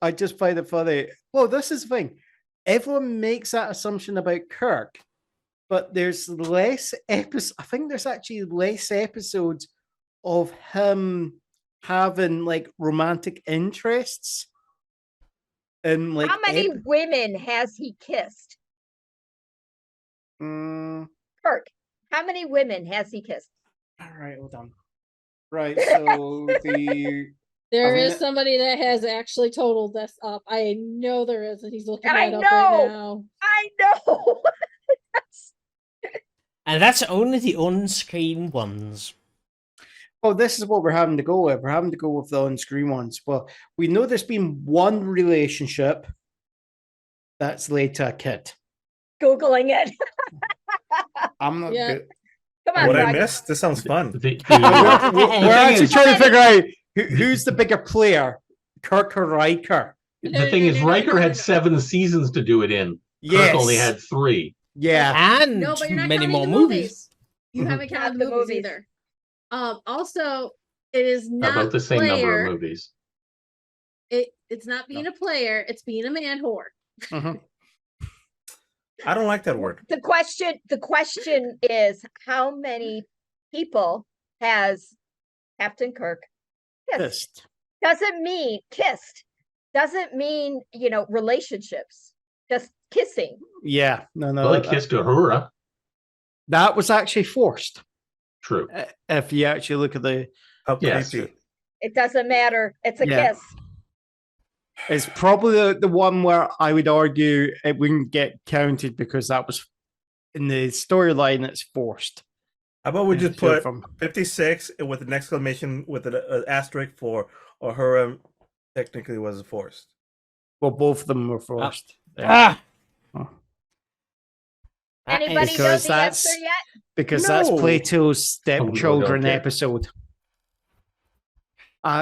I just find it funny. Well, this is the thing. Everyone makes that assumption about Kirk, but there's less episodes. I think there's actually less episodes of him having like romantic interests. And like how many women has he kissed? Kirk, how many women has he kissed? All right, hold on. Right, so There mean, is somebody that has actually totaled this up. I know there is, and he's looking I that up know. right now. I know. And that's only the on-screen ones. well, this is what we're having to go with. We're having to go with the on-screen ones. Well, we know there's been one relationship that's led to a kid. Googling it. I'm not Yeah. good. Come on, What I Roger. missed? This sounds fun. We're actually is- trying to figure out who's the bigger player, Kirk or Riker. The thing is, Riker had 7 seasons to do it in. Yes. Kirk only had 3. Yeah. And No, but you're not many counting more the movies. You Mhm. haven't counted Not the the movies movies. either. Also, it is not About the same number player. of movies. It's not being a player. It's being a man whore. Mhm. I don't like that word. The question is, how many people has Captain Kirk kissed? Pissed. Doesn't mean kissed. Doesn't mean, relationships. Just kissing. Yeah. No. Well, he kissed Uhura. That was actually forced. True. If you actually look at the, How Yes. creepy. It doesn't matter. It's a Yeah. kiss. it's probably the one where I would argue it wouldn't get counted because that was in the storyline. It's forced. How about we just So put from 56 with an exclamation with an asterisk for Uhura technically was forced. well, both of them were forced. Yeah. Ah! Oh. That Anybody is- know Because the that's- answer yet? Because that's No. Plato's stepchildren okay. episode,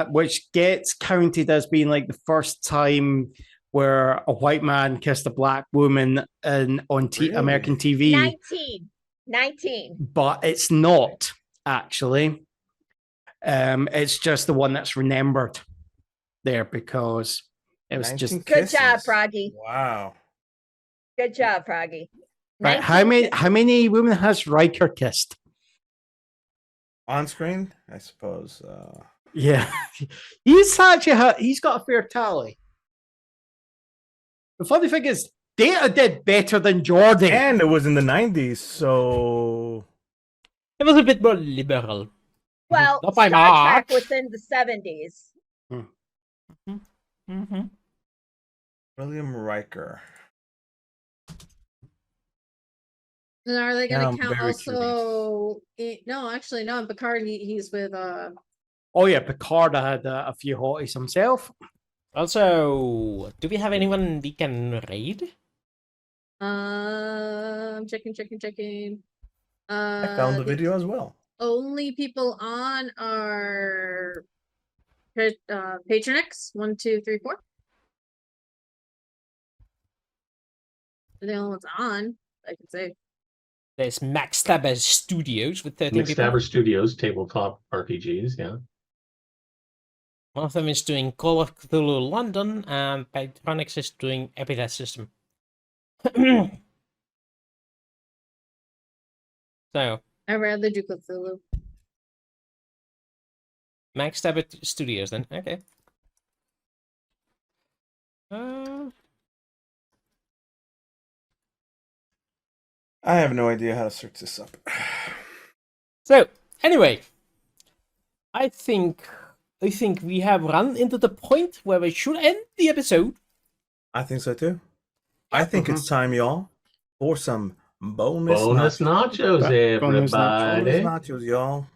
which gets counted as being like the first time where a white man kissed a black woman on Really? American TV. 19. 19. but it's not actually. It's just the one that's remembered there because it was 19 just Good job, kisses. Froggy. Wow. Good job, Froggy. right. 19 How many women has Riker kissed? On screen, I suppose. Yeah, he's got a fair tally. The funny thing is, Data did better than Geordi. And it was in the 90s, so It was a bit more liberal. Well, Not by Star Trek much. was in the 70s. Mm-hmm. William Riker. And are they Yeah, going I'm to count very also? No, actually, no. In Picard, he's with Oh yeah, Picard had a few hotties himself. Also, do we have anyone we can raid? I'm checking. I found the video as well. Only people on are Patronix 1, 2, 3, 4. They're the only ones on. I can say. There's Max Stabber Studios with 13 people. McStabber Studios, tabletop RPGs, yeah. One of them is doing Call of Cthulhu London, and Patronix is doing Epitaph System. So, I'd rather do Cthulhu. Max Stabber Studios then. Okay. I have no idea how to search this up. So, anyway, I think we have run into the point where we should end the episode. I think so too. I think it's time, y'all, for some bonus Bonus nachos, Bonus everybody. nachos, y'all.